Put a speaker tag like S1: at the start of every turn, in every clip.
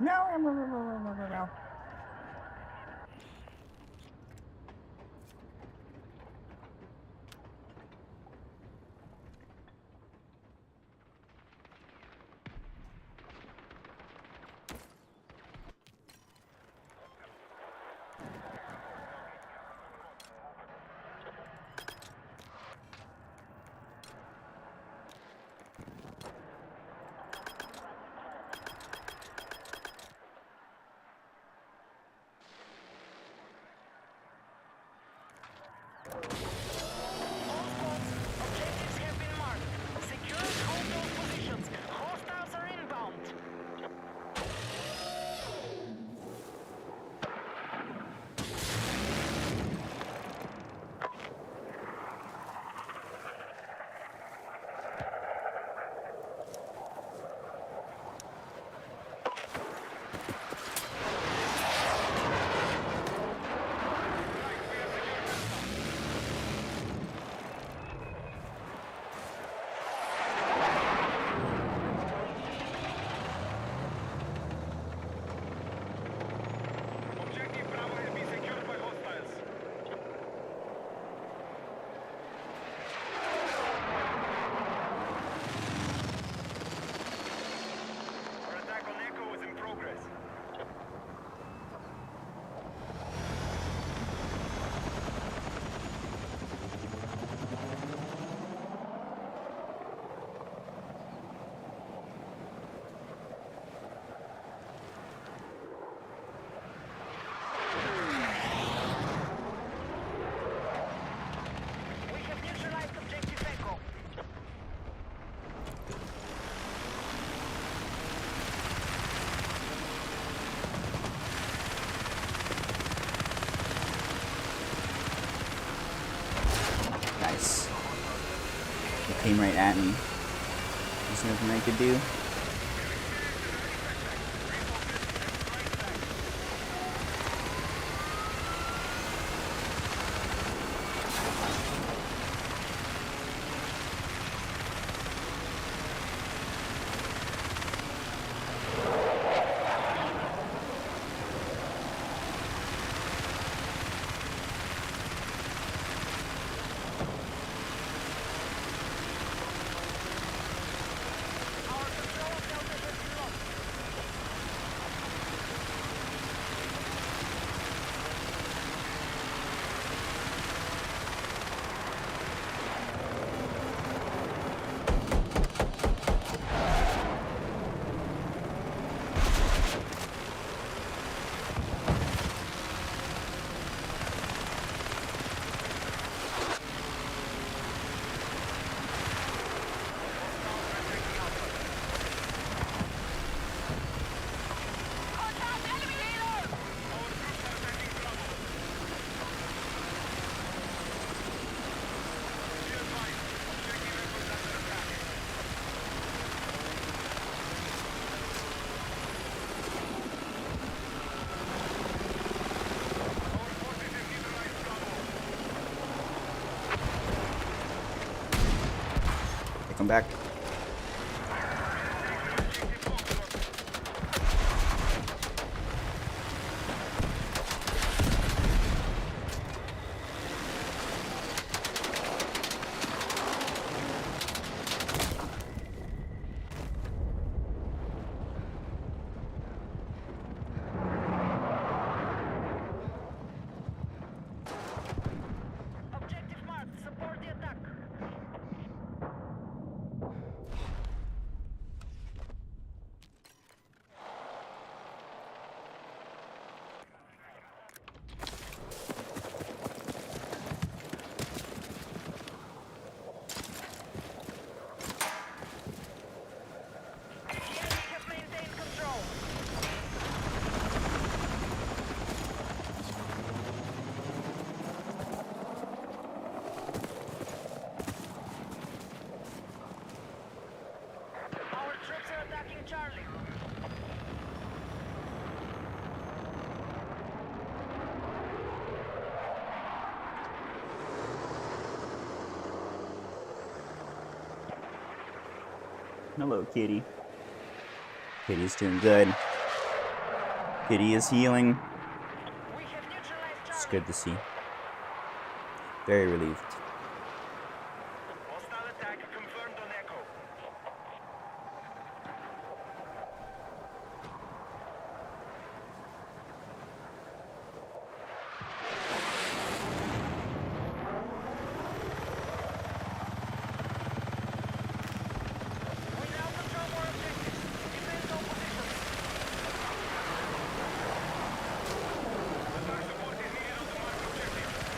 S1: No, no, no, no, no, no, no.
S2: Objectives have been marked. Secure and hold those positions. Hostiles are inbound. Objective Bravo has been secured by hostiles. Our attack on Echo is in progress. We have neutralized Objective Echo.
S1: Nice. He came right at me. There's nothing I could do.
S2: Our control of Delta has been lost. Contact enemy leader! Our troops are attacking Bravo. Be advised, Objective Echo is under attack. Our forces have neutralized Bravo.
S1: Take him back.
S2: Objective marked. Support the attack. The enemy have maintained control. Our troops are attacking Charlie.
S1: Hello, kitty. Kitty's doing good. Kitty is healing.
S2: We have neutralized
S1: It's
S2: Charlie.
S1: good to see. Very relieved.
S2: Hostile attack confirmed on Echo. We now control more objectives. Defend all positions. Attack support is needed on the marked objective.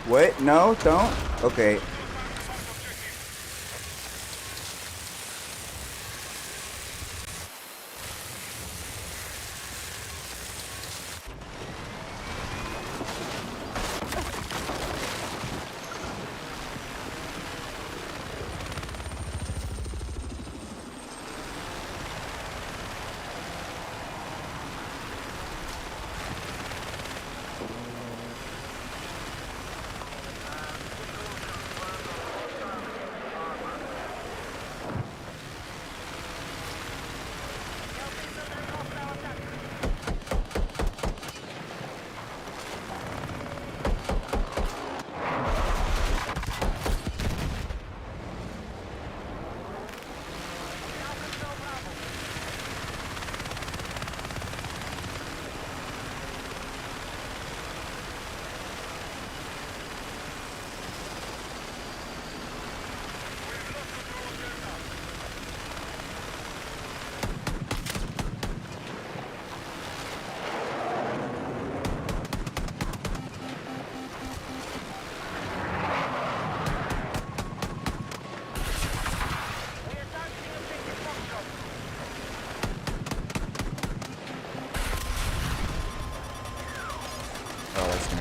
S1: What? No, don't? Okay.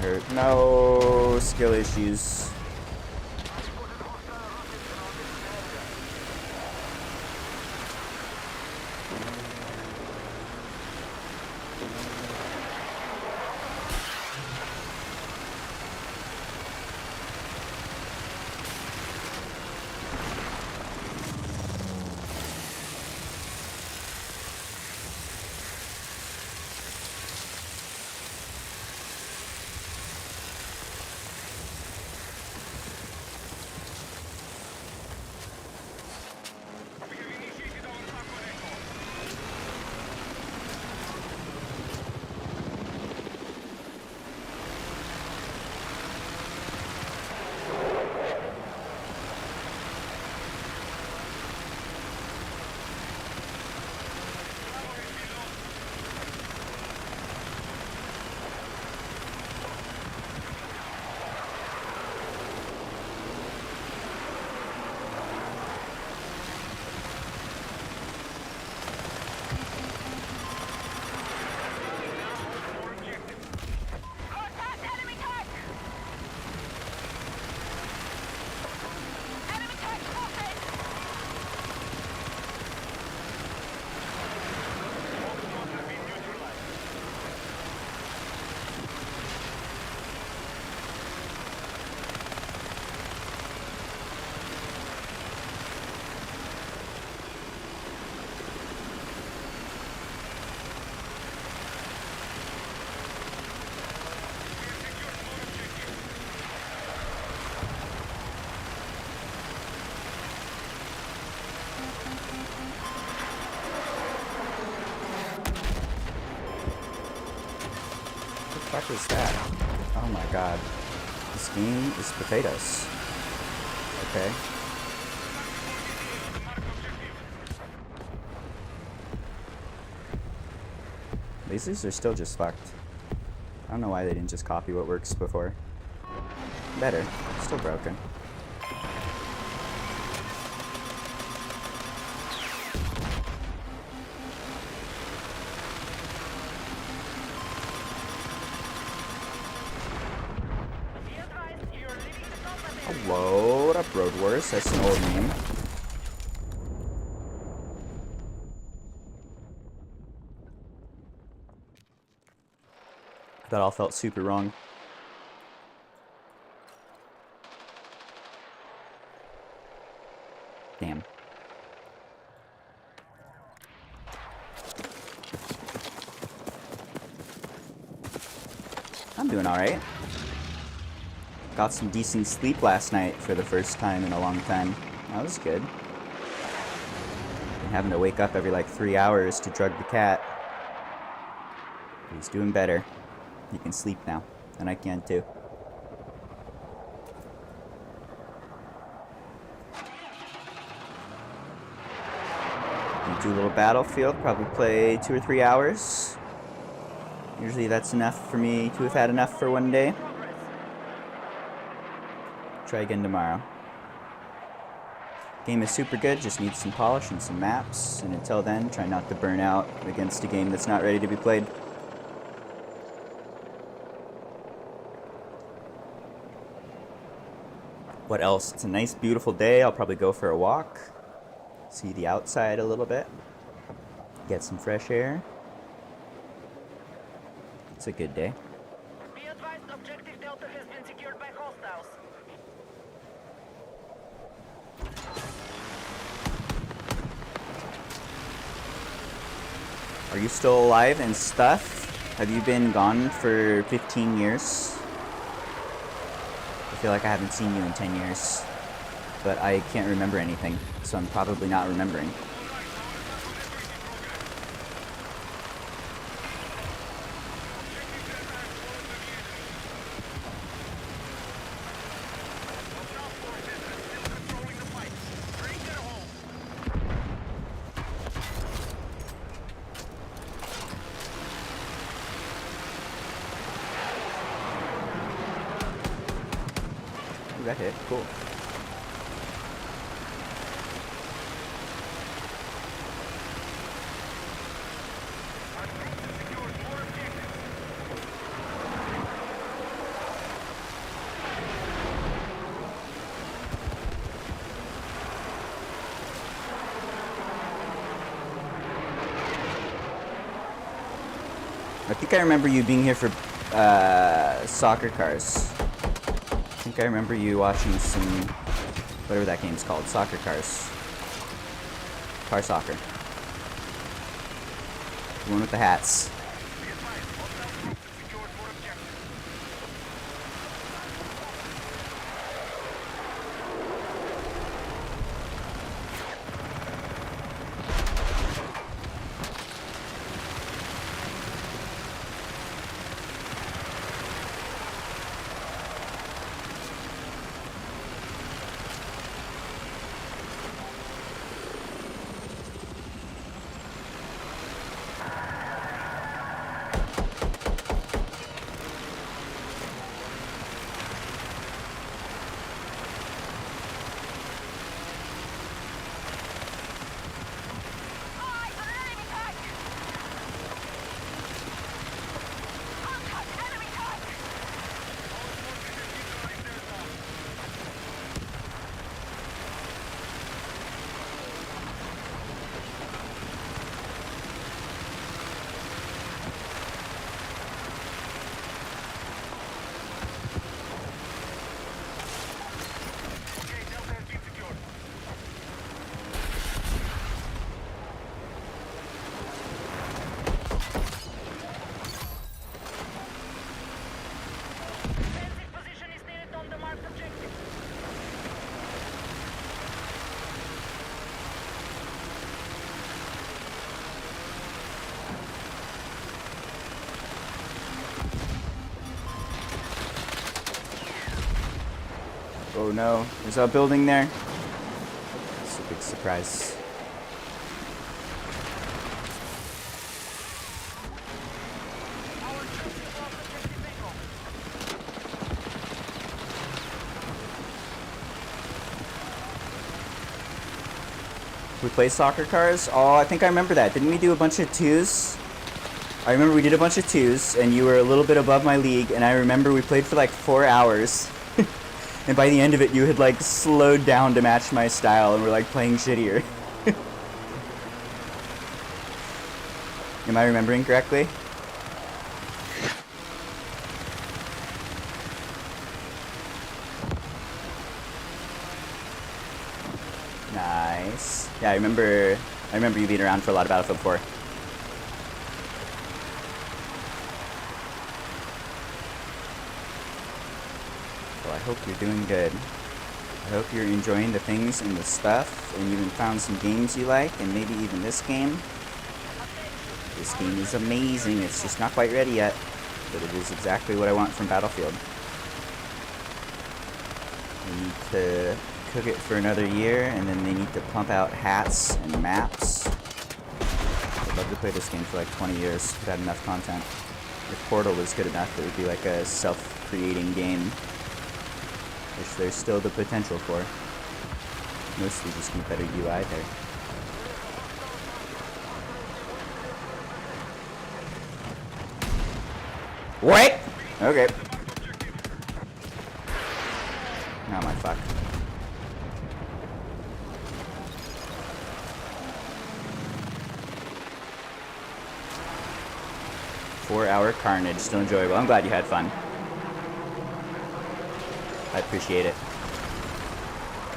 S1: hurt. No skill issues. What the fuck is that? Oh my god. This game is potatoes. Okay. Lasers are still just fucked. I don't know why they didn't just copy what works before. Better. Still broken. Hello, what up, Road Wars? That's an old name. That all felt super wrong. Damn. I'm doing alright. Got some decent sleep last night for the first time in a long time. That was good. Been having to wake up every like 3 hours to drug the cat. He's doing better. He can sleep now, and I can too. Do a little Battlefield, probably play 2 or 3 hours. Usually that's enough for me to have had enough for one day. Try again tomorrow. Game is super good, just needs some polish and some maps, and until then, try not to burn out against a game that's not ready to be played. What else? It's a nice, beautiful day. I'll probably go for a walk, see the outside a little bit, get some fresh air. It's a good day.
S2: Be advised, objective Delta has been secured by hostiles.
S1: Are you still alive and stuff? Have you been gone for 15 years? I feel like I haven't seen you in 10 years, but I can't remember anything, so I'm probably not remembering. Ooh, that hit. Cool. I think I remember you being here for soccer cars. I think I remember you watching some, whatever that game's called, soccer cars. Car soccer. The one with the hats. Oh no, there's a building there. It's a big surprise. We play soccer cars? Oh, I think I remember that. Didn't we do a bunch of twos? I remember we did a bunch of twos, and you were a little bit above my league, and I remember we played for like 4 hours. And by the end of it, you had like slowed down to match my style, and we're like playing shittier. Am I remembering correctly? Nice. Yeah, I remember you being around for a lot of Battlefield 4. Well, I hope you're doing good. I hope you're enjoying the things and the stuff, and you even found some games you like, and maybe even this game. This game is amazing. It's just not quite ready yet, but it is exactly what I want from Battlefield. We need to cook it for another year, and then they need to pump out hats and maps. I'd love to play this game for like 20 years if it had enough content. If Portal was good enough, it would be like a self-creating game, which there's still the potential for. Mostly just need better UI there. What? Okay. Oh my fuck. Four-hour carnage, still enjoyable. I'm glad you had fun. I appreciate it.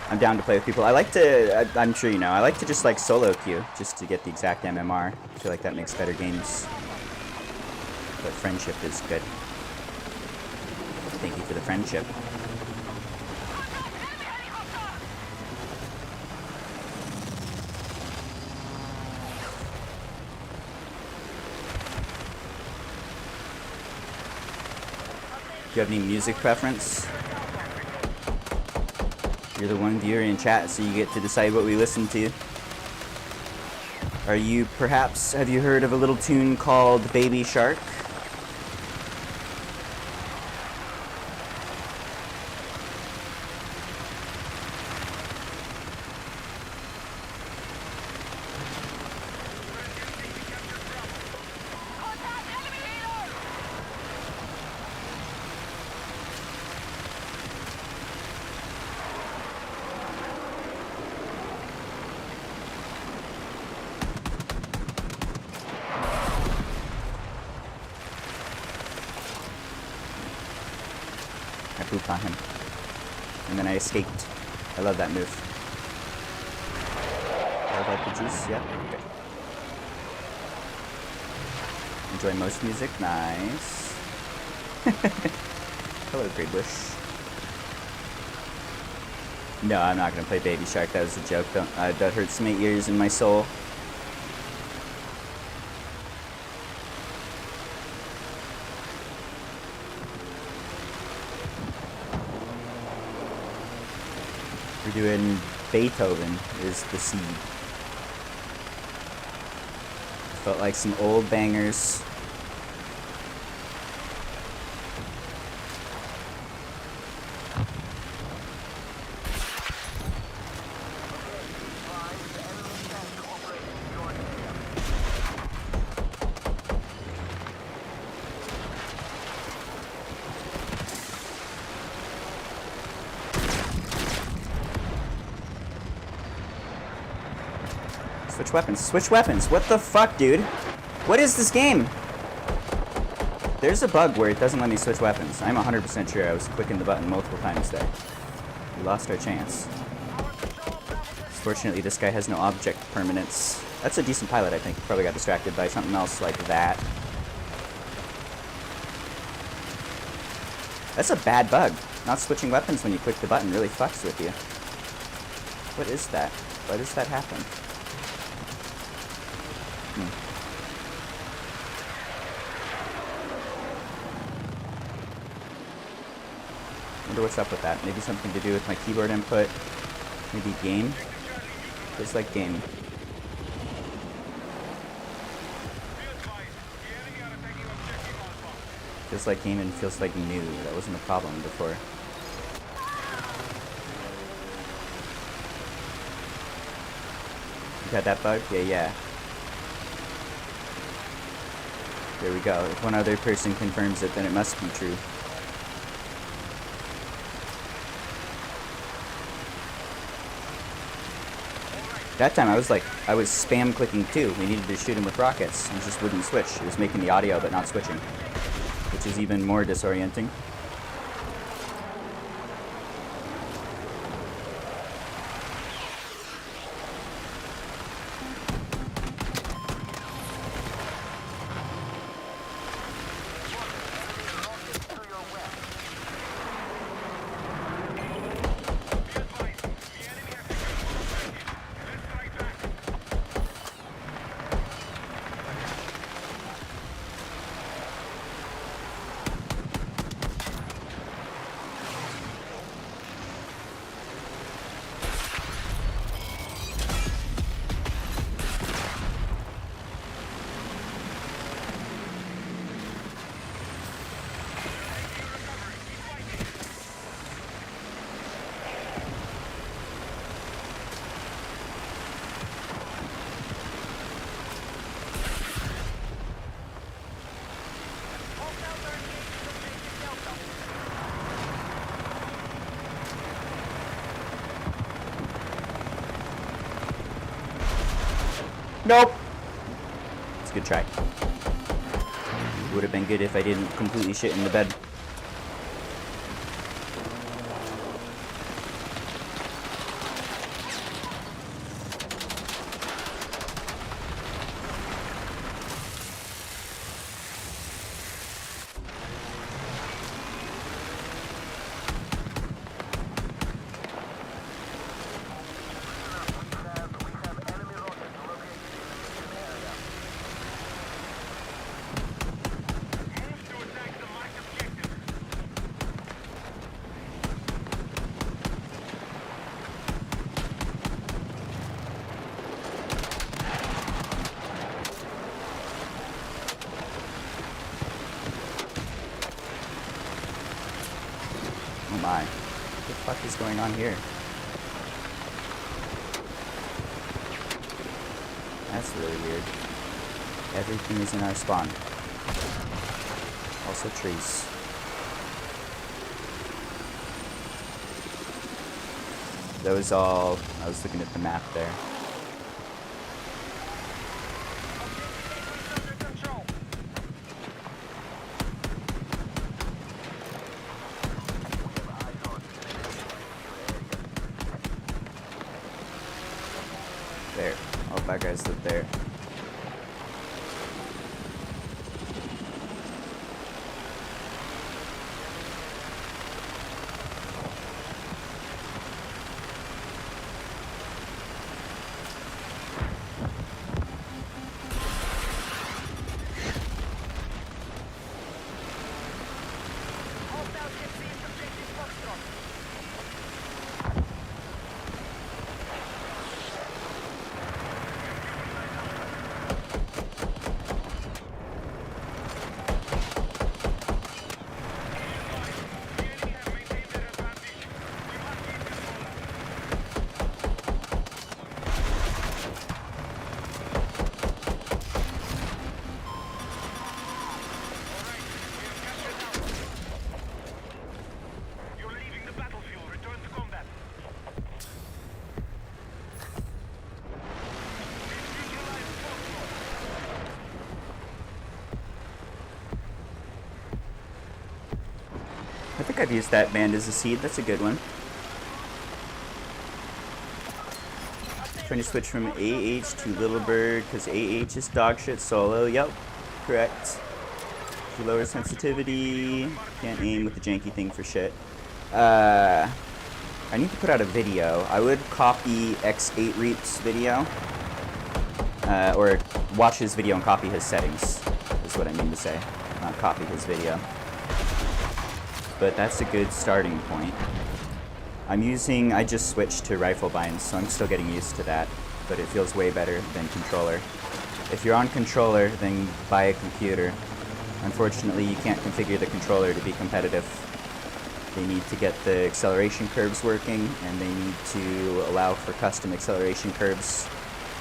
S1: I'm down to play with people. I like to, I'm sure you know, I like to just like solo queue, just to get the exact MMR. I feel like that makes better games. But friendship is good. Thank you for the friendship. Do you have any music preference? You're the one viewer in chat, so you get to decide what we listen to. Are you perhaps, have you heard of a little tune called Baby Shark? clicked on him. And then I escaped. I love that move. Love out the juice, yeah. Okay. Enjoy most music, nice. Hello, Great Wish. No, I'm not gonna play Baby Shark, that was a joke. Don't, that hurts my ears and my soul. We're doing Beethoven is the seed. Felt like some old bangers. Switch weapons. Switch weapons. What the fuck, dude? What is this game? There's a bug where it doesn't let me switch weapons. I'm 100% sure I was clicking the button multiple times there. We lost our chance. Fortunately, this guy has no object permanence. That's a decent pilot, I think. Probably got distracted by something else like that. That's a bad bug. Not switching weapons when you click the button really fucks with you. What is that? Why does that happen? Wonder what's up with that. Maybe something to do with my keyboard input. Maybe game. Feels like game. Feels like game and feels like new. That wasn't a problem before. You got that bug? Yeah. There we go. If one other person confirms it, then it must be true. That time I was spam clicking too. We needed to shoot him with rockets. He just wouldn't switch. It was making the audio but not switching, which is even more disorienting. Nope. It's a good try. Would have been good if I didn't completely shit in the bed. Oh my. What the fuck is going on here? That's really weird. Everything is in our spawn. Also trees. That was all... I was looking at the map there. There. Oh, that guy's live there.
S2: Hostile ship seized objective Foxtrot. You're leaving the battlefield. Return to combat.
S1: I think I've used that band as a seed. That's a good one. Trying to switch from AH to littlebird because AH is dog shit solo. Yep, correct. If you lower sensitivity, can't aim with the janky thing for shit. I need to put out a video. I would copy X8 Reap's video, or watch his video and copy his settings, is what I mean to say. Not copy his video. But that's a good starting point. I just switched to rifle binds, so I'm still getting used to that, but it feels way better than controller. If you're on controller, then buy a computer. Unfortunately, you can't configure the controller to be competitive. They need to get the acceleration curves working, and they need to allow for custom acceleration curves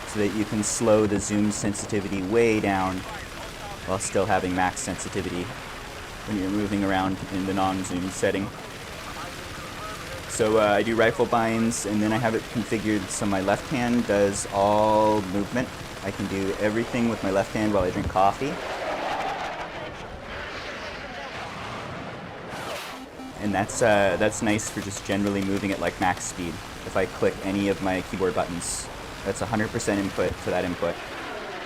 S1: so that you can slow the zoom sensitivity way down while still having max sensitivity when you're moving around in the non-zoom setting. So I do rifle binds, and then I have it configured so my left hand does all movement. I can do everything with my left hand while I drink coffee. And that's nice for just generally moving at like max speed. If I click any of my keyboard buttons, that's 100% input for that input.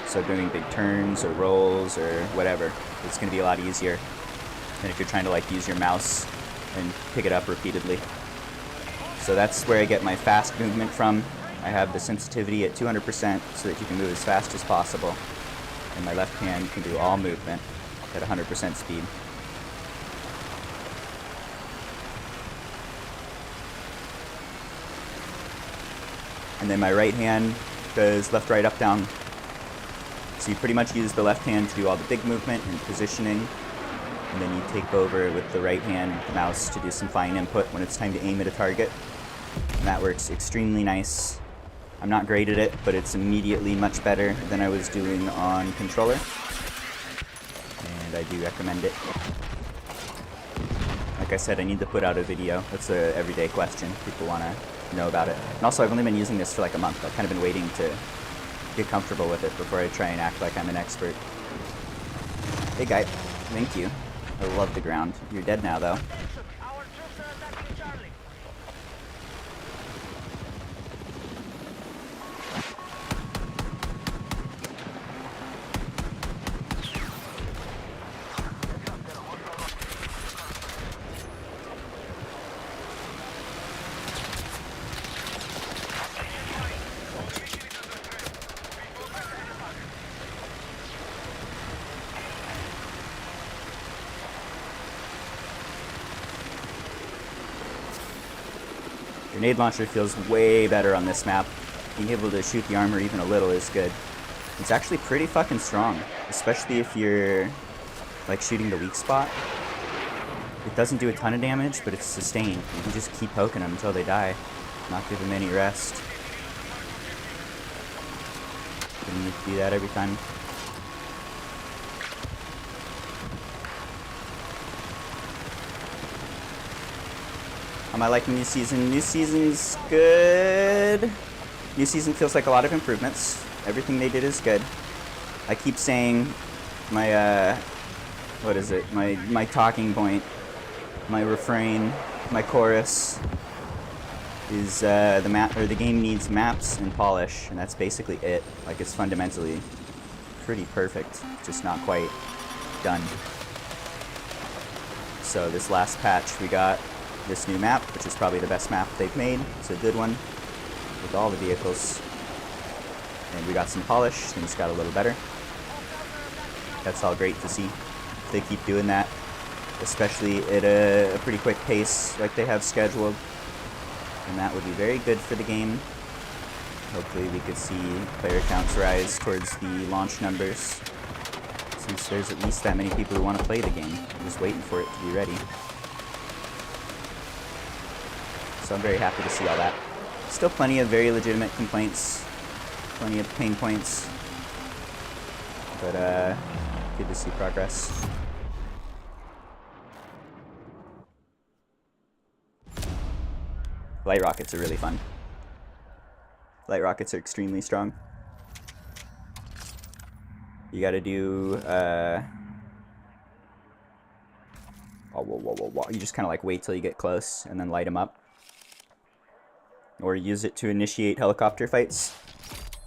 S1: So doing big turns or rolls or whatever, it's going to be a lot easier than if you're trying to like use your mouse and pick it up repeatedly. So that's where I get my fast movement from. I have the sensitivity at 200% so that you can move as fast as possible. And my left hand can do all movement at 100% speed. And then my right hand does left, right, up, down. So you pretty much use the left hand to do all the big movement and positioning. And then you take over with the right hand mouse to do some fine input when it's time to aim at a target. And that works extremely nice. I'm not great at it, but it's immediately much better than I was doing on controller. And I do recommend it. Like I said, I need to put out a video. That's an everyday question. People want to know about it. And also, I've only been using this for like a month. I've kind of been waiting to get comfortable with it before I try and act like I'm an expert. Hey guy, thank you. I love the ground. You're dead now though.
S2: Our troops are attacking Charlie.
S1: Grenade launcher feels way better on this map. Being able to shoot the armor even a little is good. It's actually pretty fucking strong, especially if you're like shooting the weak spot. It doesn't do a ton of damage, but it's sustained. You can just keep poking them until they die, not give them any rest. You need to do that every time. Am I liking New Season? New Season's good. New Season feels like a lot of improvements. Everything they did is good. I keep saying my, what is it? My talking point, my refrain, my chorus. is the game needs maps and polish, and that's basically it. Like, it's fundamentally pretty perfect, just not quite done. So this last patch we got this new map, which is probably the best map they've made. It's a good one with all the vehicles. And we got some polish, things got a little better. That's all great to see. If they keep doing that, especially at a pretty quick pace like they have scheduled, and that would be very good for the game. Hopefully we could see player counts rise towards the launch numbers, since there's at least that many people who want to play the game. I'm just waiting for it to be ready. So I'm very happy to see all that. Still plenty of very legitimate complaints, plenty of pain points, but good to see progress. Light rockets are really fun. Light rockets are extremely strong. You gotta do, you just kind of like wait till you get close and then light them up. Or use it to initiate helicopter fights.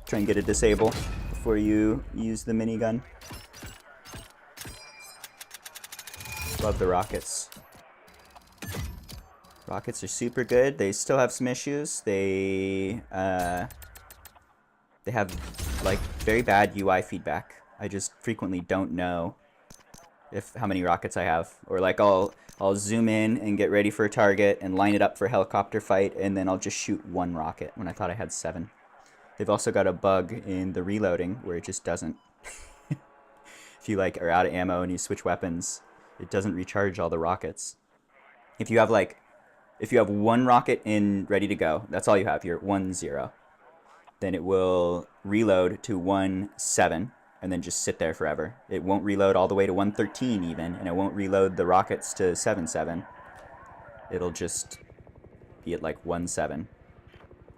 S1: Try and get a disable before you use the minigun. Love the rockets. Rockets are super good. They still have some issues. They have like very bad UI feedback. I just frequently don't know how many rockets I have, or like I'll zoom in and get ready for a target and line it up for a helicopter fight, and then I'll just shoot one rocket when I thought I had 7. They've also got a bug in the reloading where it just doesn't. If you like are out of ammo and you switch weapons, it doesn't recharge all the rockets. If you have one rocket in ready to go, that's all you have. You're at 1-0. Then it will reload to 1-7 and then just sit there forever. It won't reload all the way to 113 even, and it won't reload the rockets to 7-7. It'll just be at like 1-7.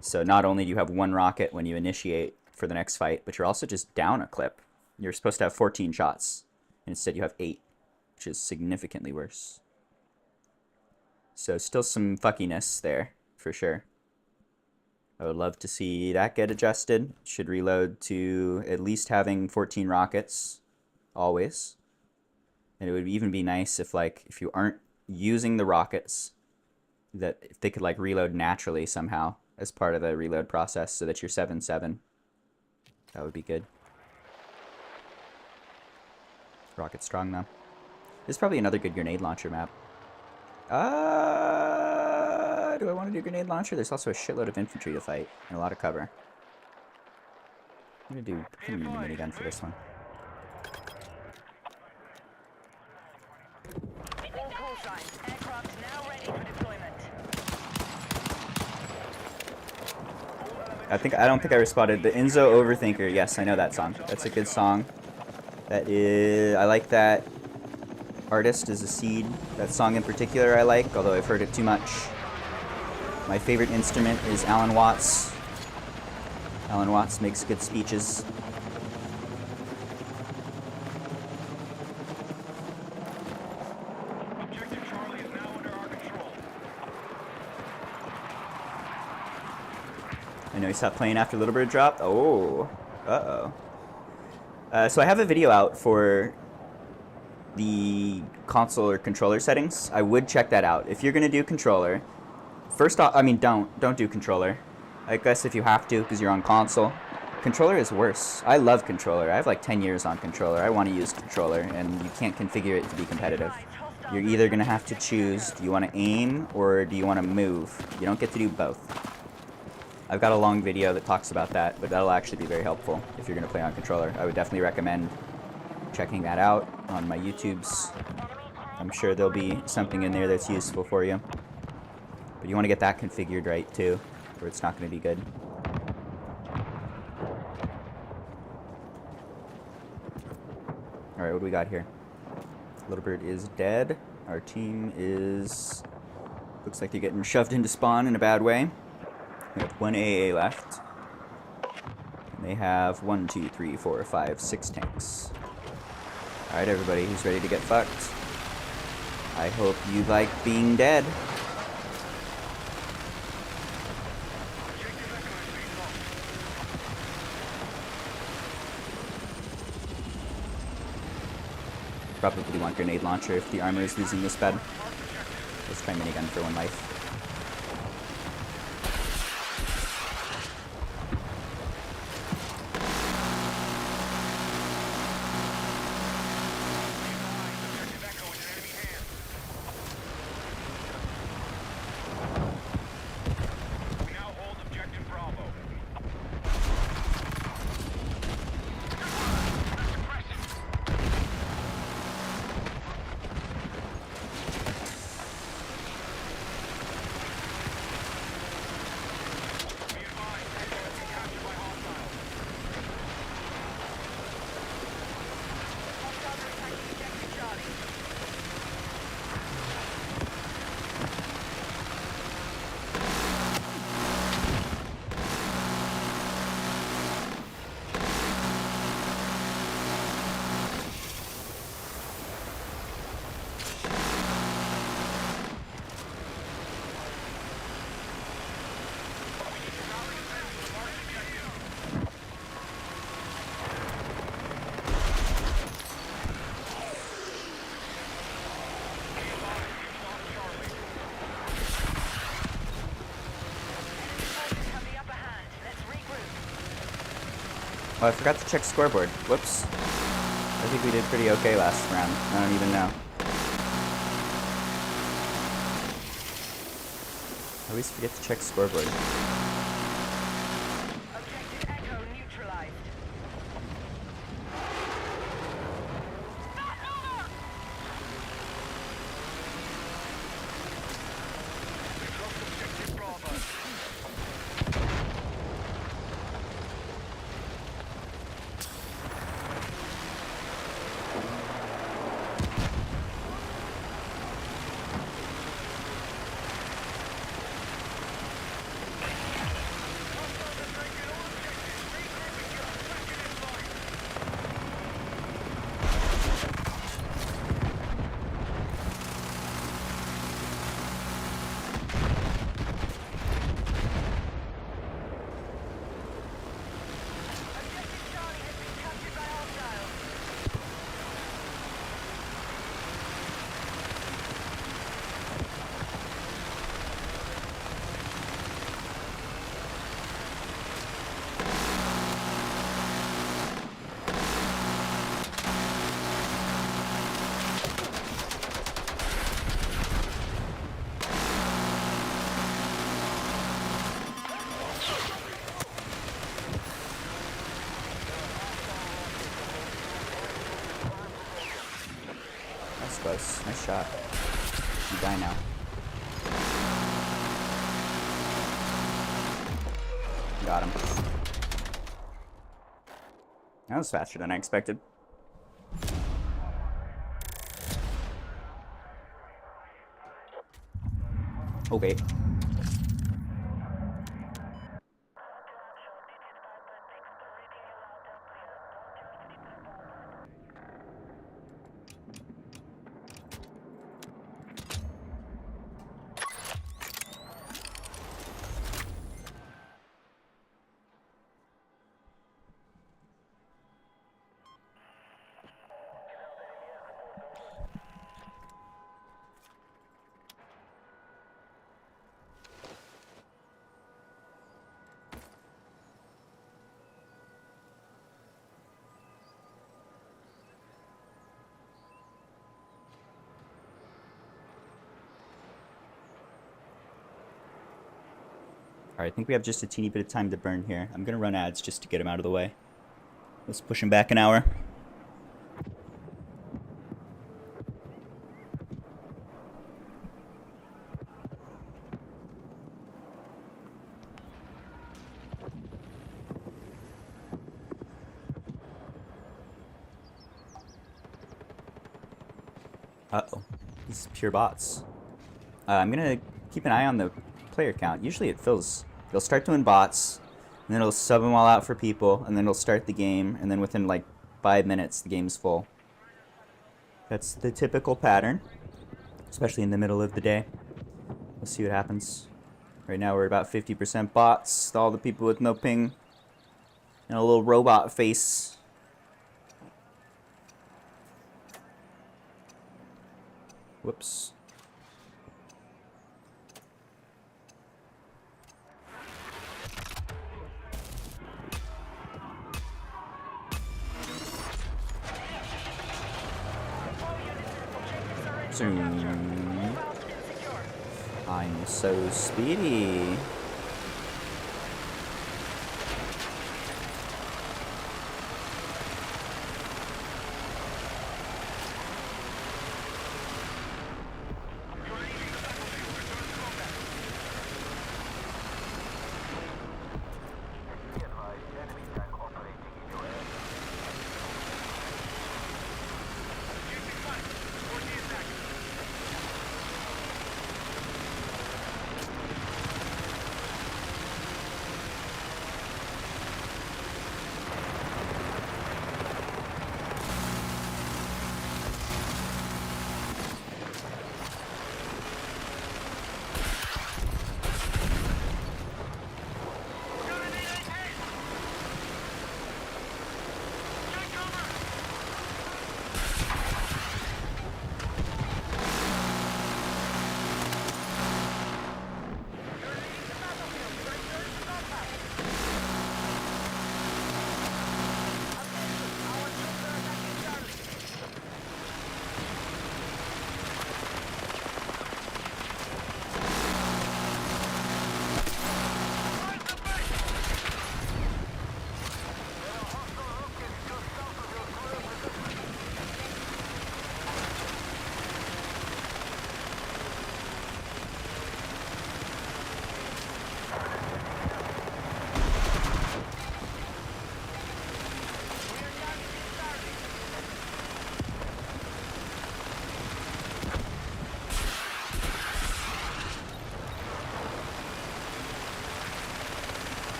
S1: So not only do you have one rocket when you initiate for the next fight, but you're also just down a clip. You're supposed to have 14 shots, and instead you have 8, which is significantly worse. So still some fuckiness there, for sure. I would love to see that get adjusted. Should reload to at least having 14 rockets, always. And it would even be nice if you aren't using the rockets, that if they could like reload naturally somehow as part of the reload process so that you're 7-7. That would be good. Rocket strong though. There's probably another good grenade launcher map. Do I want to do grenade launcher? There's also a shitload of infantry to fight and a lot of cover. I'm gonna need a minigun for this one.
S2: All call signs. Aircraft now ready for deployment.
S1: I don't think I responded. The Enzo Overthinker. Yes, I know that song. That's a good song. I like that artist is a seed. That song in particular I like, although I've heard it too much. My favorite instrument is Alan Watts. Alan Watts makes good speeches.
S2: Objective Charlie is now under our control.
S1: I know he stopped playing after littlebird dropped. Oh. Uh-oh. So I have a video out for the console or controller settings. I would check that out. If you're going to do controller, first off, I mean, don't do controller. I guess if you have to, because you're on console. Controller is worse. I love controller. I have like 10 years on controller. I want to use controller, and you can't configure it to be competitive. You're either going to have to choose, do you want to aim or do you want to move? You don't get to do both. I've got a long video that talks about that, but that'll actually be very helpful if you're going to play on controller. I would definitely recommend checking that out on my YouTubes. I'm sure there'll be something in there that's useful for you. But you want to get that configured right too, or it's not going to be good. Alright, what do we got here? littlebird is dead. Our team is... looks like they're getting shoved into spawn in a bad way. We have 1 AA left. And they have 1, 2, 3, 4, 5, 6 tanks. Alright everybody, who's ready to get fucked? I hope you like being dead. probably want grenade launcher if the armor is losing this bad. Let's try minigun for 1 life. Oh, I forgot to check scoreboard. Whoops. I think we did pretty okay last round. I don't even know. I always forget to check scoreboard.
S2: Objective Echo neutralized. We've lost objective Bravo. Objective Charlie has been captured by hostiles.
S1: That's close. Nice shot. You die now. Got him. That was faster than I expected. Okay. Alright, I think we have just a teeny bit of time to burn here. I'm gonna run ads just to get him out of the way. Let's push him back an hour. Uh-oh. These pure bots. I'm gonna keep an eye on the player count. Usually it fills. They'll start doing bots, and then it'll sub them all out for people, and then it'll start the game, and then within like 5 minutes the game's full. That's the typical pattern, especially in the middle of the day. Let's see what happens. Right now we're about 50% bots, all the people with no ping, and a little robot face. Whoops. Zoom. I'm so speedy.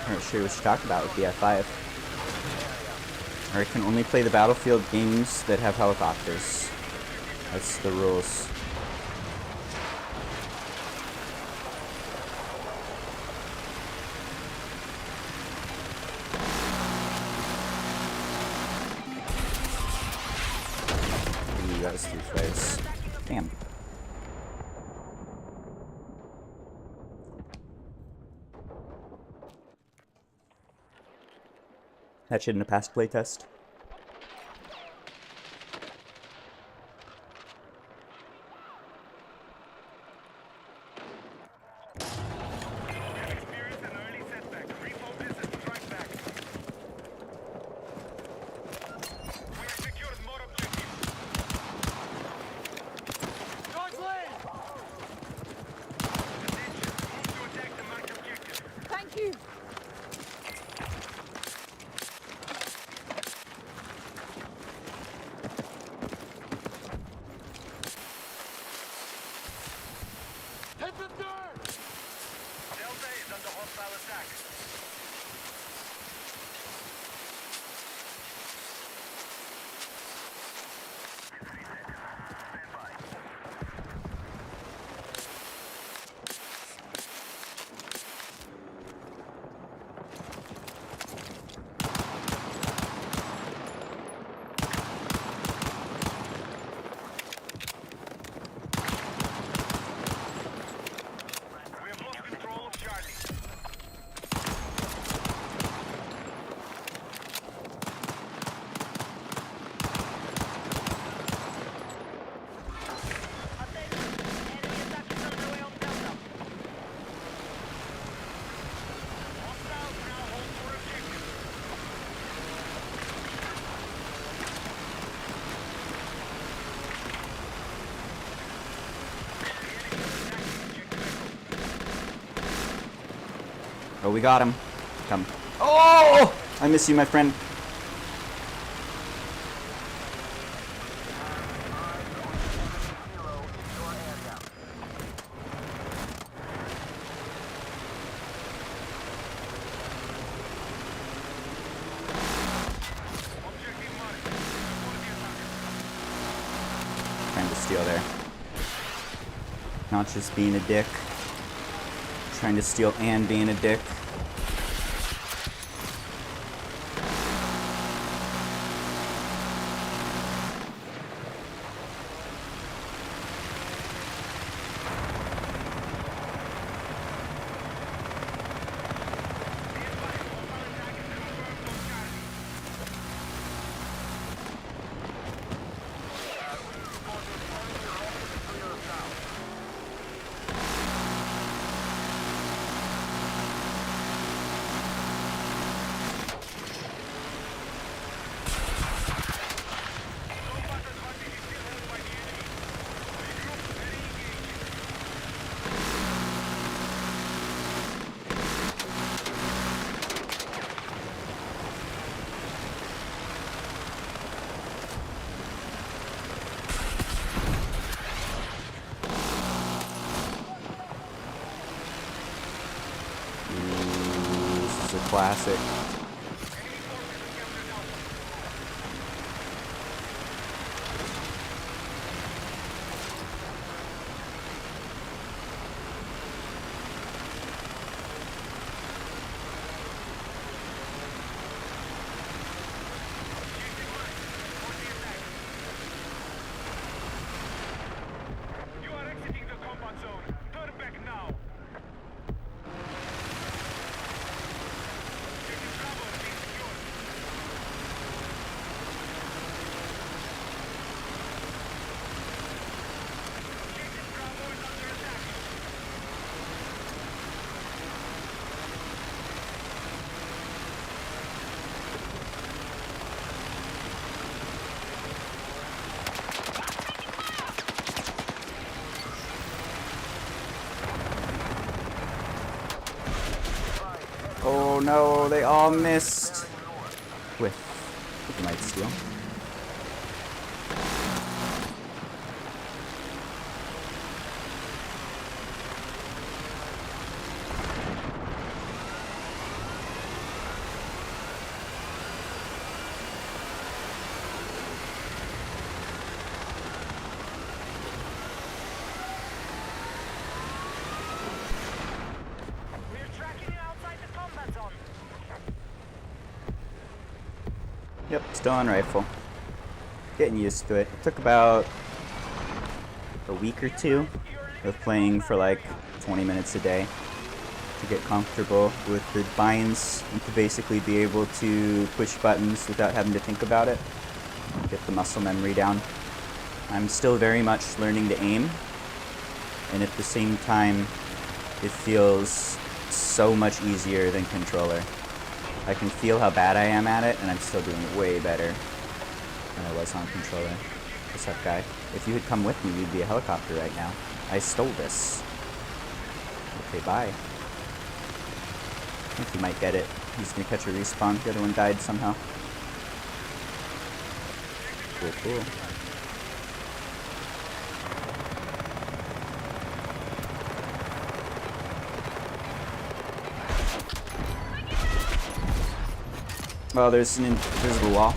S1: I'm not sure what you talk about with the F5. Or I can only play the Battlefield games that have helicopters. That's the rules. Ooh, that was 3 flares. Damn. That shouldn't have passed playtest.
S2: Thank you. attack. We have lost control of Charlie. Attention! Enemy attack is underway on Delta. Hostiles now hold for objective. The enemy is attacking objective Echo.
S1: Oh, we got him. Come. Oh! I miss you, my friend.
S2: Objective marked. Support the attacker.
S1: Trying to steal there. Not just being a dick. Trying to steal and being a dick. This is a classic.
S2: You are exiting the combat zone. Turn back now. Objective Bravo is being secured. Objective Bravo is under attack.
S1: Oh no, they all missed. With night steal.
S2: We're tracking it outside the combat zone.
S1: Yep, still on rifle. Getting used to it. It took about a week or two of playing for like 20 minutes a day to get comfortable with the binds and to basically be able to push buttons without having to think about it. Get the muscle memory down. I'm still very much learning to aim, and at the same time it feels so much easier than controller. I can feel how bad I am at it, and I'm still doing way better than I was on controller. What's up, guy? If you had come with me, you'd be a helicopter right now. I stole this. Okay, bye. I think he might get it. He's gonna catch a respawn. The other one died somehow. Cool, cool. Well, there's an invisible wall.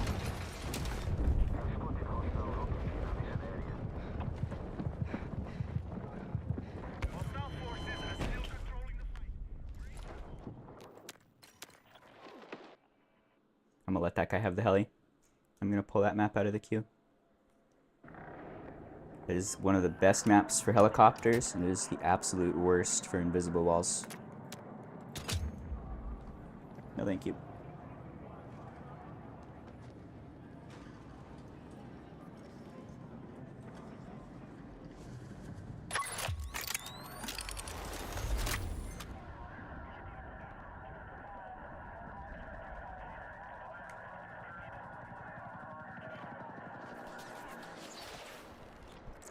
S1: I'm gonna let that guy have the heli. I'm gonna pull that map out of the queue. It is one of the best maps for helicopters, and it is the absolute worst for invisible walls. No, thank you.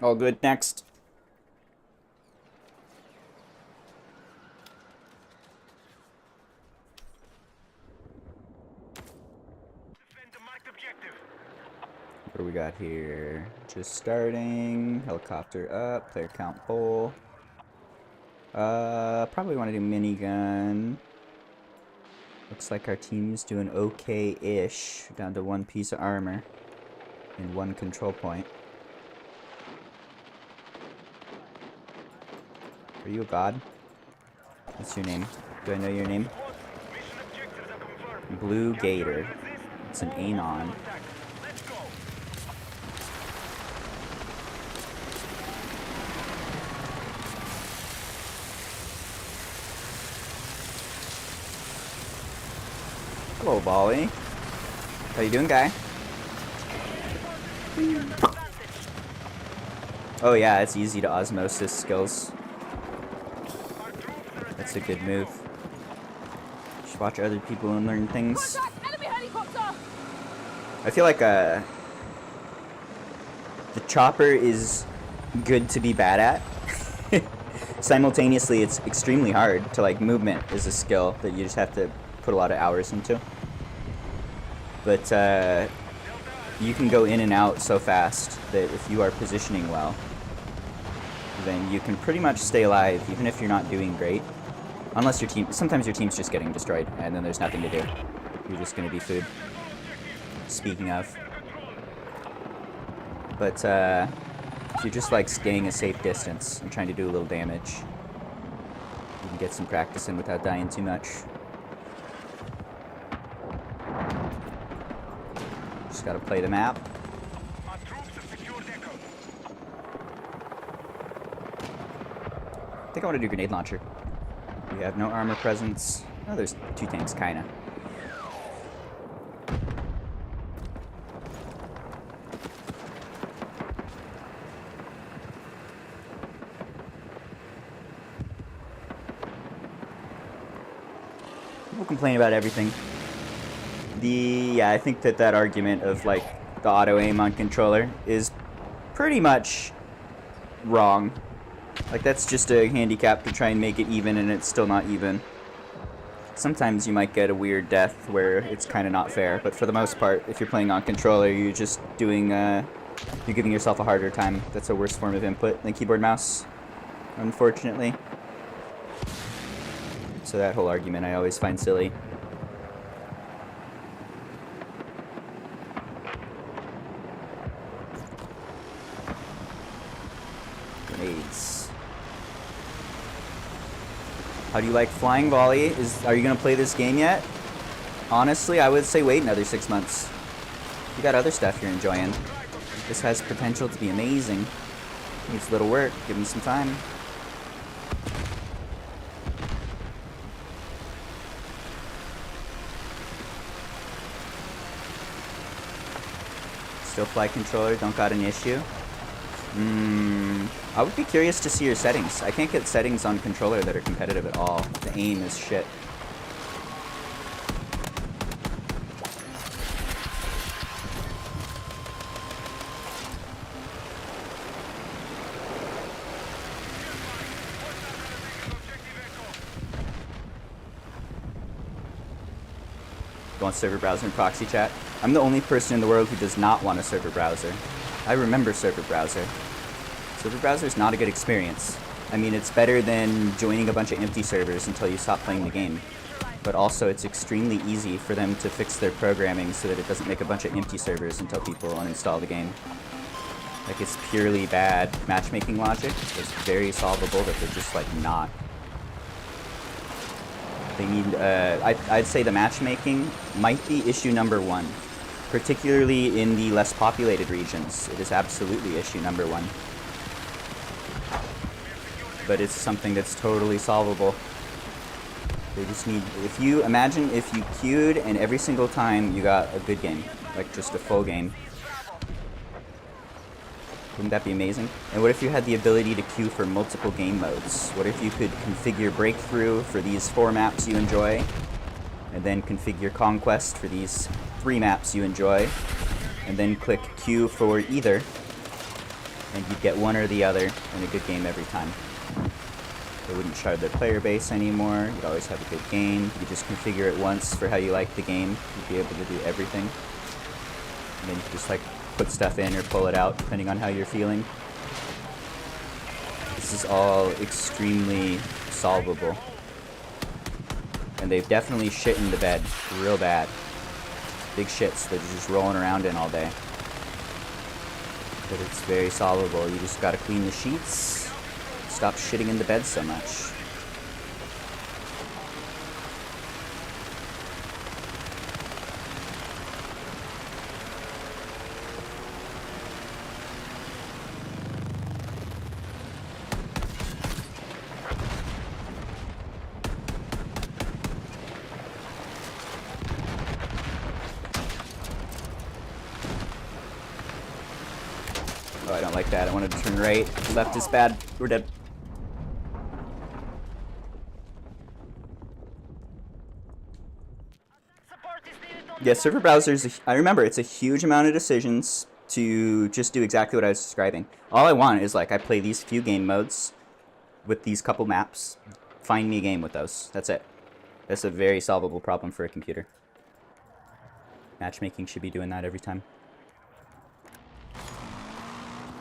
S1: All good. Next. What do we got here? Just starting. Helicopter up. Player count full. Probably want to do minigun. Looks like our team's doing okay-ish. Down to one piece of armor and one control point. Are you a god? What's your name? Do I know your name? Blue Gator. It's an Anon. Hello, Volley. How you doing, guy? Oh yeah, it's easy to osmosis skills. That's a good move. Just watch other people and learn things. I feel like the chopper is good to be bad at. Simultaneously, it's extremely hard to, like, movement is a skill that you just have to put a lot of hours into. But you can go in and out so fast that if you are positioning well, then you can pretty much stay alive even if you're not doing great. Unless your team, sometimes your team's just getting destroyed and then there's nothing to do. You're just gonna be food. Speaking of. But if you're just like staying a safe distance and trying to do a little damage, you can get some practice in without dying too much. Just gotta play the map. I think I want to do grenade launcher. We have no armor presence. Oh, there's two tanks, kinda. People complain about everything. Yeah, I think that argument of, like, the auto aim on controller is pretty much wrong. Like, that's just a handicap to try and make it even, and it's still not even. Sometimes you might get a weird death where it's kind of not fair, but for the most part, if you're playing on controller, you're just doing, you're giving yourself a harder time. That's a worse form of input than keyboard mouse, unfortunately. So that whole argument I always find silly. Grenades. How do you like flying volley? Are you gonna play this game yet? Honestly, I would say wait another 6 months. You got other stuff you're enjoying. This has potential to be amazing. Needs a little work. Give me some time. Still fly controller, don't got an issue. I would be curious to see your settings. I can't get settings on controller that are competitive at all. The aim is shit. Want server browser and proxy chat? I'm the only person in the world who does not want a server browser. I remember server browser. Server browser is not a good experience. I mean, it's better than joining a bunch of empty servers until you stop playing the game. but also it's extremely easy for them to fix their programming so that it doesn't make a bunch of empty servers until people uninstall the game. Like, it's purely bad matchmaking logic. It's very solvable, but they're just, like, not. They need, I'd say the matchmaking might be issue number one, particularly in the less populated regions. It is absolutely issue number one. But it's something that's totally solvable. They just need, if you queued and every single time you got a good game, like just a full game. Wouldn't that be amazing? And what if you had the ability to queue for multiple game modes? What if you could configure Breakthrough for these 4 maps you enjoy, and then configure Conquest for these 3 maps you enjoy, and then click queue for either, and you'd get one or the other in a good game every time. They wouldn't shard their player base anymore. You'd always have a good game. You could just configure it once for how you like the game. You'd be able to do everything. And then you could just like put stuff in or pull it out depending on how you're feeling. This is all extremely solvable. And they've definitely shit in the bed real bad. Big shits that are just rolling around in all day. But it's very solvable. You just gotta clean the sheets. Stop shitting in the bed so much. Oh, I don't like that. I wanted to turn right. Left is bad. We're dead. Yeah, server browsers, I remember it's a huge amount of decisions to just do exactly what I was describing. All I want is, like, I play these few game modes with these couple maps. Find me a game with those. That's it. That's a very solvable problem for a computer. Matchmaking should be doing that every time.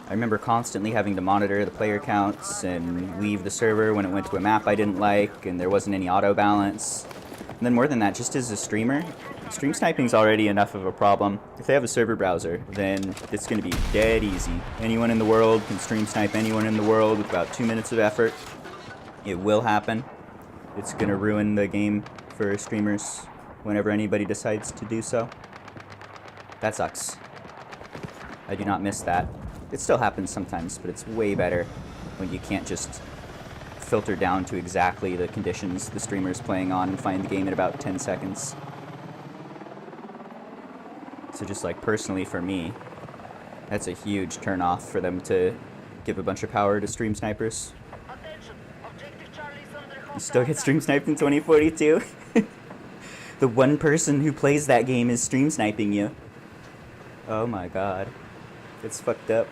S1: I remember constantly having to monitor the player counts and leave the server when it went to a map I didn't like and there wasn't any auto balance. And then more than that, just as a streamer, stream sniping's already enough of a problem. If they have a server browser, then it's going to be dead easy. Anyone in the world can stream snipe anyone in the world with about 2 minutes of effort. It will happen. It's going to ruin the game for streamers whenever anybody decides to do so. That sucks. I do not miss that. It still happens sometimes, but it's way better when you can't just filter down to exactly the conditions the streamer's playing on and find the game in about 10 seconds. So just like personally for me, that's a huge turn-off for them to give a bunch of power to stream snipers. You still get stream sniped in 2042? The one person who plays that game is stream sniping you. Oh my god. It's fucked up.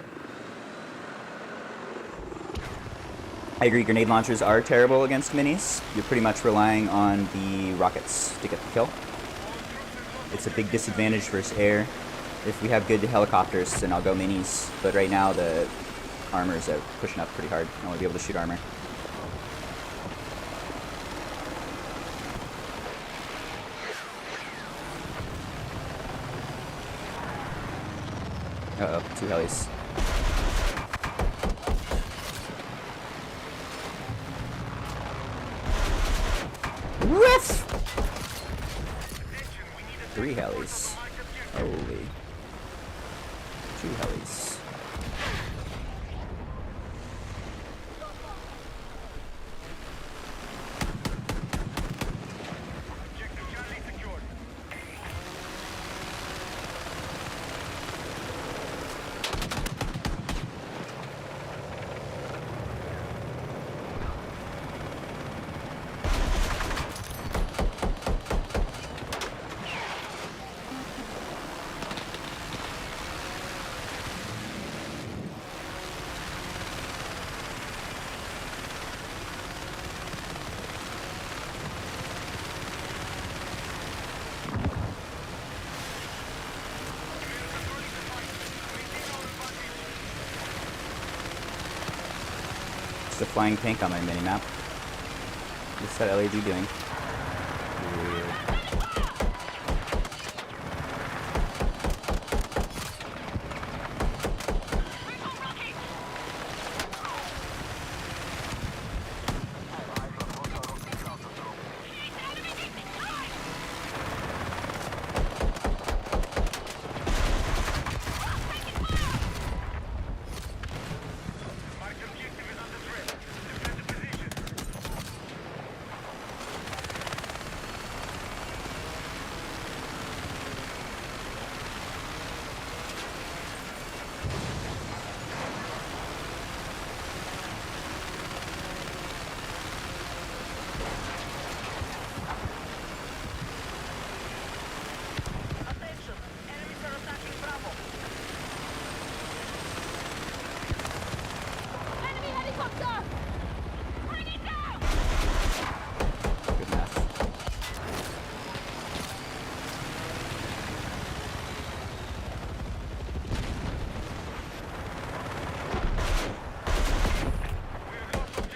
S1: I agree, grenade launchers are terrible against minis. You're pretty much relying on the rockets to get the kill. It's a big disadvantage versus air. If we have good helicopters, then I'll go minis. But right now, the armor's out pushing up pretty hard. I want to be able to shoot armor. Uh-oh, 2 helis. Whiff! 3 helis. Holy. 2 helis. It's a flying tank on my minimap. What's that LED doing?
S2: Attention! Enemies are attacking Bravo.
S3: Enemy helicopter! Bring it down!
S1: Good enough.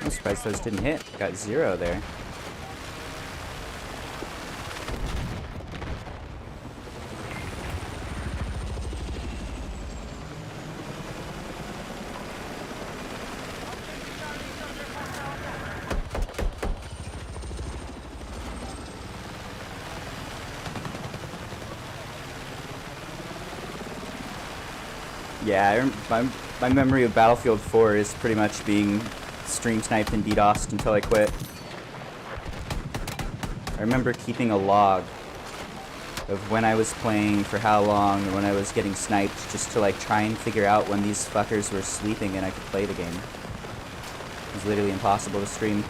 S1: I'm surprised those didn't hit. Got 0 there. Yeah, my memory of Battlefield 4 is pretty much being stream sniped and DDoSed until I quit. I remember keeping a log of when I was playing, for how long, and when I was getting sniped, just to like try and figure out when these fuckers were sleeping and I could play the game. It was literally impossible to stream.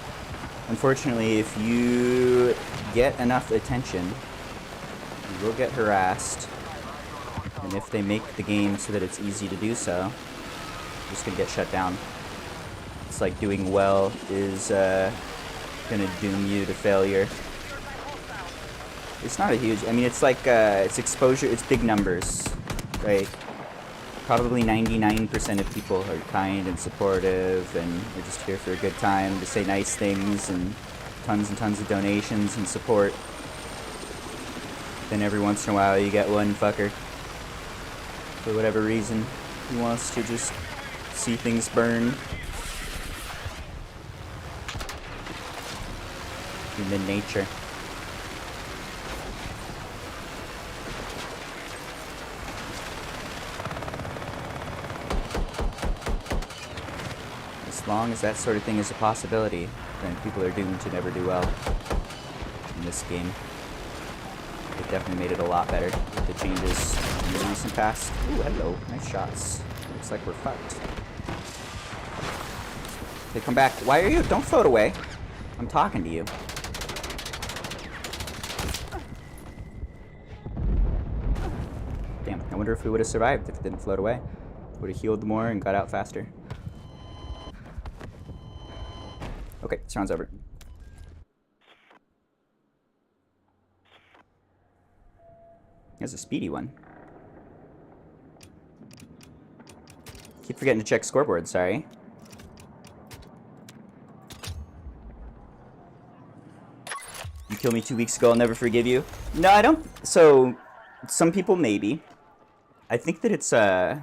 S1: Unfortunately, if you get enough attention, you will get harassed. And if they make the game so that it's easy to do so, you're just gonna get shut down. It's like doing well is gonna doom you to failure. It's not a huge, I mean, it's like, it's exposure, it's big numbers, right? Probably 99% of people are kind and supportive and are just here for a good time to say nice things, and tons of donations and support. Then every once in a while you get one fucker, for whatever reason, he wants to just see things burn. Human nature. As long as that sort of thing is a possibility, then people are doomed to never do well in this game. It definitely made it a lot better with the changes in the recent past. Ooh, hello. Nice shots. Looks like we're fucked. They come back. Why are you? Don't float away. I'm talking to you. Damn, I wonder if we would have survived if it didn't float away. Would have healed more and got out faster. Okay, this round's over. There's a speedy one. Keep forgetting to check scoreboard, sorry. You killed me 2 weeks ago, I'll never forgive you. No, I don't. So, some people maybe. I think that it's, I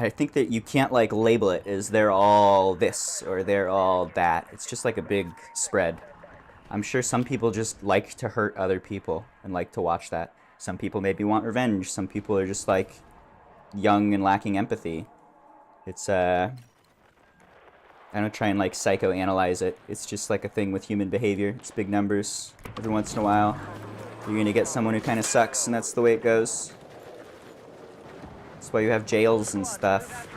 S1: think that you can't, like, label it as they're all this or they're all that. It's just like a big spread. I'm sure some people just like to hurt other people and like to watch that. Some people maybe want revenge. Some people are just, like, young and lacking empathy. It's, I don't try and, like, psychoanalyze it. It's just, like, a thing with human behavior. It's big numbers. Every once in a while, you're gonna get someone who kind of sucks, and that's the way it goes. That's why you have jails and stuff.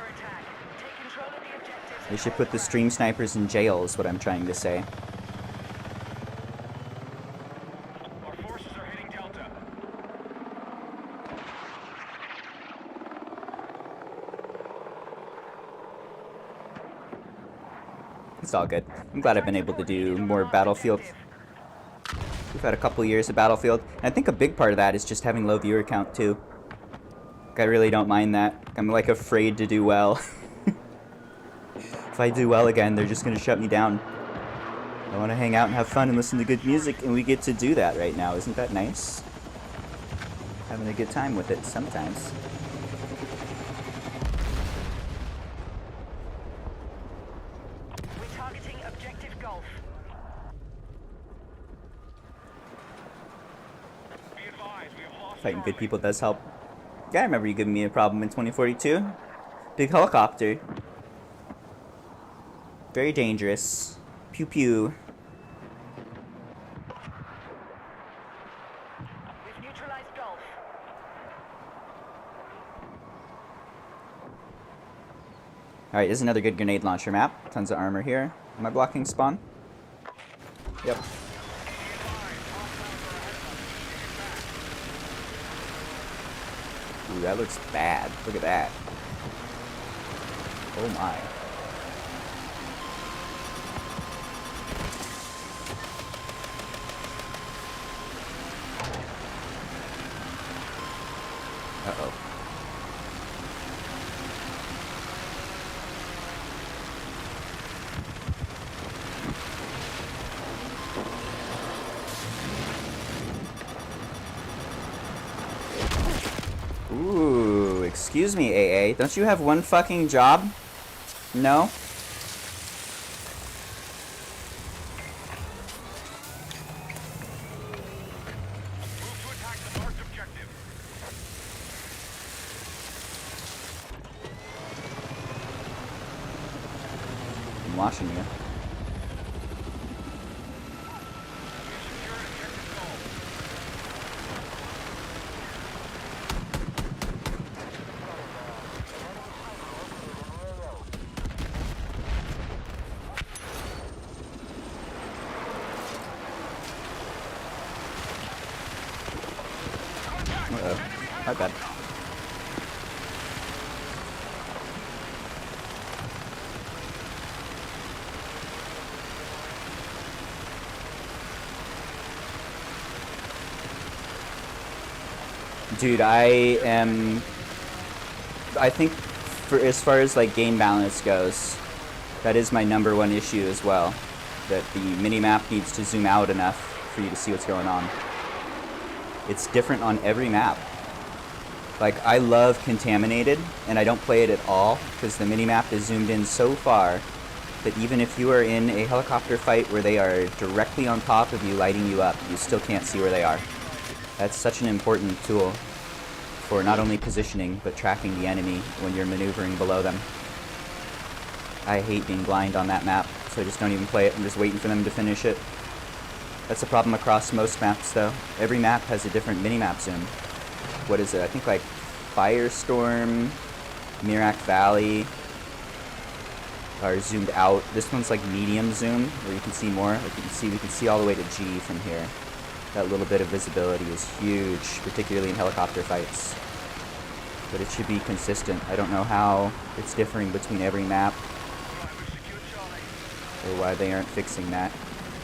S1: They should put the stream snipers in jail, is what I'm trying to say.
S2: Our forces are hitting Delta.
S1: It's all good. I'm glad I've been able to do more Battlefield. We've had a couple years of Battlefield. And I think a big part of that is just having low viewer count, too. Like, I really don't mind that. I'm, like, afraid to do well. If I do well again, they're just gonna shut me down. I want to hang out and have fun and listen to good music, and we get to do that right now. Isn't that nice? Having a good time with it sometimes.
S2: We're targeting objective Golf. Be advised, we have lost
S1: Fighting good
S2: Charlie.
S1: people does help. Yeah, I remember you giving me a problem in 2042. Big helicopter. Very dangerous. Pew pew.
S2: We've neutralized Golf.
S1: Alright, this is another good grenade launcher map. Tons of armor here. Am I blocking spawn? Yep. Ooh, that looks bad. Look at that. Oh my. Uh-oh. Ooh, excuse me, AA. Don't you have one fucking job? No?
S2: Move to attack the marked objective.
S1: I'm watching you.
S2: Secure objective Golf.
S1: Uh-oh. My bad. Dude, I think for as far as like game balance goes, that is my #1 issue as well. That the minimap needs to zoom out enough for you to see what's going on. It's different on every map. Like, I love Contaminated, and I don't play it at all, because the minimap is zoomed in so far that even if you are in a helicopter fight where they are directly on top of you, lighting you up, you still can't see where they are. That's such an important tool for not only positioning, but tracking the enemy when you're maneuvering below them. I hate being blind on that map, so I just don't even play it. I'm just waiting for them to finish it. That's a problem across most maps, though. Every map has a different minimap zoom. What is it? I think like Firestorm, Mirak Valley are zoomed out. This one's like medium zoom, where you can see more. Like you can see, we can see all the way to G from here. That little bit of visibility is huge, particularly in helicopter fights. But it should be consistent. I don't know how it's differing between every map, or why they aren't fixing that.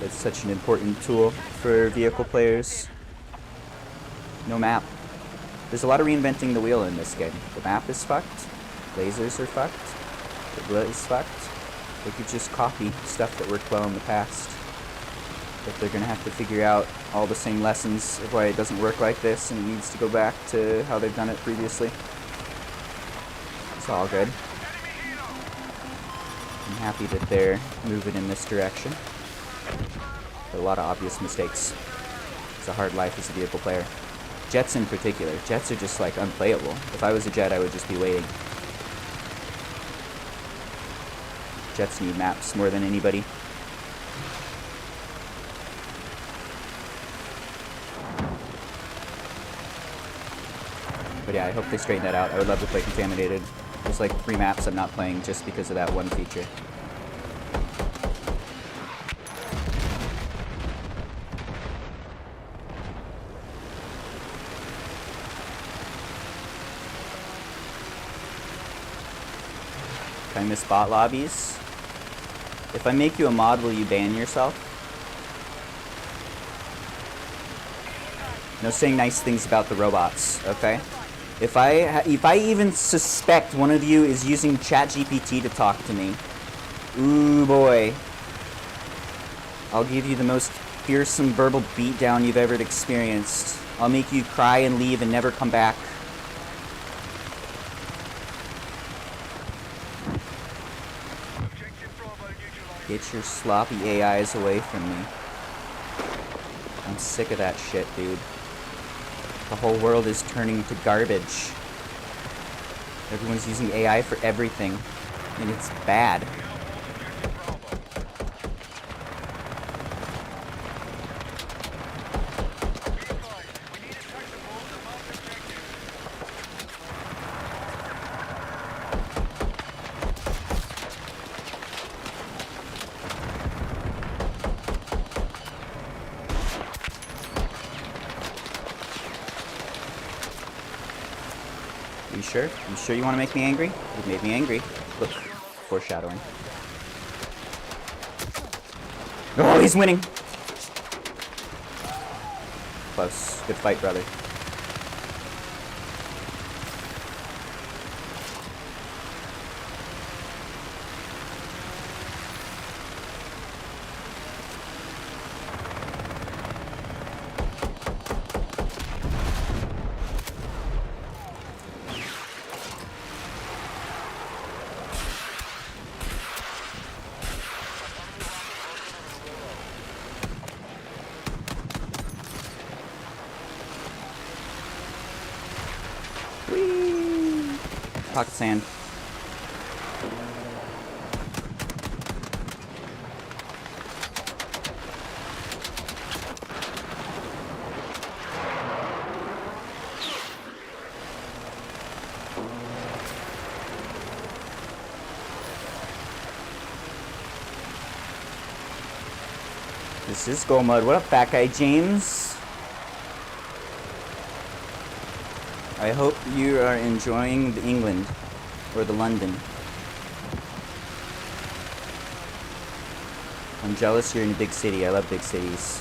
S1: That's such an important tool for vehicle players. No map. There's a lot of reinventing the wheel in this game. The map is fucked. Lasers are fucked. The bullet is fucked. They could just copy stuff that worked well in the past. But they're gonna have to figure out all the same lessons of why it doesn't work like this, and it needs to go back to how they've done it previously. It's all good. I'm happy that they're moving in this direction. But a lot of obvious mistakes. It's a hard life as a vehicle player. Jets in particular. Jets are just like unplayable. If I was a jet, I would just be waiting. Jets need maps more than anybody. But yeah, I hope they straighten that out. I would love to play Contaminated. There's like 3 maps I'm not playing just because of that one feature. Can I miss bot lobbies? If I make you a mod, will you ban yourself? No saying nice things about the robots, okay? If I even suspect one of you is using ChatGPT to talk to me, ooh boy. I'll give you the most fearsome verbal beatdown you've ever experienced. I'll make you cry and leave and never come back. Get your sloppy AIs away from me. I'm sick of that shit, dude. The whole world is turning to garbage. Everyone's using AI for everything, and it's bad. You sure? You sure you want to make me angry? You've made me angry. Look, foreshadowing. Oh, he's winning! Close. Good fight, brother. Whee! Pocket sand. This is Go Mud. What up, fat guy James? I hope you are enjoying the England or the London. I'm jealous you're in a big city. I love big cities.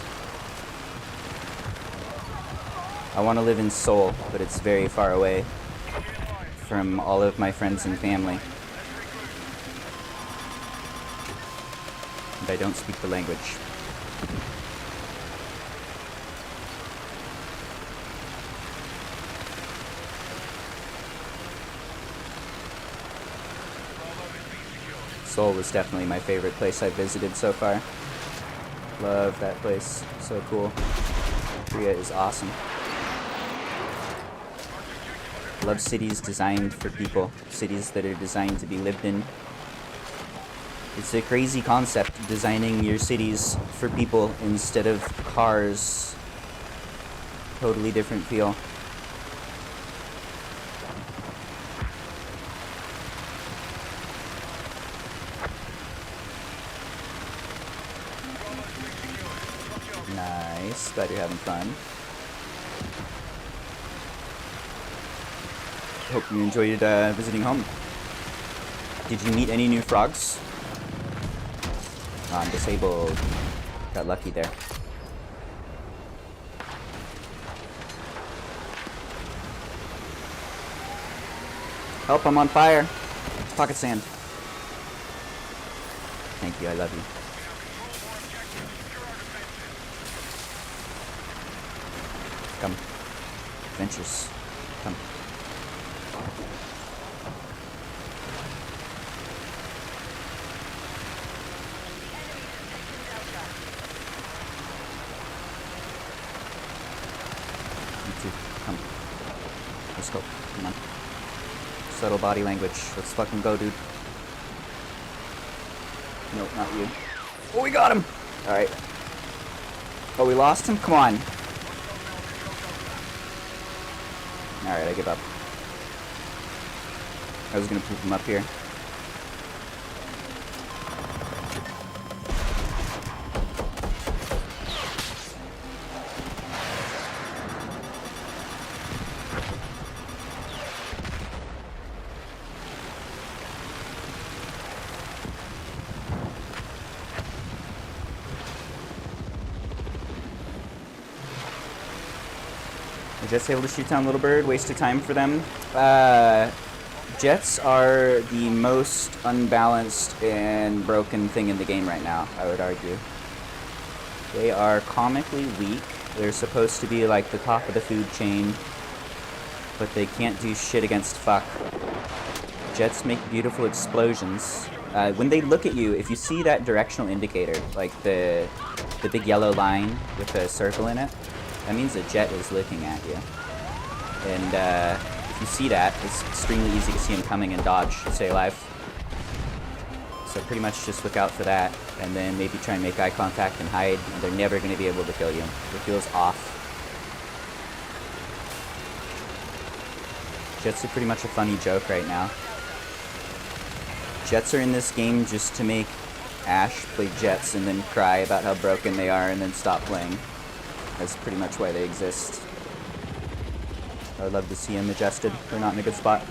S1: I want to live in Seoul, but it's very far away from all of my friends and family. And I don't speak the language. Seoul was definitely my favorite place I've visited so far. Love that place. So cool. Korea is awesome. Love cities designed for people. Cities that are designed to be lived in. It's a crazy concept, designing your cities for people instead of cars. Totally different feel. Nice. Glad you're having fun. Hope you enjoyed visiting home. Did you meet any new frogs? Oh, I'm disabled. Got lucky there. Help, I'm on fire. Pocket sand. Thank you, I love you. Come. Adventures. Come. You too. Come. Let's go. Come on. Subtle body language. Let's fucking go, dude. Nope, not you. Oh, we got him! Alright. Oh, we lost him? Come on. Alright, I give up. I was gonna poop him up here. Jets able to shoot down littlebird, waste of time for them. Jets are the most unbalanced and broken thing in the game right now, I would argue. They are comically weak. They're supposed to be like the top of the food chain, but they can't do shit against fuck. Jets make beautiful explosions. When they look at you, if you see that directional indicator, like the big yellow line with a circle in it, that means a jet is looking at you. And if you see that, it's extremely easy to see them coming and dodge to stay alive. So pretty much just look out for that, and then maybe try and make eye contact and hide, and they're never going to be able to kill you. It feels off. Jets are pretty much a funny joke right now. Jets are in this game just to make Ash play Jets and then cry about how broken they are and then stop playing. That's pretty much why they exist. I'd love to see them adjusted. They're not in a good spot.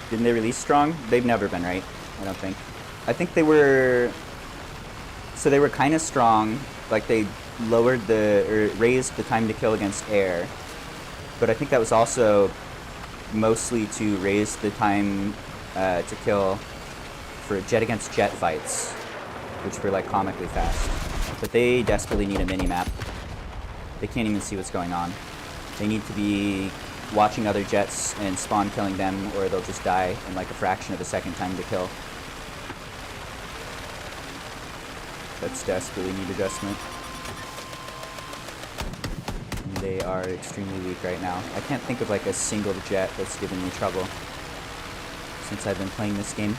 S1: Didn't they release strong? They've never been, right? I don't think. I think they were... So they were kind of strong. Like they lowered or raised the time to kill against air. But I think that was also mostly to raise the time to kill for jet against jet fights, which were like comically fast. But they desperately need a mini-map. They can't even see what's going on. They need to be watching other jets and spawn killing them, or they'll just die in like a fraction of a second time to kill. That's desperately need adjustment. And they are extremely weak right now. I can't think of like a single jet that's given me trouble since I've been playing this game,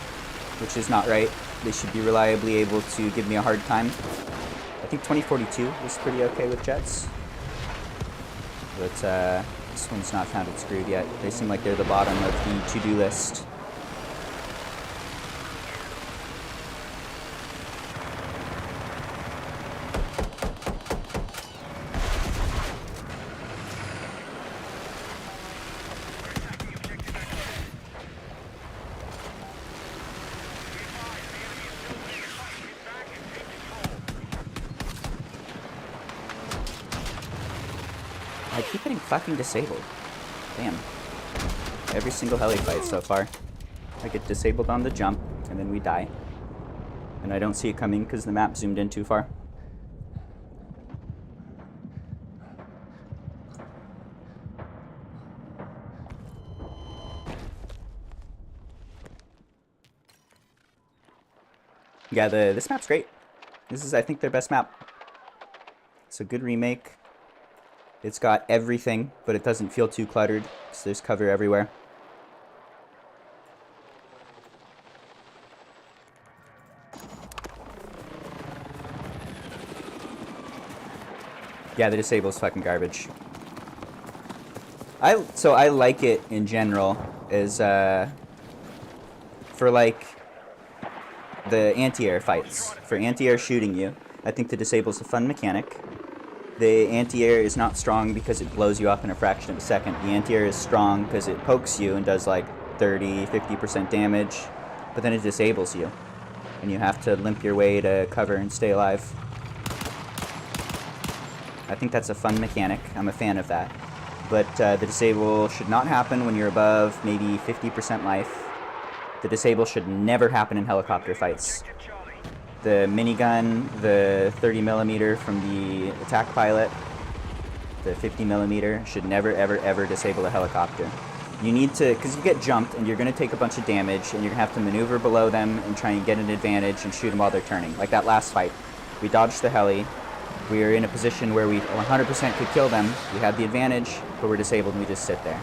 S1: which is not right. They should be reliably able to give me a hard time. I think 2042 was pretty okay with jets. But this one's not found it screwed yet. They seem like they're the bottom of the to-do list. I keep getting fucking disabled. Damn. Every single heli fight so far. I get disabled on the jump, and then we die. And I don't see it coming because the map zoomed in too far. Yeah, this map's great. This is, I think, their best map. It's a good remake. It's got everything, but it doesn't feel too cluttered, so there's cover everywhere. Yeah, the disable's fucking garbage. So I like it in general as for like the anti-air fights. For anti-air shooting you, I think the disable's a fun mechanic. The anti-air is not strong because it blows you up in a fraction of a second. The anti-air is strong because it pokes you and does like 30-50% damage, but then it disables you, and you have to limp your way to cover and stay alive. I think that's a fun mechanic. I'm a fan of that. But the disable should not happen when you're above maybe 50% life. The disable should never happen in helicopter fights. The minigun, the 30mm from the attack pilot, the 50mm should never, ever, ever disable a helicopter. You need to, because you get jumped and you're going to take a bunch of damage and you're going to have to maneuver below them and try and get an advantage and shoot them while they're turning. Like that last fight. We dodged the heli. We were in a position where we 100% could kill them. We had the advantage, but we're disabled and we just sit there.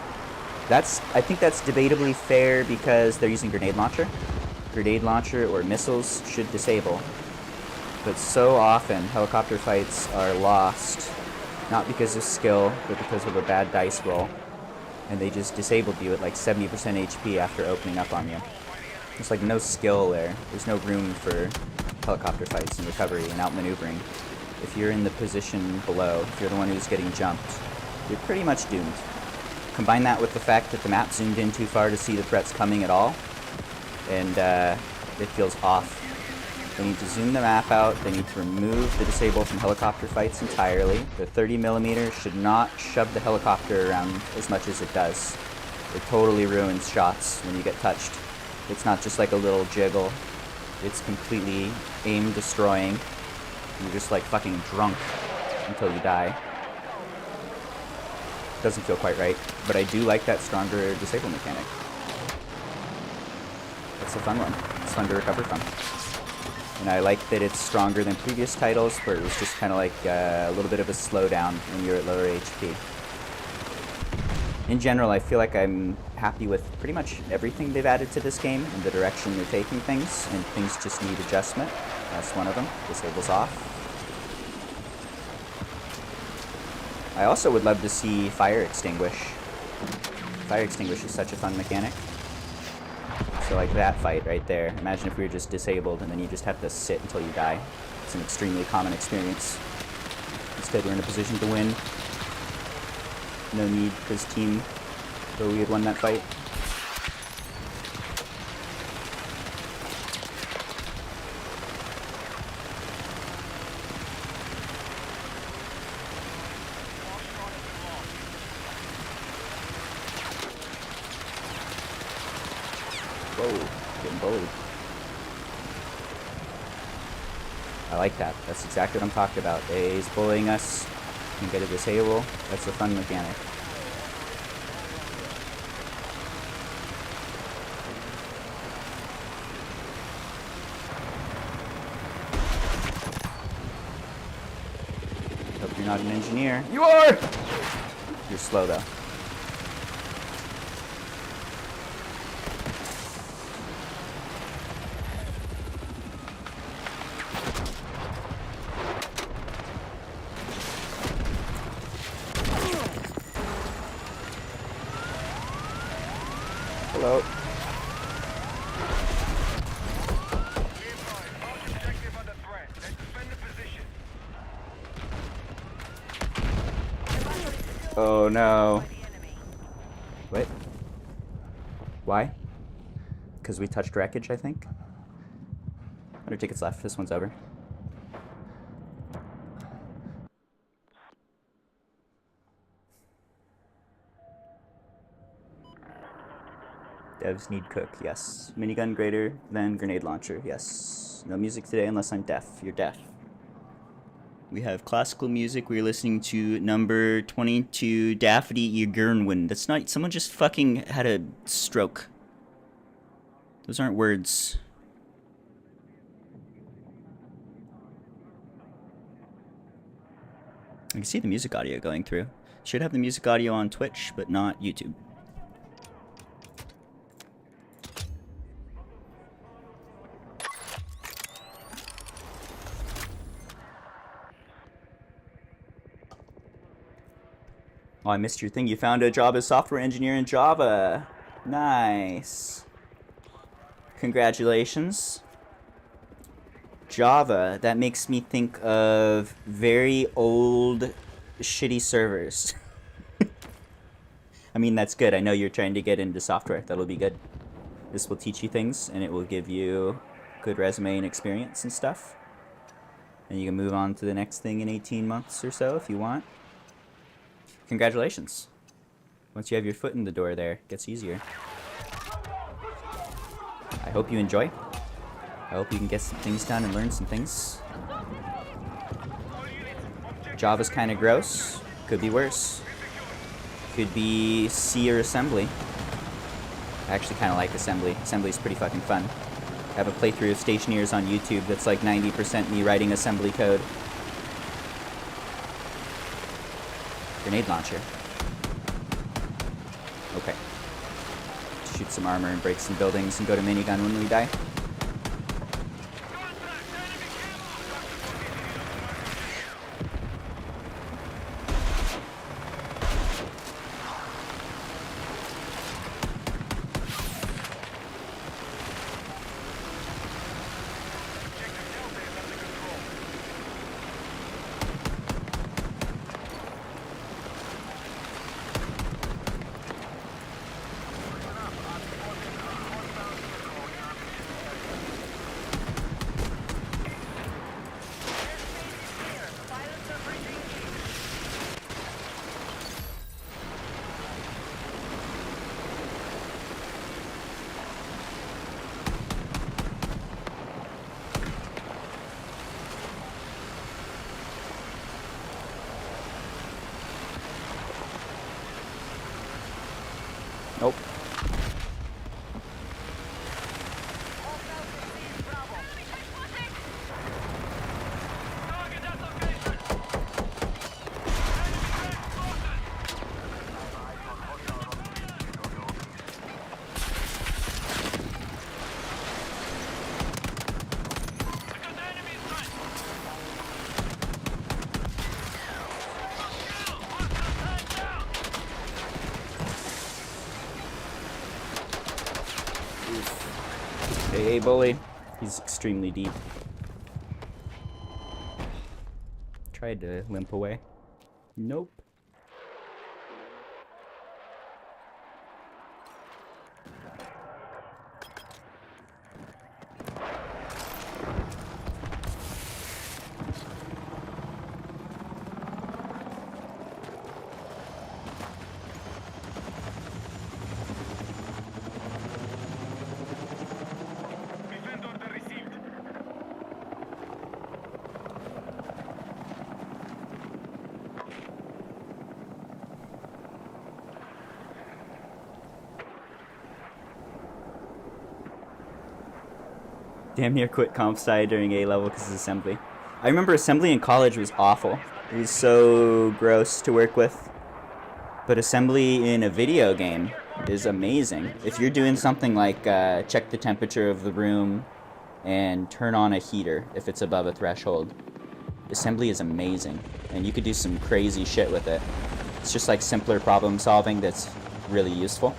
S1: I think that's debatably fair because they're using grenade launcher. Grenade launcher or missiles should disable. But so often, helicopter fights are lost, not because of skill, but because of a bad dice roll. And they just disabled you at like 70% HP after opening up on you. There's like no skill there. There's no room for helicopter fights and recovery and outmaneuvering. If you're in the position below, if you're the one who's getting jumped, you're pretty much doomed. Combine that with the fact that the map zoomed in too far to see the threats coming at all, and it feels off. They need to zoom the map out. They need to remove the disable from helicopter fights entirely. The 30mm should not shove the helicopter around as much as it does. It totally ruins shots when you get touched. It's not just like a little jiggle. It's completely aim destroying. You're just like fucking drunk until you die. Doesn't feel quite right, but I do like that stronger disable mechanic. It's a fun one. It's fun to recover from. And I like that it's stronger than previous titles where it was just kind of like a little bit of a slowdown when you're at lower HP. In general, I feel like I'm happy with pretty much everything they've added to this game and the direction they're taking things, and things just need adjustment. That's one of them. Disable's off. I also would love to see fire extinguish. Fire extinguish is such a fun mechanic. So like that fight right there. Imagine if we were just disabled and then you just have to sit until you die. It's an extremely common experience. Instead we're in a position to win. No need for his team, though we had won that fight. Whoa, getting bullied. I like that. That's exactly what I'm talking about. He's bullying us. You can get a disable. That's a fun mechanic. Hope you're not an engineer. You are! You're slow though. Hello. Oh no. Wait. Why? Because we touched wreckage, I think? 100 tickets left. This one's over. Devs need cook, yes. Minigun greater than grenade launcher, yes. No music today unless I'm deaf. You're deaf. We have classical music. We're listening to number 22, Daffodil Gernwin. That's not... Someone just fucking had a stroke. Those aren't words. I can see the music audio going through. Should have the music audio on Twitch, but not YouTube. Oh, I missed your thing. You found a job as software engineer in Java. Nice. Congratulations. Java, that makes me think of very old, shitty servers. I mean, that's good. I know you're trying to get into software. That'll be good. This will teach you things, and it will give you good resume and experience and stuff. And you can move on to the next thing in 18 months or so if you want. Congratulations. Once you have your foot in the door there, it gets easier. I hope you enjoy. I hope you can get some things done and learn some things. Java's kind of gross. Could be worse. Could be C or assembly. I actually kind of like assembly. Assembly's pretty fucking fun. I have a playthrough of Stationeers on YouTube that's like 90% me writing assembly code. Grenade launcher. Okay. shoot some armor and break some buildings and go to minigun when we die. Nope. Hey, bully. He's extremely deep. Tried to limp away. Nope. Damn near quit comp sci during A level because of assembly. I remember assembly in college was awful. It was so gross to work with. But assembly in a video game is amazing. If you're doing something like check the temperature of the room and turn on a heater if it's above a threshold, assembly is amazing. And you could do some crazy shit with it. It's just like simpler problem solving that's really useful.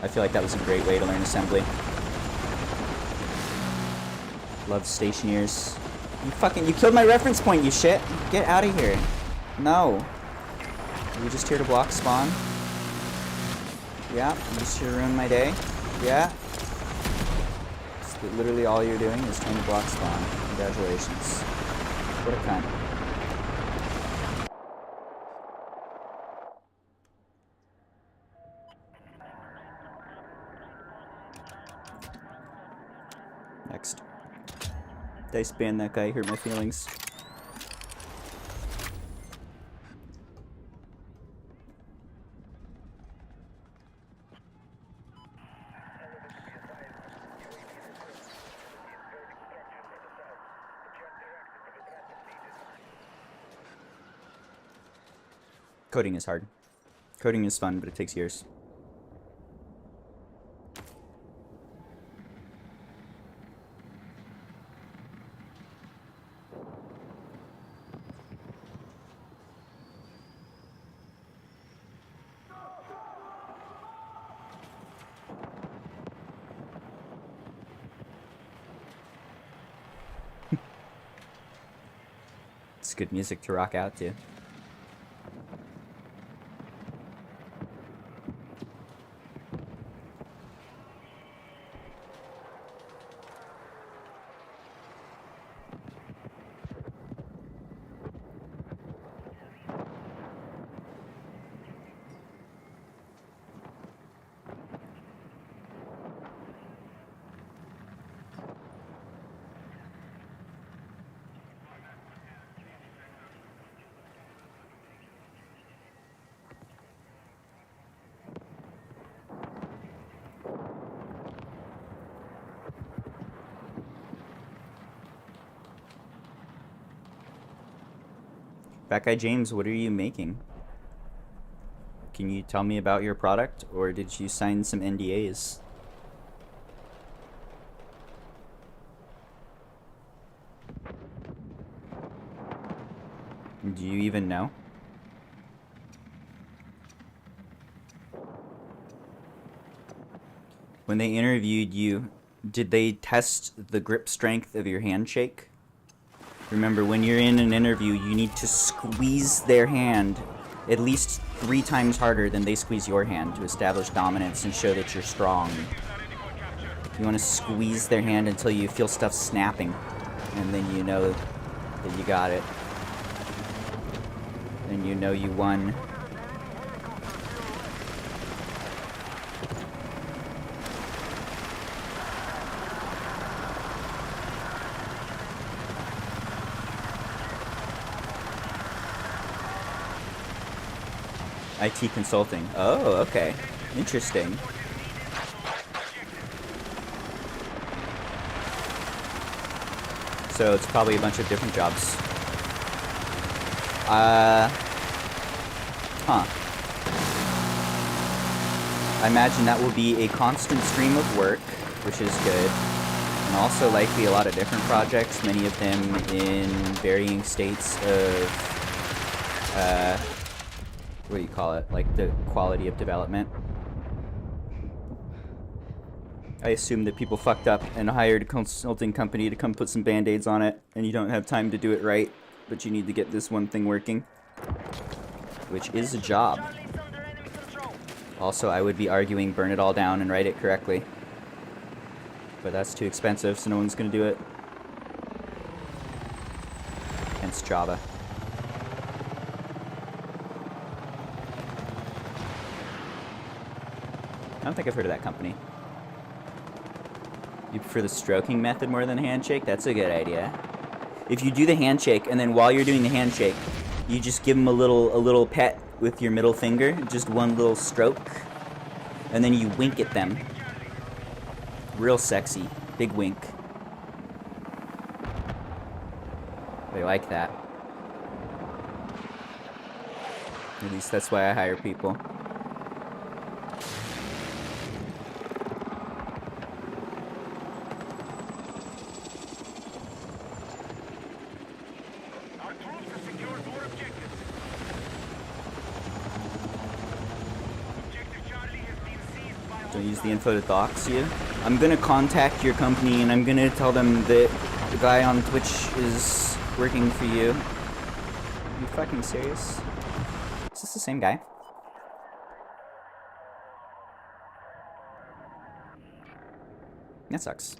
S1: I feel like that was a great way to learn assembly. Love stationeers. You killed my reference point, you shit. Get out of here. No. Are you just here to block spawn? Yeah, you just here to ruin my day? Yeah. It's literally all you're doing is trying to block spawn. Congratulations. What a cunt. Next. Dice ban that guy, hurt my feelings. Coding is hard. Coding is fun, but it takes years. It's good music to rock out to. That guy James, what are you making? Can you tell me about your product, or did you sign some NDAs? Do you even know? When they interviewed you, did they test the grip strength of your handshake? Remember, when you're in an interview, you need to squeeze their hand at least 3 times harder than they squeeze your hand to establish dominance and show that you're strong. You want to squeeze their hand until you feel stuff snapping, and then you know that you got it. And you know you won. IT consulting. Oh, okay. Interesting. So it's probably a bunch of different jobs. Huh. I imagine that will be a constant stream of work, which is good. And also likely a lot of different projects, many of them in varying states of, what do you call it? Like the quality of development. I assume that people fucked up and hired a consulting company to come put some band-aids on it, and you don't have time to do it right, but you need to get this one thing working. Which is a job. Also, I would be arguing burn it all down and write it correctly. But that's too expensive, so no one's gonna do it. Hence Java. I don't think I've heard of that company. You prefer the stroking method more than the handshake? That's a good idea. If you do the handshake, and then while you're doing the handshake, you just give them a little pet with your middle finger, just one little stroke, and then you wink at them. Real sexy. Big wink. They like that. At least that's why I hire people. Don't use the info to dox you. I'm gonna contact your company and I'm gonna tell them that the guy on Twitch is working for you. Are you fucking serious? Is this the same guy? That sucks.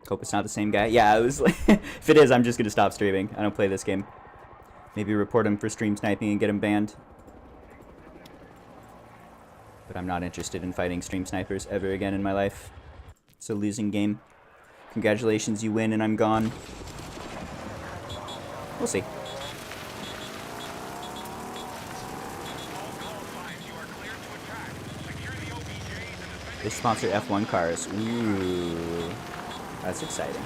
S1: Hope it's not the same guy. Yeah, it was like, if it is, I'm just gonna stop streaming. I don't play this game. Maybe report him for stream sniping and get him banned. But I'm not interested in fighting stream snipers ever again in my life. It's a losing game. Congratulations, you win and I'm gone. We'll see. They sponsor F1 cars. Ooh. That's exciting.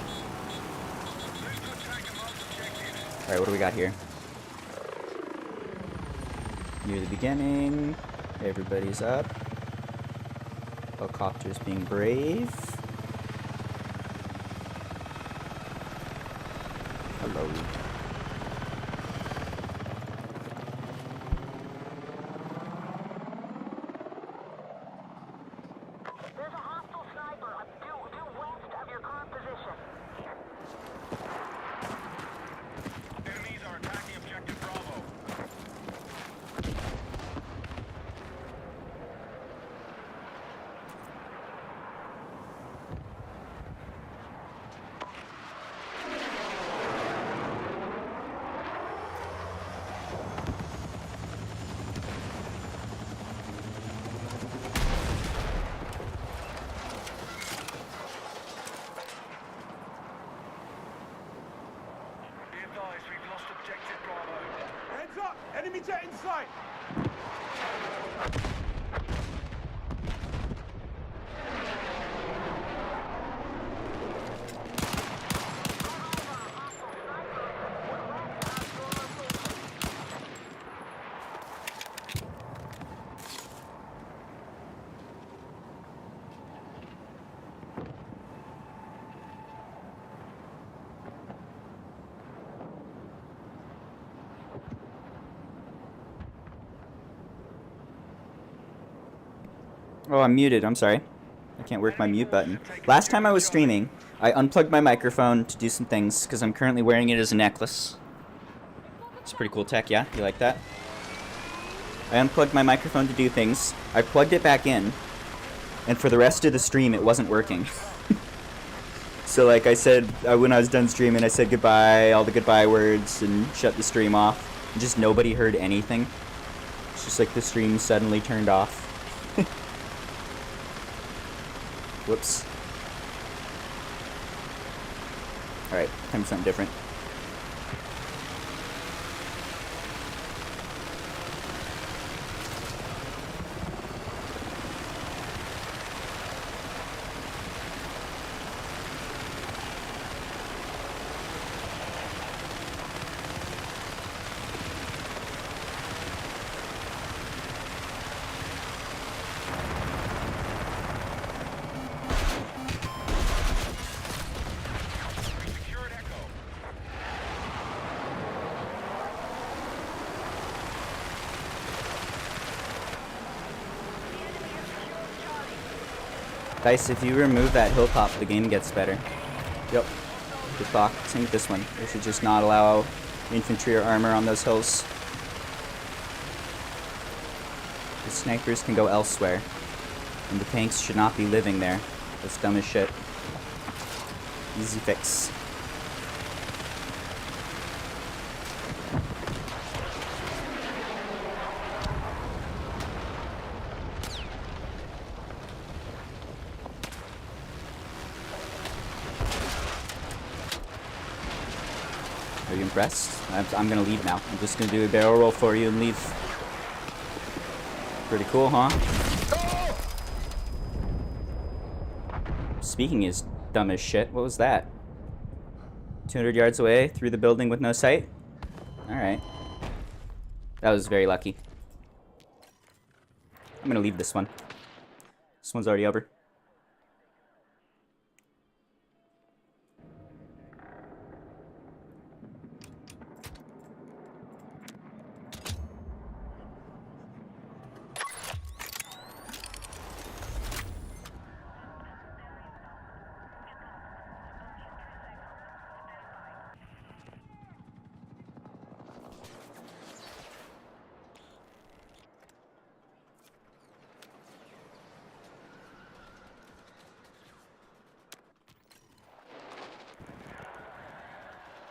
S1: Alright, what do we got here? Near the beginning. Everybody's up. Helicopter's being brave. Hello.
S2: There's a hostile sniper due west of your current position. Enemies are attacking objective Bravo.
S1: Oh, I'm muted. I'm sorry. I can't work my mute button. Last time I was streaming, I unplugged my microphone to do some things because I'm currently wearing it as a necklace. It's pretty cool tech, yeah? You like that? I unplugged my microphone to do things. I plugged it back in, and for the rest of the stream, it wasn't working. So, like I said, when I was done streaming, I said goodbye, all the goodbye words, and shut the stream off. And just nobody heard anything. It's just like the stream suddenly turned off. Whoops. Alright, time for something different. Dice, if you remove that hill top, the game gets better. Yep. Good thought. Same with this one. They should just not allow infantry or armor on those hills. The snipers can go elsewhere. And the tanks should not be living there. That's dumb as shit. Easy fix. Are you impressed? I'm gonna leave now. I'm just gonna do a barrel roll for you and leave. Pretty cool, huh? Speaking is dumb as shit. What was that? 200 yards away, through the building with no sight? Alright. That was very lucky. I'm gonna leave this one. This one's already over.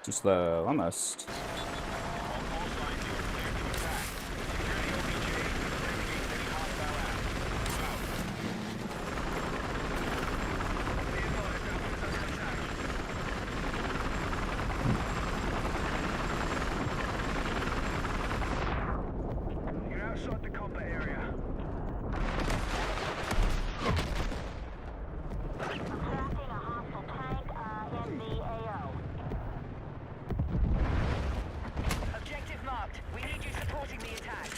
S1: Too slow, almost.
S2: You're outside the combat area. Objective marked. We need you supporting the attack.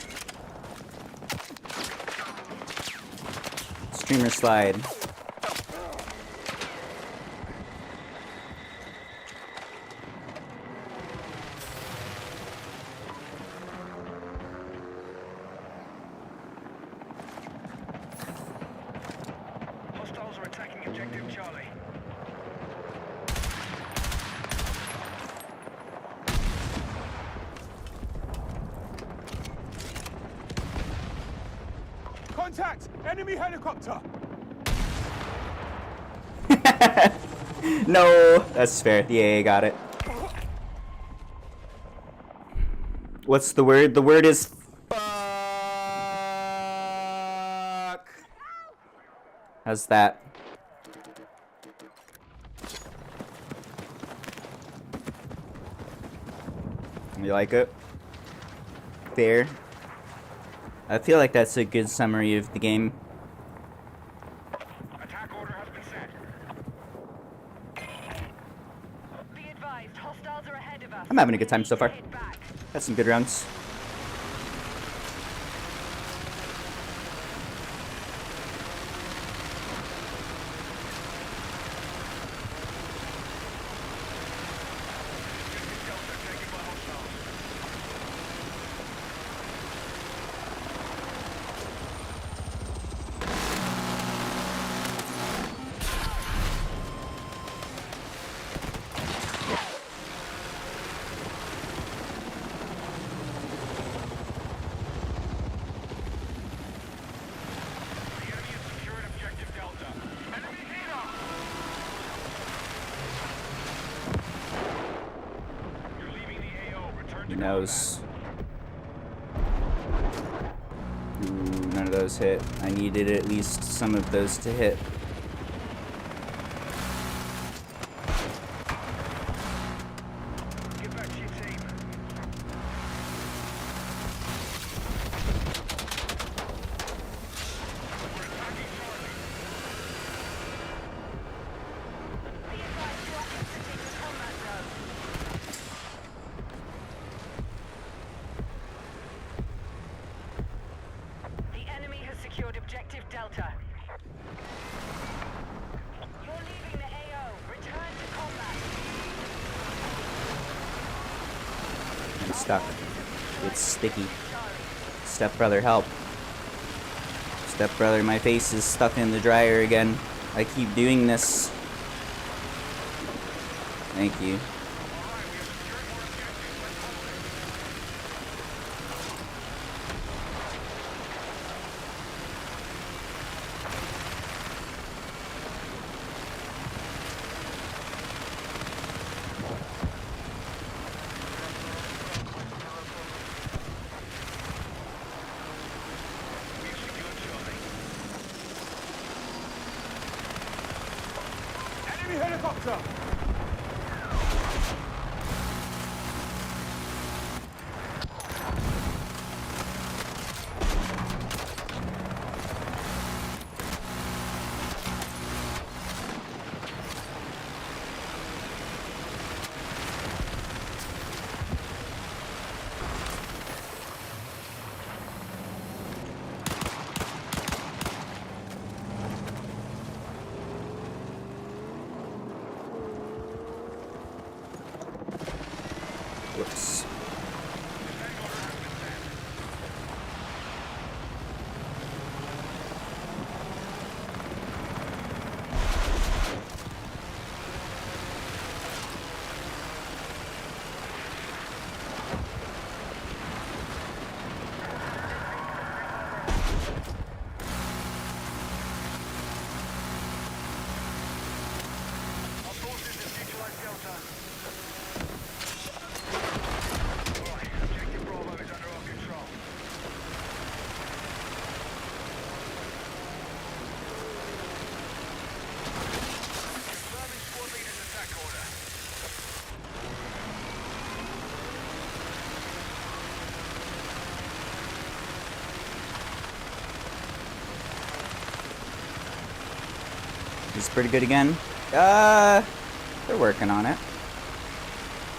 S1: Streamer slide.
S2: Hostiles are attacking objective Charlie.
S4: Contact! Enemy helicopter!
S1: No, that's fair. The AA got it. What's the word? The word is fuck. How's that? You like it? Fair. I feel like that's a good summary of the game.
S2: Attack order has been set. Be advised, hostiles are ahead of us.
S1: I'm having a good time so far.
S2: Head back.
S1: Had some good rounds.
S2: Delta taken by hostiles.
S1: Nose. Ooh, none of those hit. I needed at least some of those to hit.
S2: Get back to your team. We're attacking Charlie.
S3: Be advised, you are exiting the combat zone.
S2: The enemy has secured objective Delta.
S3: You're leaving the AO. Return to combat.
S1: I'm stuck. It's sticky. Stepbrother, help. Stepbrother, my face is stuck in the dryer again. I keep doing this. Thank you.
S4: Enemy helicopter!
S1: Whoops.
S2: Our forces have neutralized Delta. Right, objective Bravo is under our control. Confirming squad leader's attack order.
S1: It's pretty good again. They're working on it.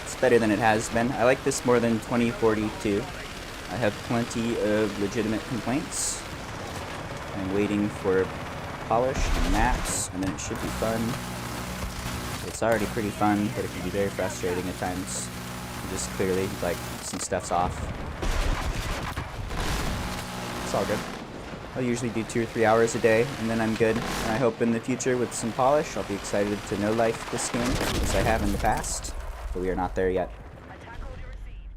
S1: It's better than it has been. I like this more than 2042. I have plenty of legitimate complaints. I'm waiting for polish and maps, and then it should be fun. It's already pretty fun, but it can be very frustrating at times. Just clearly, like, some stuff's off. It's all good. I'll usually do 2 or 3 hours a day, and then I'm good. And I hope in the future, with some polish, I'll be excited to no-life this game, as I have in the past. But we are not there yet.
S3: Attack order received.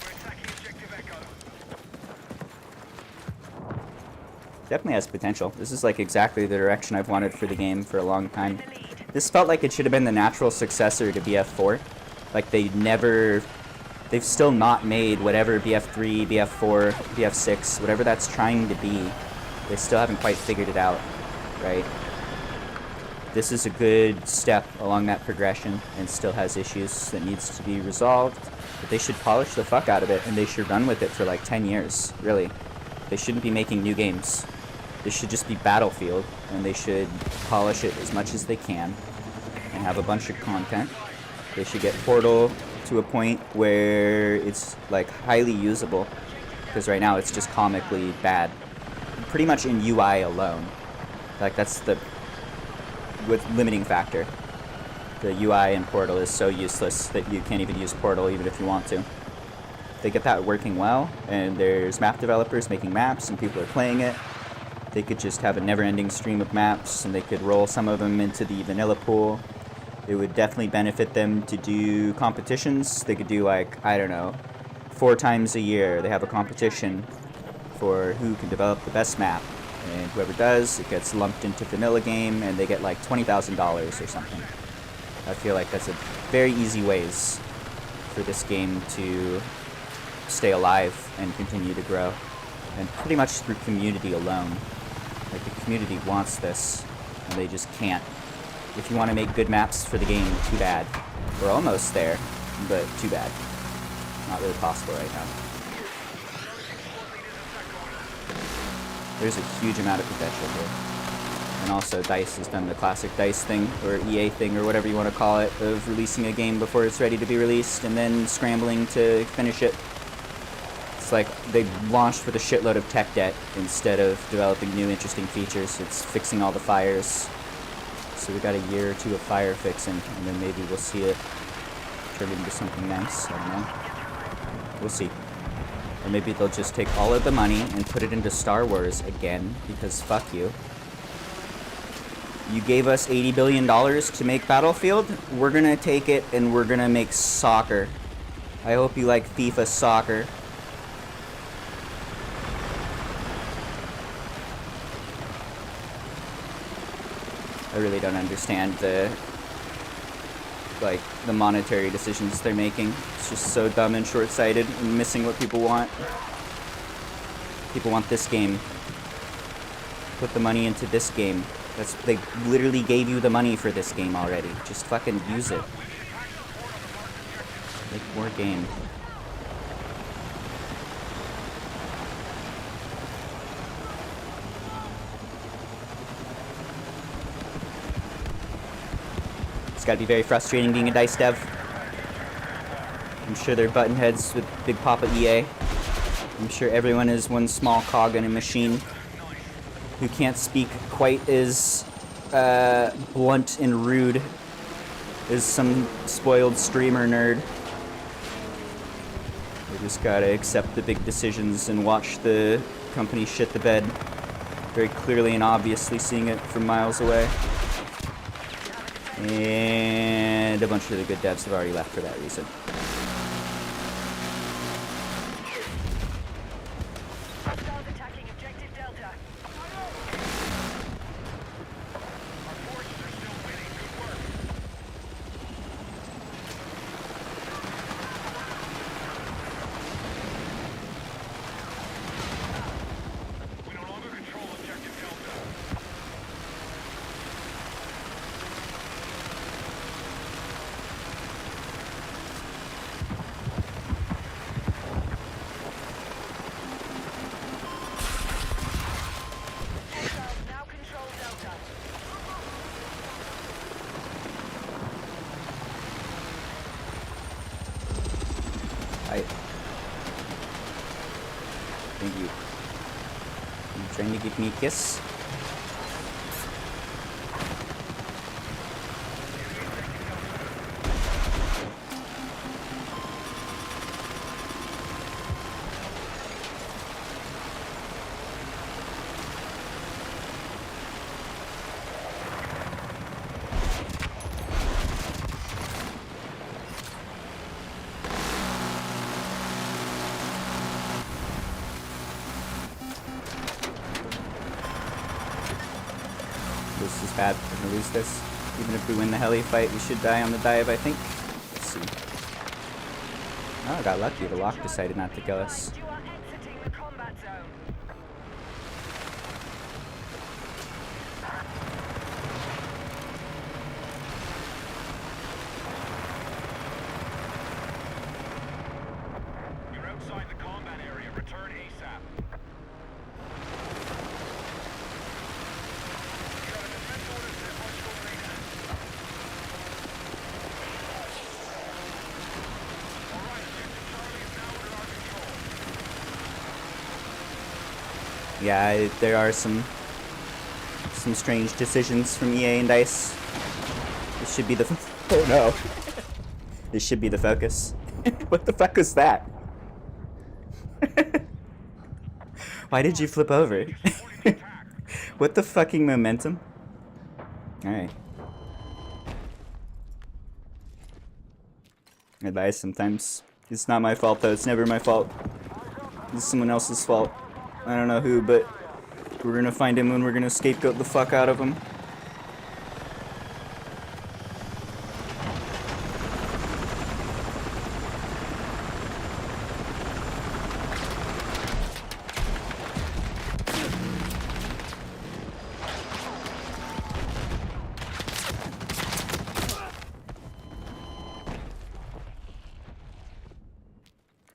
S2: We're attacking objective Echo.
S1: Definitely has potential. This is like exactly the direction I've wanted for the game for a long time. This felt like it should have been the natural successor to BF4. Like they've still not made whatever BF3, BF4, BF6, whatever that's trying to be. They still haven't quite figured it out, right? This is a good step along that progression and still has issues that needs to be resolved. But they should polish the fuck out of it and they should run with it for like 10 years, really. They shouldn't be making new games. This should just be Battlefield, and they should polish it as much as they can and have a bunch of content. They should get Portal to a point where it's like highly usable, because right now it's just comically bad. Pretty much in UI alone. Like that's the limiting factor. The UI in Portal is so useless that you can't even use Portal even if you want to. They get that working well, and there's map developers making maps and people are playing it. They could just have a never-ending stream of maps, and they could roll some of them into the vanilla pool. It would definitely benefit them to do competitions. They could do, like, I don't know, 4 times a year they have a competition for who can develop the best map. And whoever does, it gets lumped into vanilla game, and they get like $20,000 or something. I feel like that's a very easy ways for this game to stay alive and continue to grow. And pretty much through community alone. Like, the community wants this, and they just can't. If you want to make good maps for the game, too bad. We're almost there, but too bad. Not really possible right now. There's a huge amount of potential here. And also, DICE has done the classic DICE thing, or EA thing, or whatever you want to call it, of releasing a game before it's ready to be released, and then scrambling to finish it. It's like they launched with a shitload of tech debt instead of developing new interesting features. It's fixing all the fires. So we got a year or two of fire fixing, and then maybe we'll see it turn into something nice. I don't know. We'll see. Or maybe they'll just take all of the money and put it into Star Wars again, because fuck you. You gave us $80 billion to make Battlefield. We're gonna take it and we're gonna make soccer. I hope you like FIFA soccer. I really don't understand the monetary decisions they're making. It's just so dumb and short-sighted and missing what people want. People want this game. Put the money into this game. They literally gave you the money for this game already. Just fucking use it. Make more game. It's gotta be very frustrating being a DICE dev. I'm sure they're button heads with Big Papa EA. I'm sure everyone is one small cog in a machine who can't speak quite as blunt and rude as some spoiled streamer nerd. They just gotta accept the big decisions and watch the company shit the bed, very clearly and obviously seeing it from miles away. And a bunch of the good devs have already left for that reason.
S2: Hostiles attacking objective Delta. Our forces are still winning. Good work. We no longer control objective Delta. Hostiles now control Delta.
S1: Thank you. You trying to give me a kiss? This is bad. We're gonna lose this. Even if we win the heli fight, we should die on the dive, I think. Let's see. Oh, I got lucky. The lock decided not to kill us.
S2: You are exiting the combat zone. You're outside the combat area. Return ASAP. You got a defense order to push over ASAP. All right, objective Charlie is now under our control.
S1: Yeah, there are some strange decisions from EA and DICE. This should be the oh no. This should be the focus. What the fuck was that? Why did you flip over? What the fucking momentum? Alright. Advice sometimes. It's not my fault though, it's never my fault. It's someone else's fault. I don't know who, but We're gonna find him and we're gonna scapegoat the fuck out of him.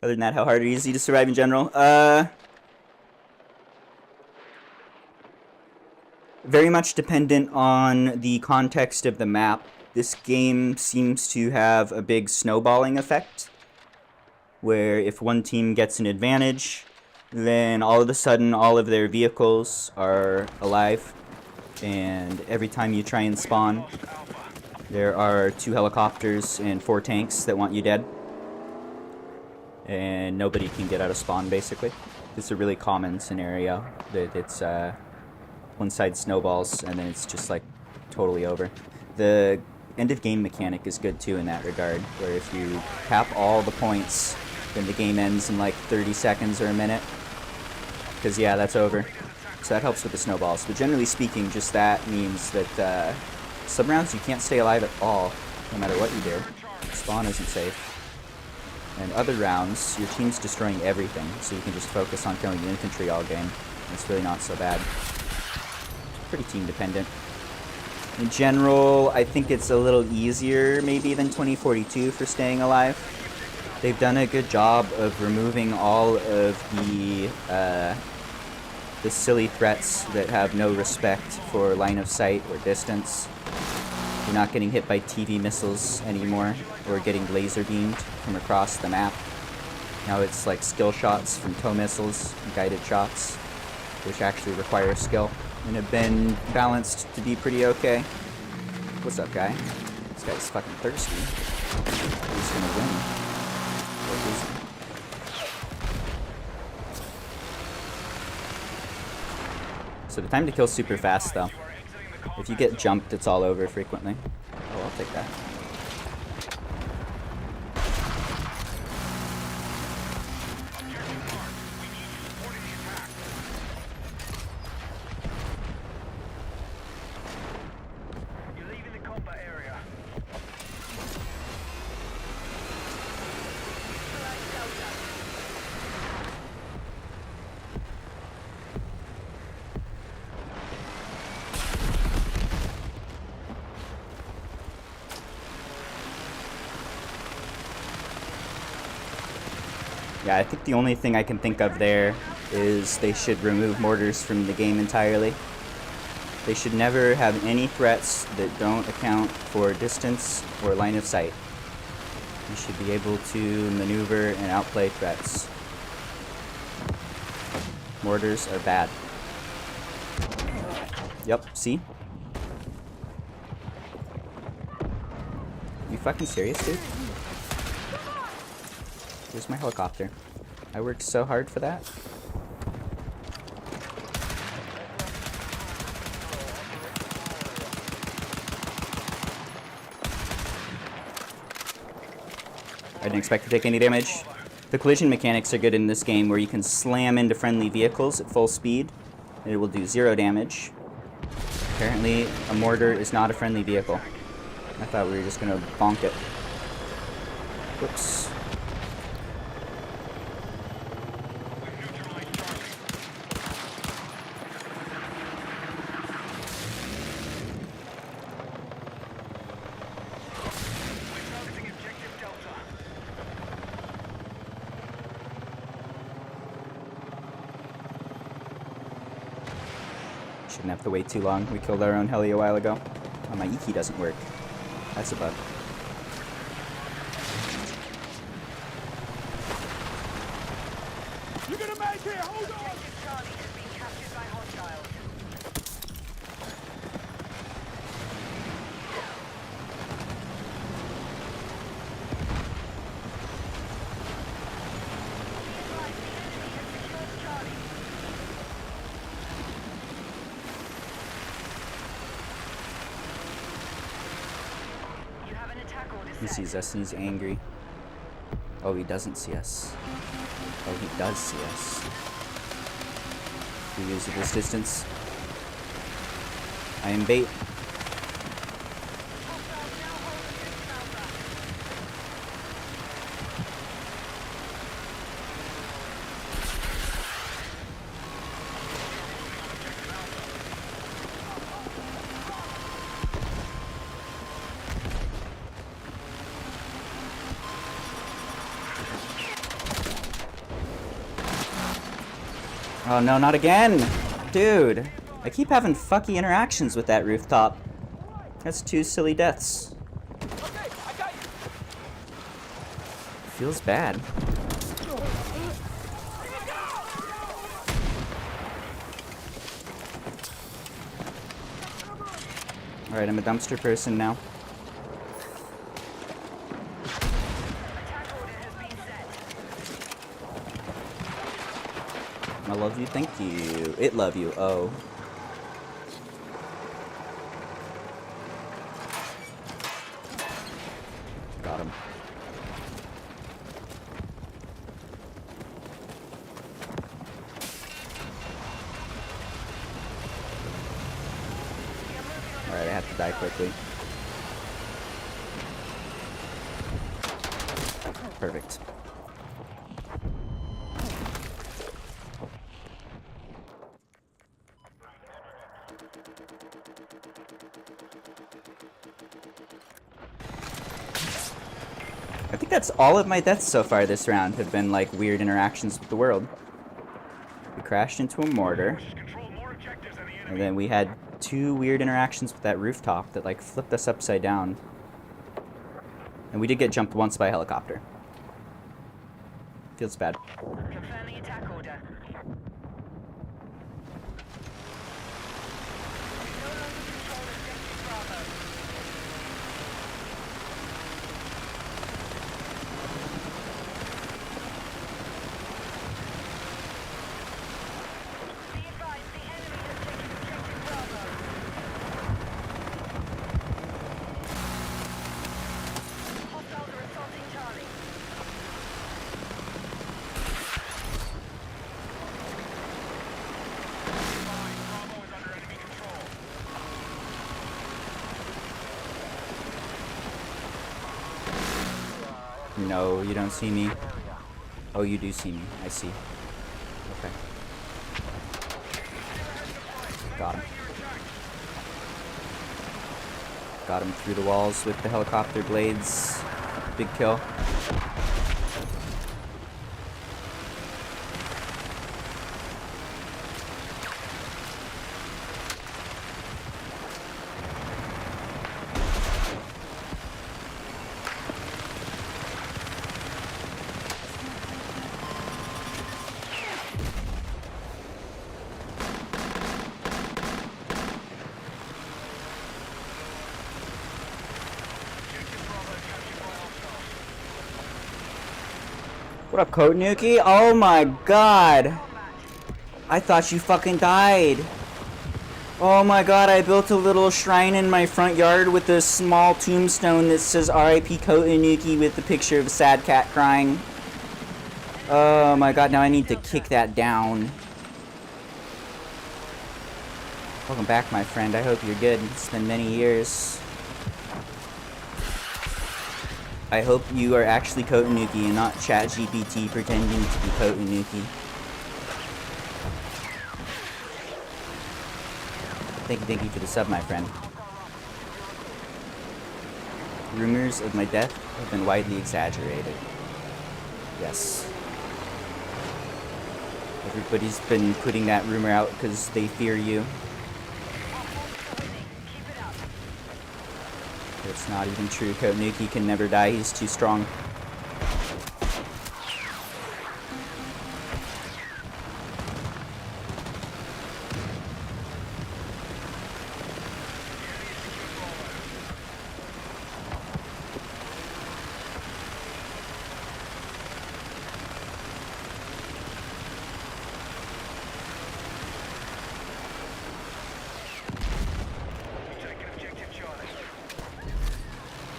S1: Other than that, how hard or easy to survive in general? Very much dependent on the context of the map. This game seems to have a big snowballing effect, where if one team gets an advantage, then all of a sudden all of their vehicles are alive, and every time you try and spawn, there are 2 helicopters and 4 tanks that want you dead. And nobody can get out of spawn, basically. It's a really common scenario that it's one side snowballs and then it's just like totally over. The end of game mechanic is good too in that regard, where if you cap all the points, then the game ends in like 30 seconds or a minute. Because yeah, that's over. So that helps with the snowballs. But generally speaking, just that means that some rounds you can't stay alive at all, no matter what you do. Spawn isn't safe. And other rounds, your team's destroying everything, so you can just focus on killing the infantry all game. It's really not so bad. Pretty team dependent. In general, I think it's a little easier maybe than 2042 for staying alive. They've done a good job of removing all of the silly threats that have no respect for line of sight or distance. You're not getting hit by TV missiles anymore, or getting laser beamed from across the map. Now it's like skill shots from tow missiles, guided shots, which actually require skill, and have been balanced to be pretty okay. What's up, guy? This guy's fucking thirsty. He's gonna win. Or is he? So the time to kill super fast, though. If you get jumped, it's all over frequently. Oh, I'll take that.
S2: You're leaving the combat area.
S1: Yeah, I think the only thing I can think of there is they should remove mortars from the game entirely. They should never have any threats that don't account for distance or line of sight. You should be able to maneuver and outplay threats. Mortars are bad. Yep, see? You fucking serious, dude? Where's my helicopter? I worked so hard for that. I didn't expect to take any damage. The collision mechanics are good in this game, where you can slam into friendly vehicles at full speed, and it will do 0 damage. Apparently, a mortar is not a friendly vehicle. I thought we were just gonna bonk it. Whoops. Shouldn't have to wait too long. We killed our own heli a while ago. Oh, my E key doesn't work. That's a bug.
S4: You're gonna make it! Hold on!
S2: Charlie has been captured by hostiles. You have an attack order
S1: He
S2: set.
S1: sees us and he's angry. Oh, he doesn't see us. Oh, he does see us. to use at this distance. I am bait. Oh no, not again! Dude! I keep having fucky interactions with that rooftop. That's 2 silly deaths.
S4: Okay, I got you.
S1: Feels bad. Alright, I'm a dumpster person now. I love you, thank you. It love you, oh. Got him. Alright, I have to die quickly. Perfect. I think that's all of my deaths so far this round have been like weird interactions with the world. We crashed into a mortar. And then we had 2 weird interactions with that rooftop that like flipped us upside down. And we did get jumped once by a helicopter. Feels bad.
S2: Confirming attack order. No longer control objective Bravo. Be advised, the enemy has taken objective Bravo. Hostiles are assaulting Charlie. Bravo is under enemy control.
S1: No, you don't see me. Oh, you do see me. I see. Okay. Got him. Got him through the walls with the helicopter blades. Big kill. What up, Code Nuki? Oh my god! I thought you fucking died! Oh my god, I built a little shrine in my front yard with a small tombstone that says RIP Code Nuki with the picture of a sad cat crying. Oh my god, now I need to kick that down. Welcome back, my friend. I hope you're good. It's been many years. I hope you are actually Kotanuki and not ChatGPT pretending to be Kotanuki. Thank you for the sub, my friend. Rumors of my death have been widely exaggerated. Yes. Everybody's been putting that rumor out because they fear you. It's not even true. Kotanuki can never die. He's too strong.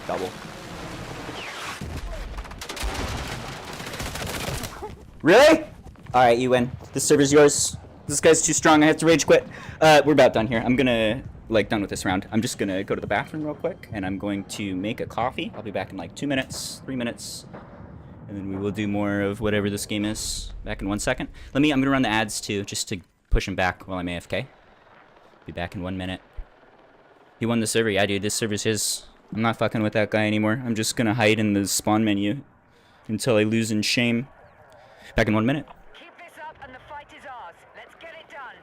S1: Double. Really? Alright, you win. This server's yours. This guy's too strong. I have to rage quit. We're about done here. I'm gonna, like, done with this round. I'm just gonna go to the bathroom real quick, and I'm going to make a coffee. I'll be back in, like, 2 minutes, 3 minutes, and then we will do more of whatever this game is. Back in 1 second. I'm gonna run the ads, too, just to push him back while I'm AFK. Be back in 1 minute. He won the server. Yeah, dude, this server's his. I'm not fucking with that guy anymore. I'm just gonna hide in the spawn menu until I lose in shame. Back in 1 minute.
S2: Keep this up and the fight is ours. Let's get it done.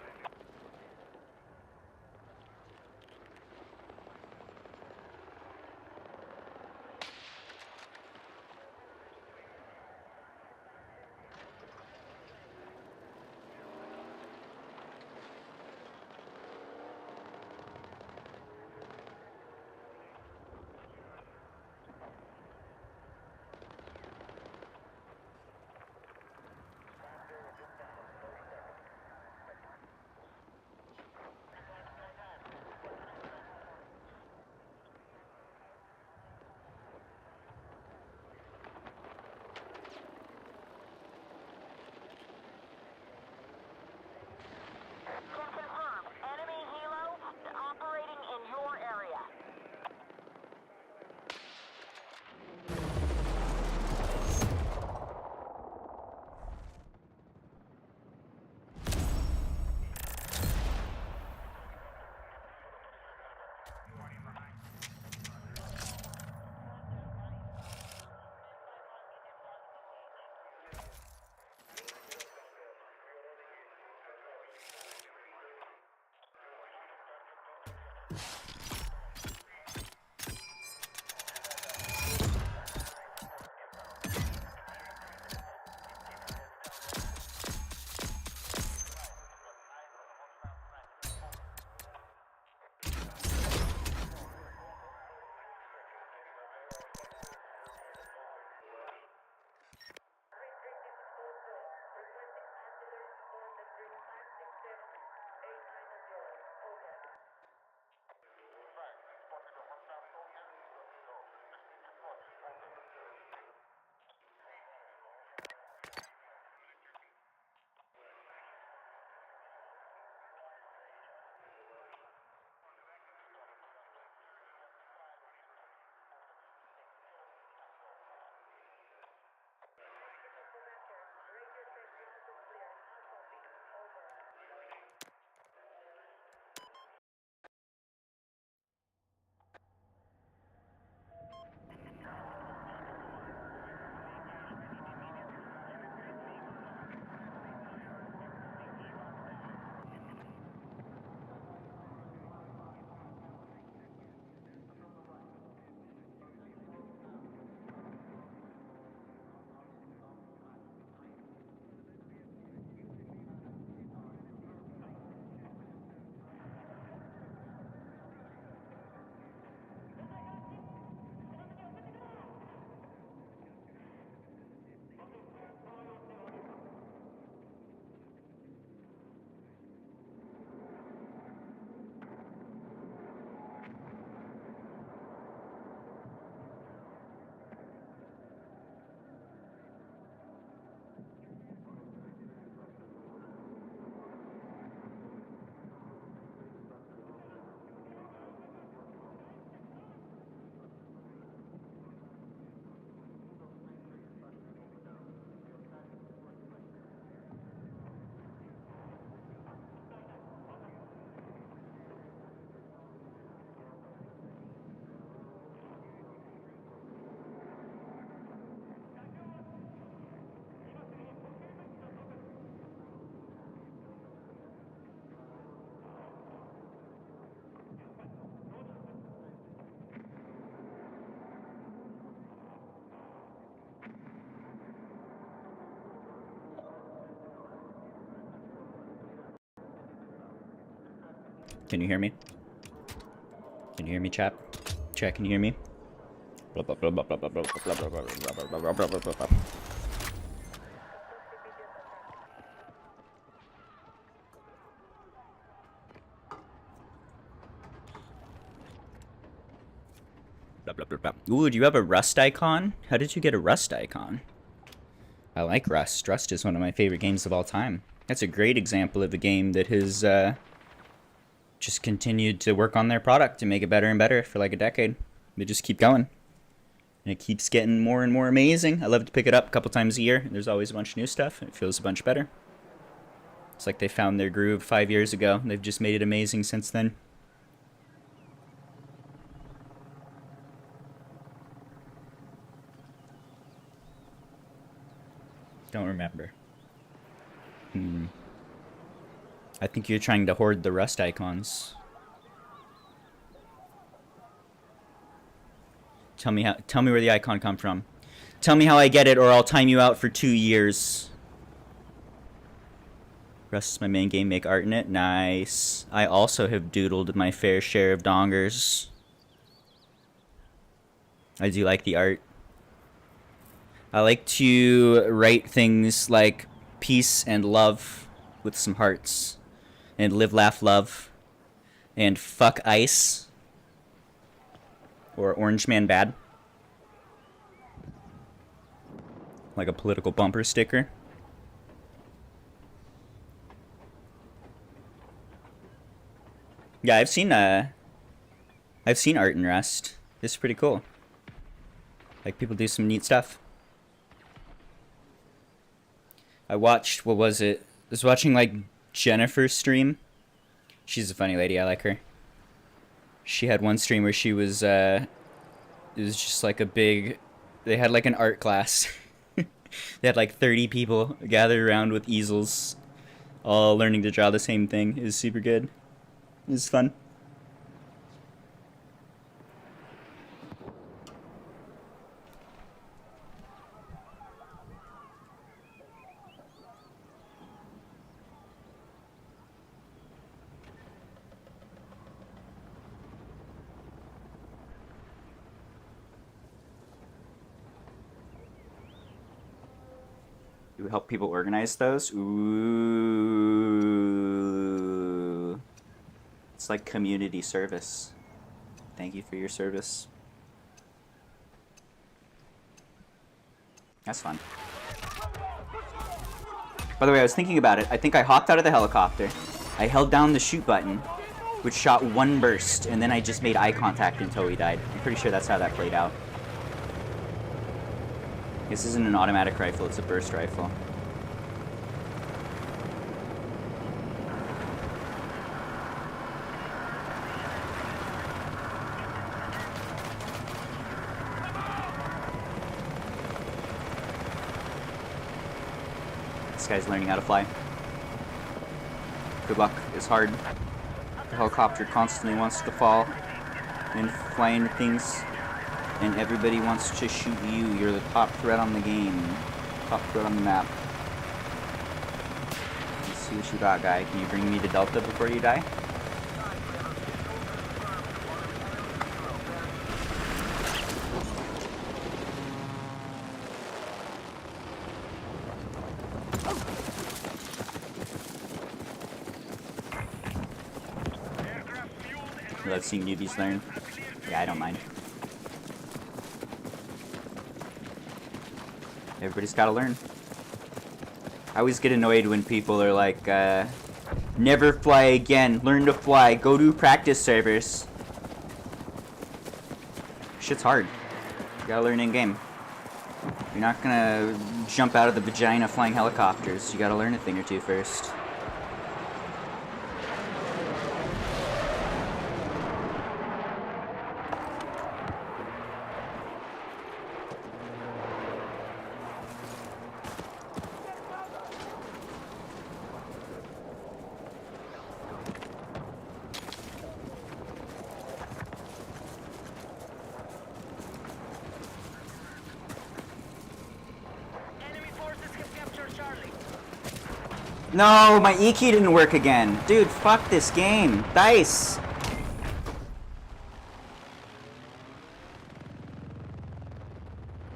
S2: Confirm. Enemy helo operating in your area.
S1: Can you hear me? Can you hear me, chat? Chat, can you hear me? Ooh, do you have a Rust icon? How did you get a Rust icon? I like Rust. Rust is one of my favorite games of all time. That's a great example of a game that has just continued to work on their product to make it better and better for like a decade. They just keep going. And it keeps getting more and more amazing. I love to pick it up a couple times a year. There's always a bunch of new stuff. And it feels a bunch better. It's like they found their groove 5 years ago. They've just made it amazing since then. Don't remember. I think you're trying to hoard the Rust icons. Tell me where the icon come from. Tell me how I get it, or I'll time you out for 2 years. Rust is my main game. Make art in it. Nice. I also have doodled my fair share of dongers. I do like the art. I like to write things like peace and love with some hearts, and live, laugh, love, and fuck ice, or Orange Man bad, like a political bumper sticker. Yeah, I've seen art in Rust. It's pretty cool. Like, people do some neat stuff. I watched, what was it? I was watching, like, Jennifer's stream. She's a funny lady, I like her. She had one stream where she was, it was just like a big, they had like an art class. They had like 30 people gathered around with easels, all learning to draw the same thing. It was super good. It was fun. You help people organize those? Ooh. It's like community service. Thank you for your service. That's fun. By the way, I was thinking about it. I think I hopped out of the helicopter. I held down the shoot button, which shot one burst, and then I just made eye contact until he died. I'm pretty sure that's how that played out. This isn't an automatic rifle, it's a burst rifle. This guy's learning how to fly. Good luck, it's hard. The helicopter constantly wants to fall and fly into things. And everybody wants to shoot you. You're the top threat on the game. Top threat on the map. Let's see what you got, guy. Can you bring me to Delta before you die? I love seeing newbies learn. Yeah, I don't mind. Everybody's gotta learn. I always get annoyed when people are like, never fly again, learn to fly, go to practice servers. Shit's hard. You gotta learn in-game. You're not gonna jump out of the vagina flying helicopters. You gotta learn a thing or two first. No, my E key didn't work again. Dude, fuck this game. Dice.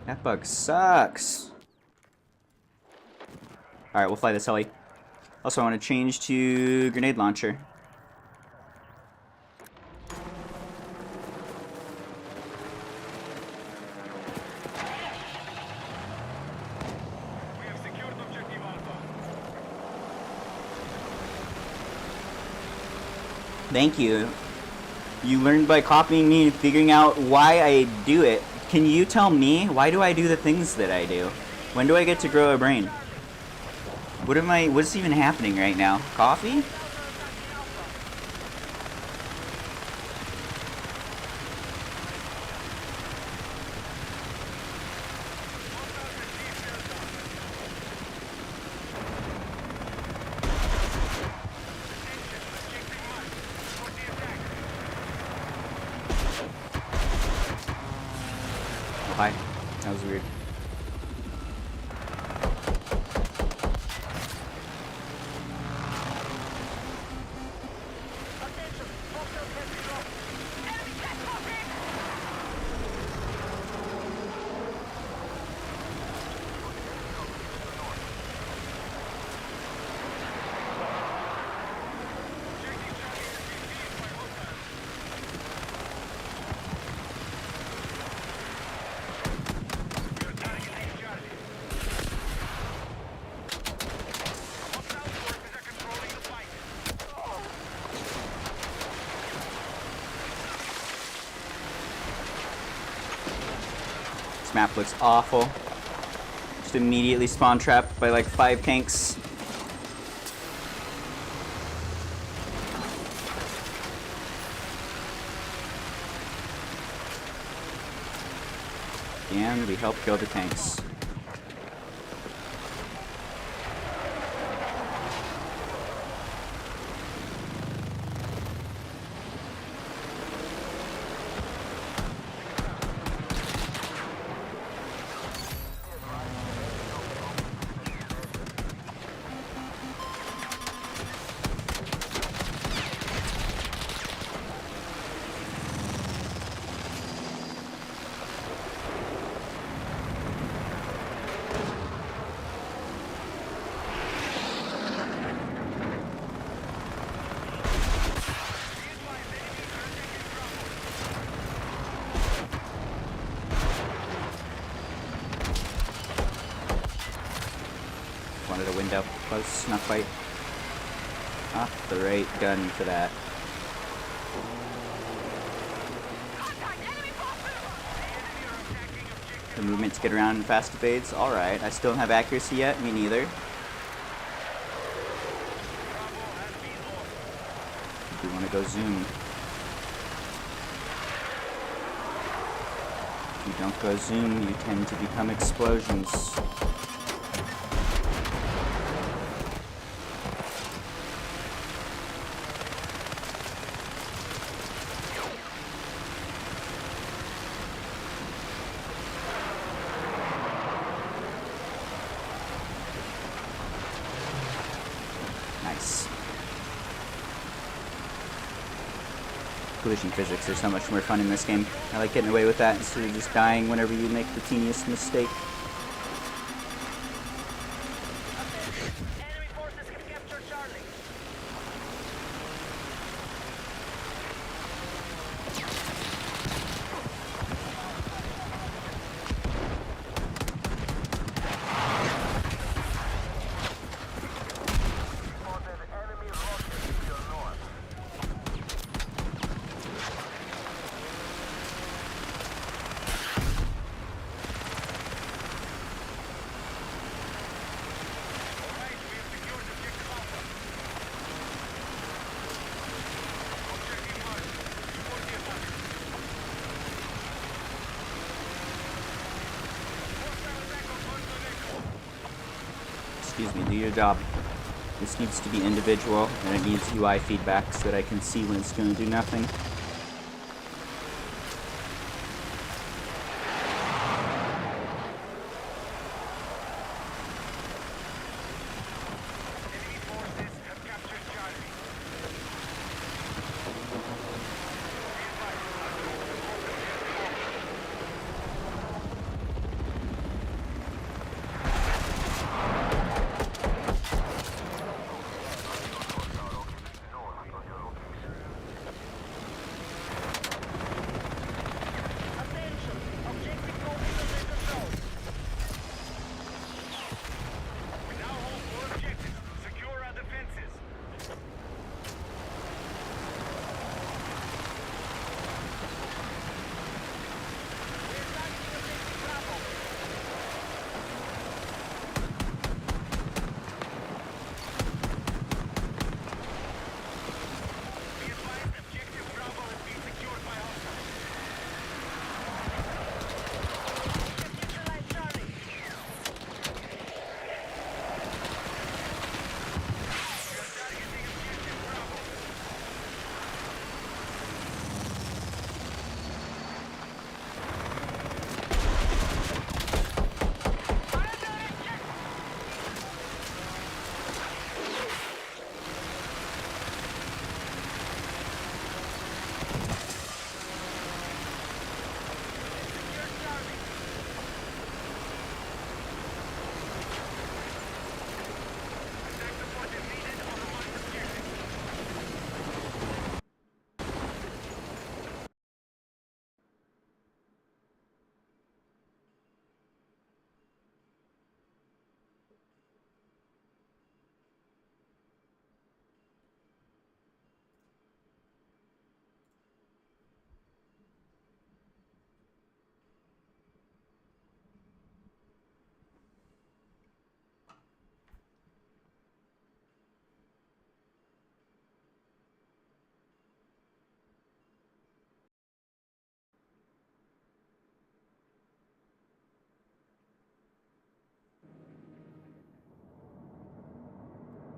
S1: That bug sucks. Alright, we'll fly this heli. Also, I want to change to grenade launcher. Thank you. You learned by copying me and figuring out why I do it. Can you tell me, why do I do the things that I do? When do I get to grow a brain? What's even happening right now? Coffee? Oh, hi. That was weird. This map looks awful. Just immediately spawn trapped by like 5 tanks. And we help kill the tanks. Wanted a window. Close, not quite. Not the right gun for that. The movement to get around in fast fades. Alright, I still don't have accuracy yet. Me neither. We want to go zoom. If you don't go zoom, you tend to become explosions. Nice. Collision physics are so much more fun in this game. I like getting away with that instead of just dying whenever you make the teeniest mistake.
S2: Enemy forces have captured Charlie.
S1: Excuse me, do your job. This needs to be individual, and it needs UI feedback so that I can see when it's going to do nothing.
S2: Enemy forces have captured Charlie.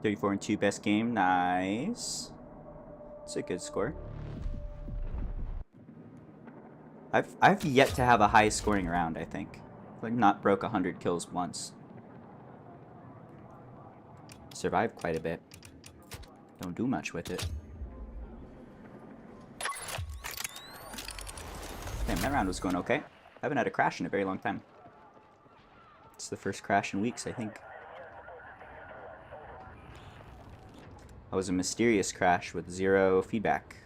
S1: 34-2 best game. Nice. It's a good score. I've yet to have a high scoring round, I think. Like not broke 100 kills once. Survived quite a bit. Don't do much with it. Damn, that round was going okay. I haven't had a crash in a very long time. It's the first crash in weeks, I think. That was a mysterious crash with 0 feedback.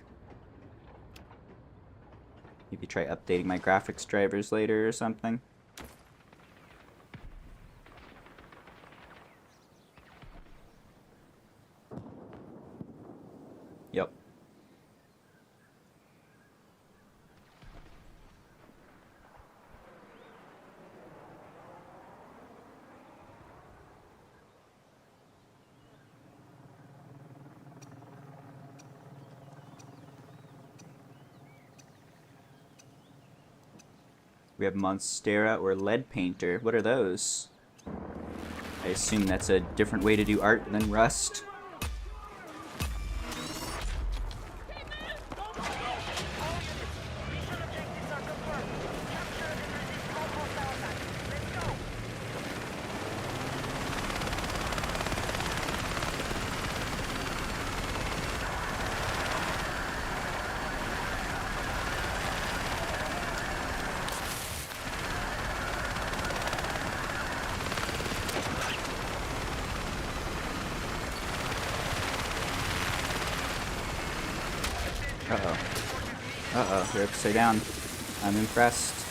S1: Maybe try updating my graphics drivers later or something. Yep. We have Monstera or Lead Painter. What are those? I assume that's a different way to do art than Rust. Uh-oh. Uh-oh, they're upside down. I'm impressed.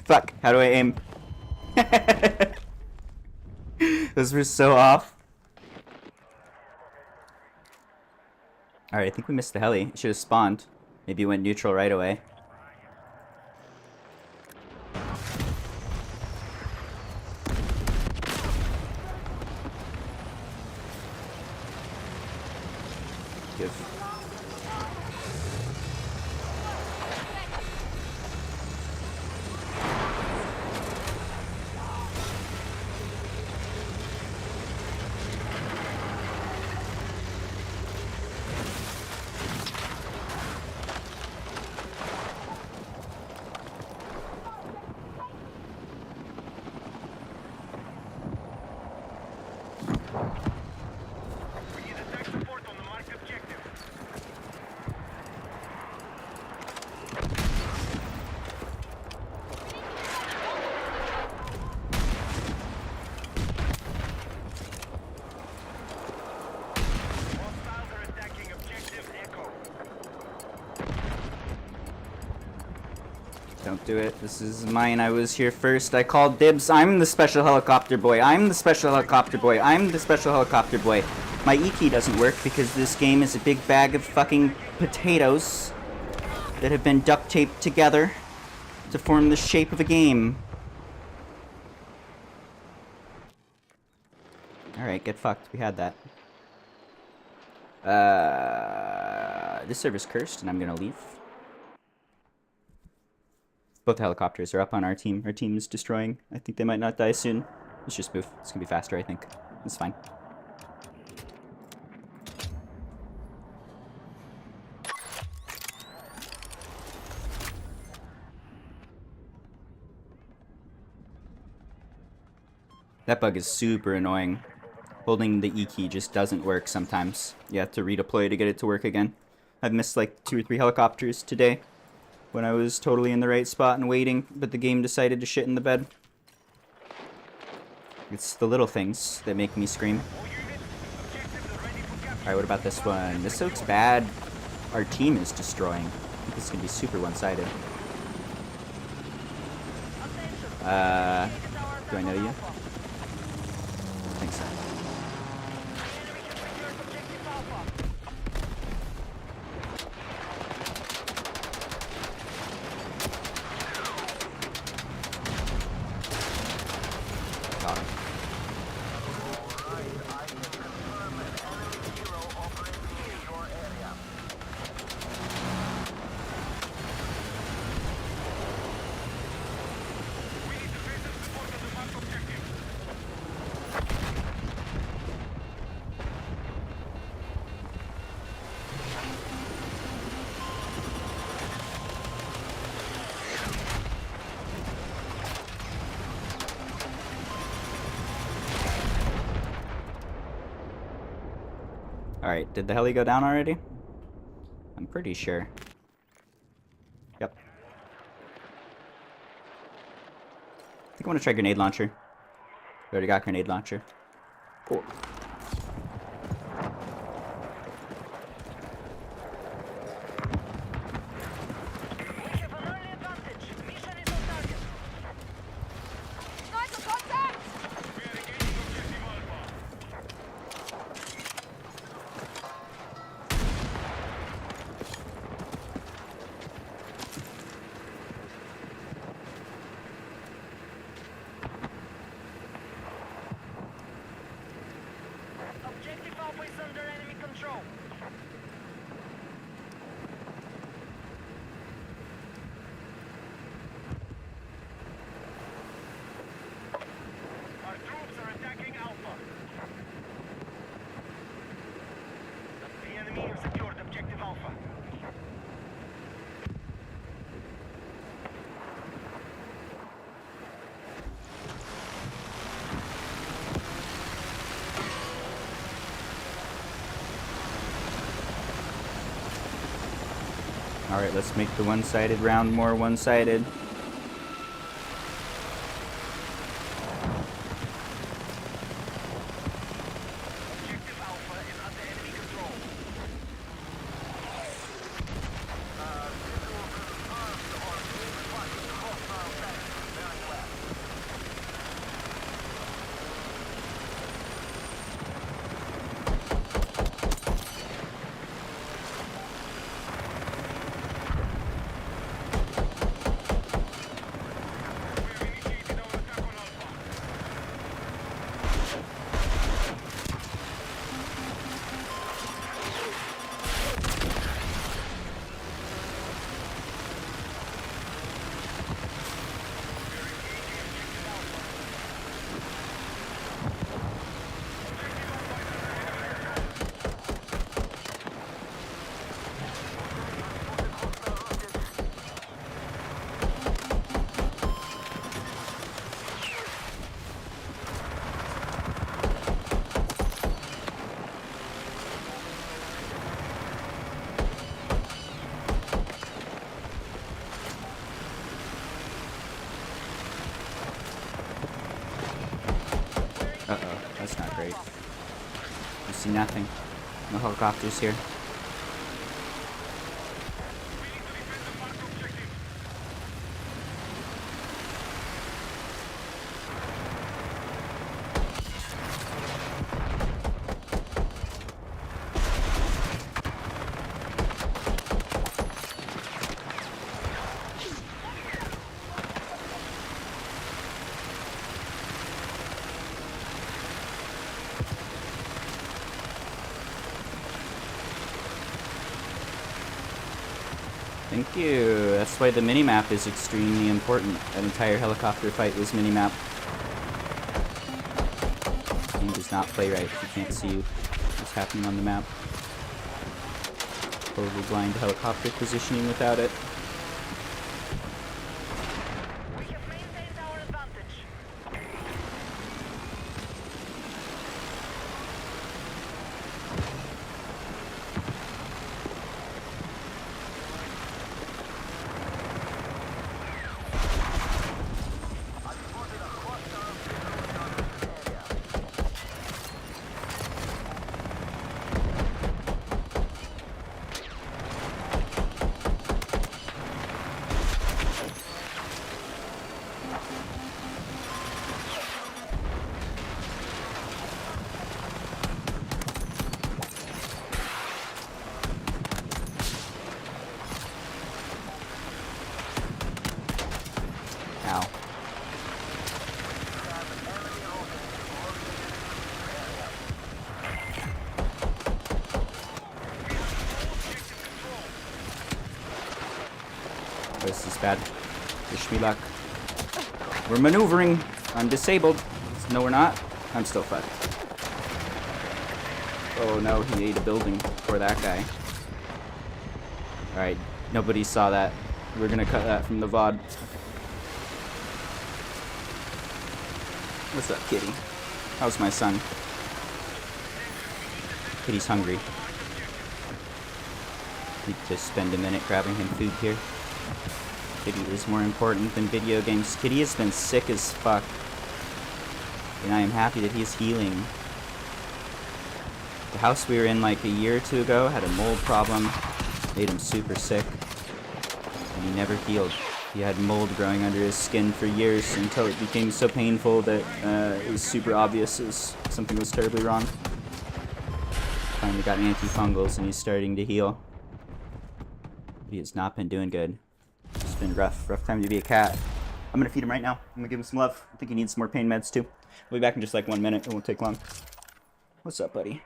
S1: Fuck, how do I aim? Those were so off. Alright, I think we missed the heli. It should have spawned. Maybe it went neutral right away. Give. Don't do it. This is mine. I was here first. I called dibs. I'm the special helicopter boy. I'm the special helicopter boy. I'm the special helicopter boy. My E key doesn't work because this game is a big bag of fucking potatoes that have been duct taped together to form the shape of a game. Alright, get fucked. We had that. This server's cursed and I'm gonna leave. Both helicopters are up on our team. Our team is destroying. I think they might not die soon. Let's just move. It's gonna be faster, I think. It's fine. That bug is super annoying. Holding the E key just doesn't work sometimes. You have to redeploy to get it to work again. I've missed like 2 or 3 helicopters today when I was totally in the right spot and waiting, but the game decided to shit in the bed. It's the little things that make me scream. Alright, what about this one? This looks bad. Our team is destroying. I think this is gonna be super one-sided. Do I know you? I think so.
S2: Enemy has secured objective Alpha.
S1: Got him. Alright, did the heli go down already? I'm pretty sure. Yep. I think I want to try grenade launcher. We already got grenade launcher. Cool.
S2: We have an early advantage. Mission is on target.
S3: Sniper contact!
S2: Objective Alpha is under enemy control. Our troops are attacking Alpha. The enemy has secured objective Alpha.
S1: Alright, let's make the one-sided round more one-sided.
S2: Objective Alpha is under enemy control.
S1: Uh-oh, that's not great. I see nothing. No helicopters here. Thank you. That's why the minimap is extremely important. That entire helicopter fight was minimap. This game does not play right if you can't see what's happening on the map. Totally blind helicopter positioning without it.
S2: We have maintained our advantage.
S1: this is bad. Wish me luck. We're maneuvering. I'm disabled. No, we're not. I'm still fucked. Oh no, he ate a building for that guy. Alright, nobody saw that. We're gonna cut that from the VOD. What's up, kitty? How's my son? Kitty's hungry. Need to spend a minute grabbing him food here. Kitty is more important than video games. Kitty has been sick as fuck. And I am happy that he is healing. The house we were in like a year or two ago had a mold problem. Made him super sick. And he never healed. He had mold growing under his skin for years until it became so painful that it was super obvious as something was terribly wrong. Finally got antifungals and he's starting to heal. But he has not been doing good. It's been rough time to be a cat. I'm gonna feed him right now. I'm gonna give him some love. I think he needs some more pain meds too. We'll be back in just like 1 minute. It won't take long. What's up, buddy?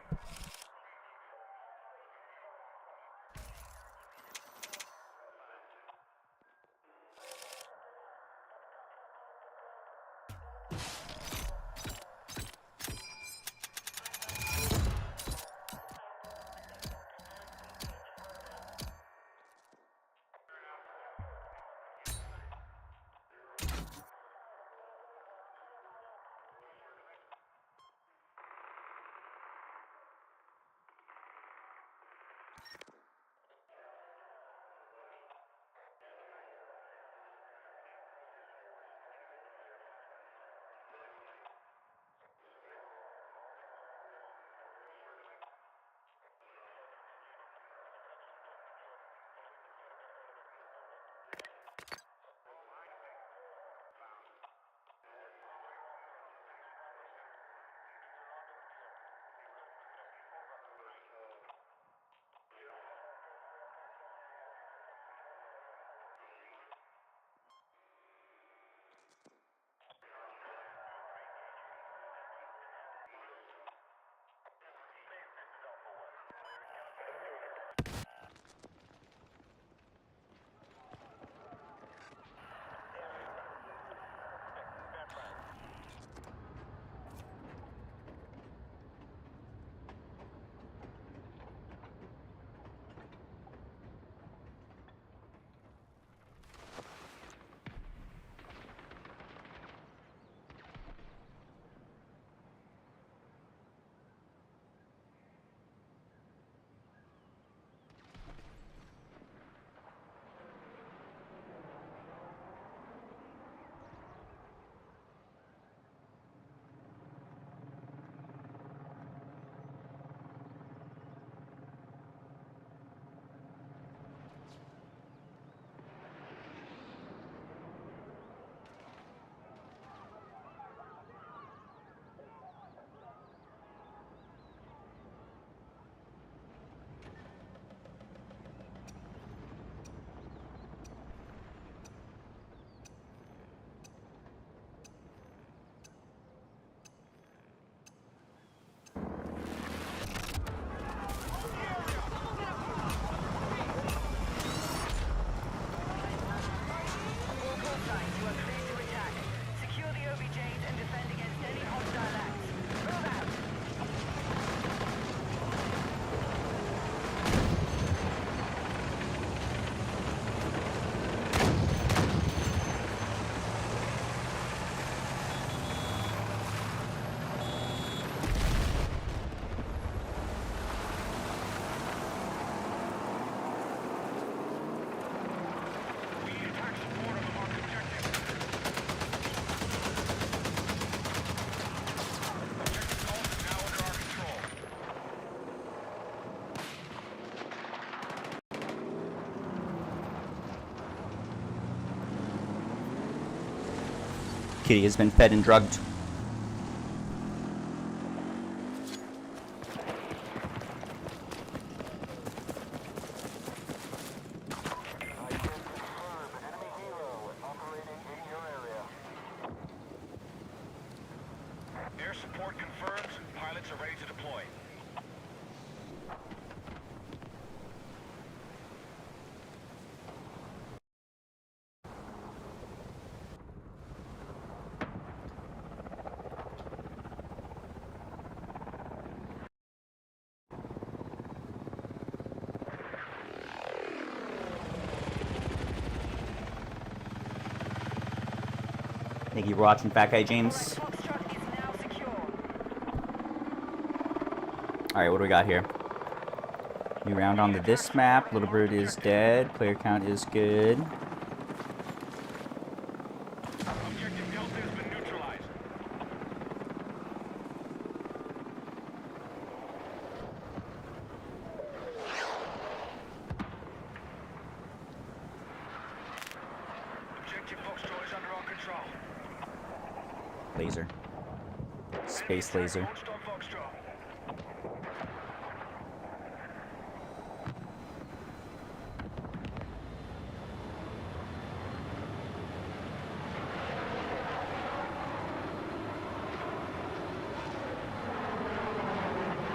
S1: Kitty has been fed and drugged.
S5: Air support confirmed. Pilots are ready to deploy.
S1: Thank you for watching, Fat Guy James.
S2: Foxtrot is now secure.
S1: Alright, what do we got here? New round on this map. Little Bird is dead. Player count is good.
S5: Objective Delta has been neutralized. Objective Foxtrot is under our control.
S1: Laser. Space laser.
S5: Launched on Foxtrot.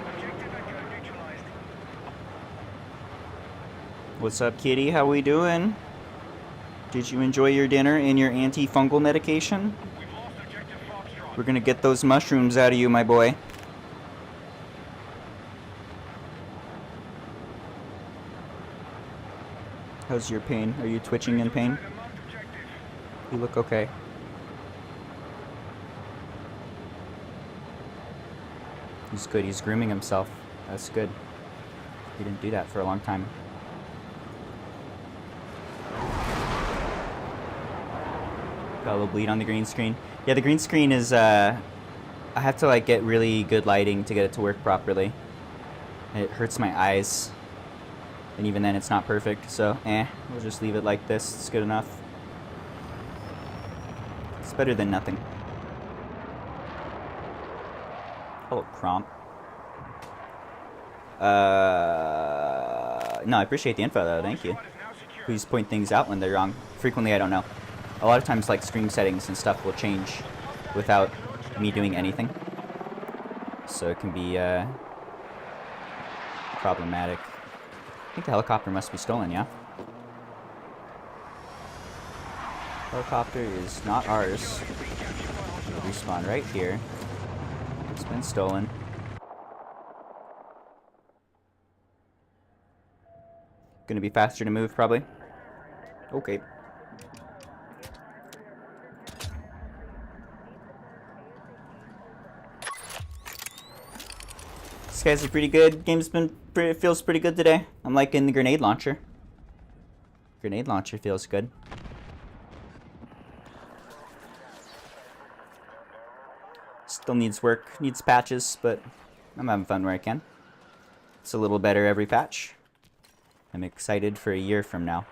S5: Objective Echo neutralized.
S1: What's up, kitty? How we doing? Did you enjoy your dinner and your antifungal medication?
S5: We've lost Objective Foxtrot.
S1: We're gonna get those mushrooms out of you, my boy. How's your pain? Are you twitching in pain?
S5: Marked objective.
S1: You look okay. He's good. He's grooming himself. That's good. He didn't do that for a long time. Got a little bleed on the green screen. Yeah, the green screen is, I have to, like, get really good lighting to get it to work properly. It hurts my eyes. And even then, it's not perfect, so, we'll just leave it like this. It's good enough. It's better than nothing. Hello, Cromp. No, I appreciate the info, though. Thank you.
S5: Foxtrot is now secure.
S1: Please point things out when they're wrong. Frequently, I don't know. A lot of times, like, stream settings and stuff will change without me doing anything. So it can be, problematic. I think the helicopter must be stolen, yeah? Helicopter is not ours. We'll respawn right here. It's been stolen. Gonna be faster to move, probably. Okay. These guys are pretty good. Game's been feels pretty good today. I'm liking the grenade launcher. Grenade launcher feels good. Still needs work, needs patches, but I'm having fun where I can. It's a little better every patch. I'm excited for a year from now,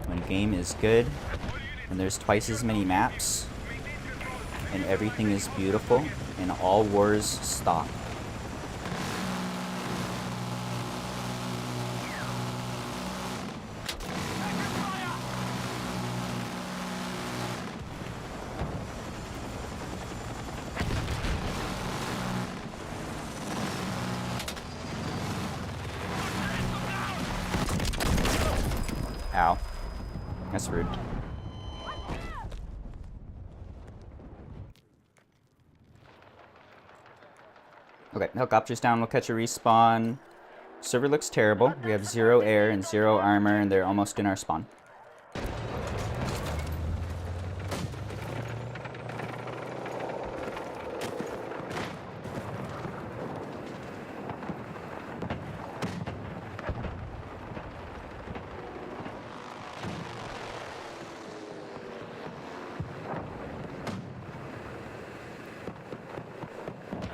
S1: when a game is good, and there's twice as many maps, and everything is beautiful, and all wars stop. Ow. That's rude. Okay, helicopter's down. We'll catch a respawn. Server looks terrible. We have 0 air and 0 armor, and they're almost in our spawn.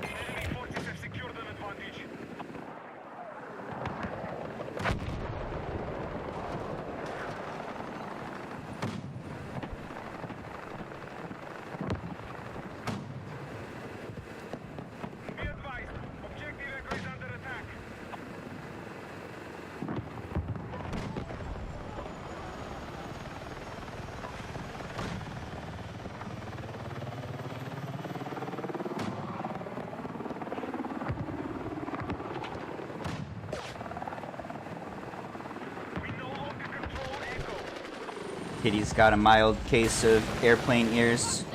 S5: Enemy forces have secured an advantage. Be advised, objective Echo is under attack. We no longer control Echo.
S1: Kitty's got a mild case of airplane ears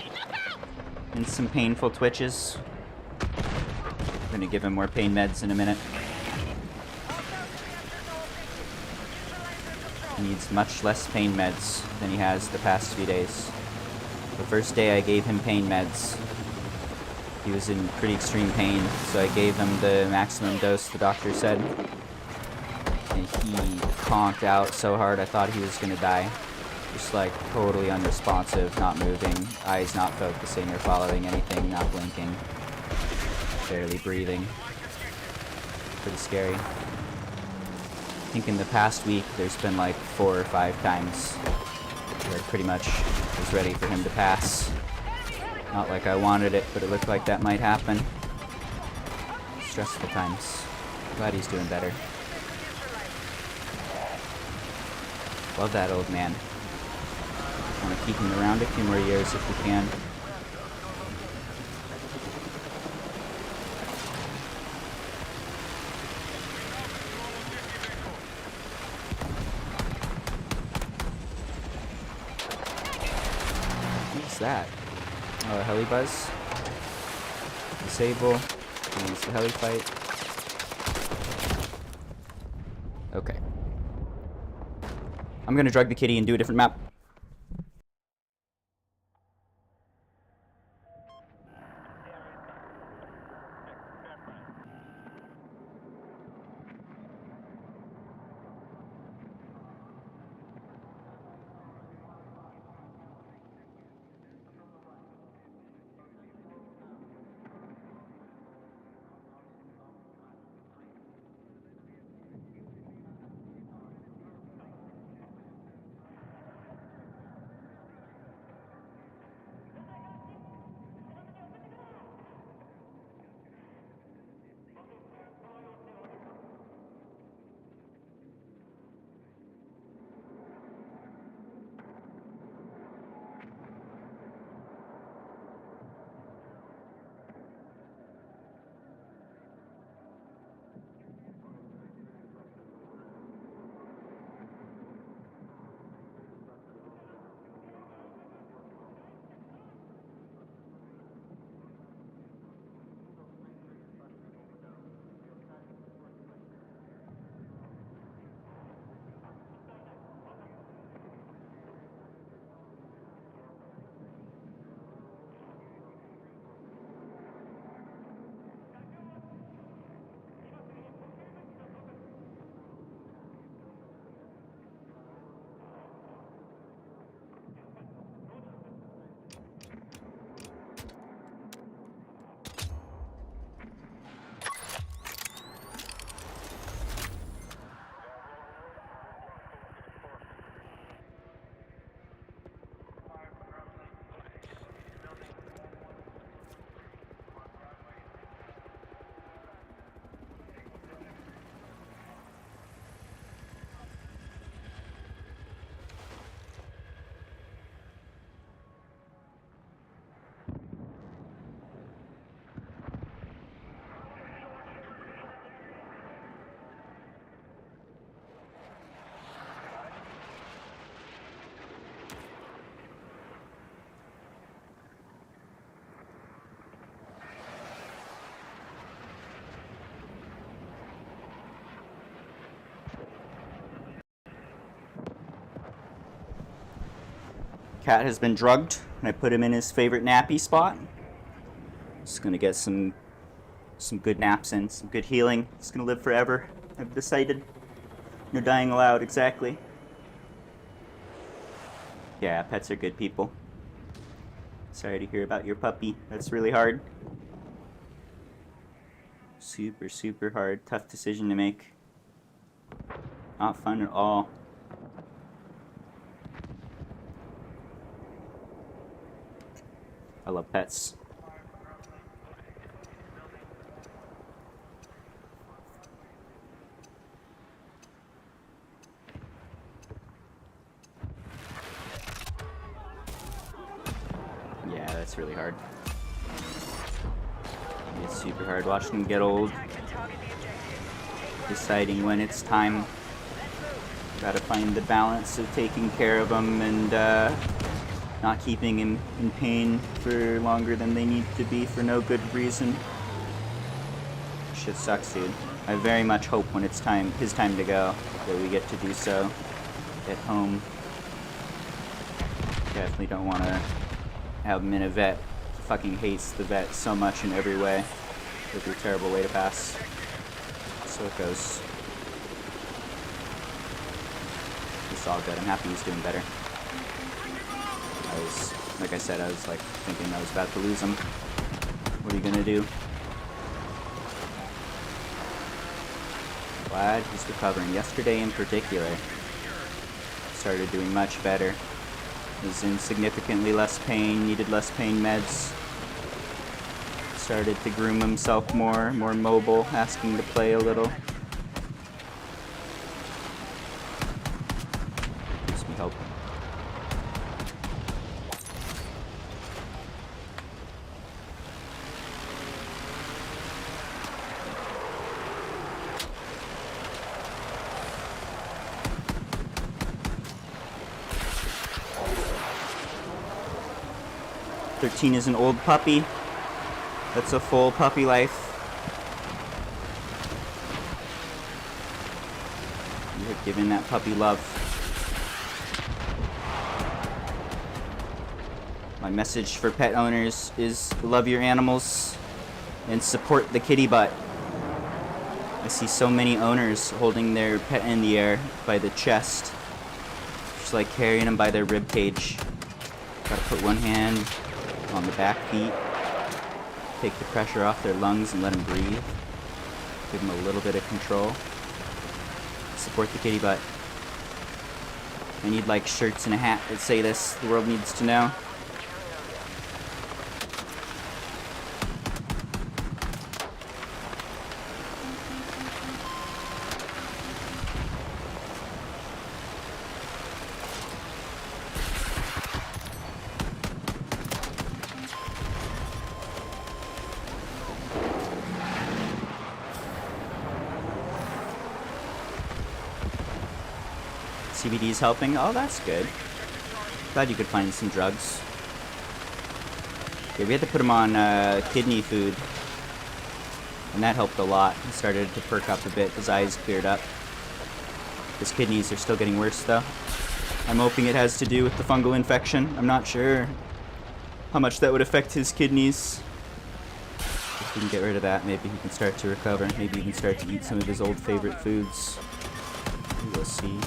S1: and some painful twitches. I'm gonna give him more pain meds in a minute. He needs much less pain meds than he has the past few days. The first day I gave him pain meds. He was in pretty extreme pain, so I gave him the maximum dose the doctor said. And he conked out so hard I thought he was gonna die. Just like totally unresponsive, not moving, eyes not focusing or following anything, not blinking, barely breathing. Pretty scary. I think in the past week there's been like 4 or 5 times where I pretty much was ready for him to pass. Not like I wanted it, but it looked like that might happen. Stressful times. Glad he's doing better. Love that old man. Want to keep him around a few more years if we can. What's that? Oh, a heli buzz. Disable. Use the heli fight. Okay. I'm gonna drug the kitty and do a different map. Cat has been drugged, and I put him in his favorite nappy spot. Just gonna get some good naps in, some good healing. He's gonna live forever, I've decided. No dying allowed, exactly. Yeah, pets are good people. Sorry to hear about your puppy. That's really hard. Super, super hard. Tough decision to make. Not fun at all. I love pets. Yeah, that's really hard. It's super hard watching them get old. Deciding when it's time. Gotta find the balance of taking care of them and not keeping him in pain for longer than they need to be for no good reason. Shit sucks, dude. I very much hope when it's his time to go, that we get to do so at home. Definitely don't want to have him in a vet. Fucking hates the vet so much in every way. With your terrible way to pass. So it goes. It's all good. I'm happy he's doing better. Like I said, I was like thinking I was about to lose him. What are you gonna do? Glad he's recovering. Yesterday in particular, started doing much better. Was in significantly less pain, needed less pain meds. Started to groom himself more mobile, asking to play a little. Gives me hope. "13 is an old puppy. That's a full puppy life." You have given that puppy love. My message for pet owners is love your animals and support the kitty butt. I see so many owners holding their pet in the air by the chest. Just like carrying them by their rib cage. Gotta put one hand on the back feet, take the pressure off their lungs and let them breathe. Give them a little bit of control. Support the kitty butt. I need like shirts and a hat that say this. The world needs to know. CBD's helping. Oh, that's good. Glad you could find some drugs. Yeah, we had to put him on kidney food. And that helped a lot. He started to perk up a bit. His eyes cleared up. His kidneys are still getting worse, though. I'm hoping it has to do with the fungal infection. I'm not sure how much that would affect his kidneys. If we can get rid of that, maybe he can start to recover. Maybe he can start to eat some of his old favorite foods. We'll see.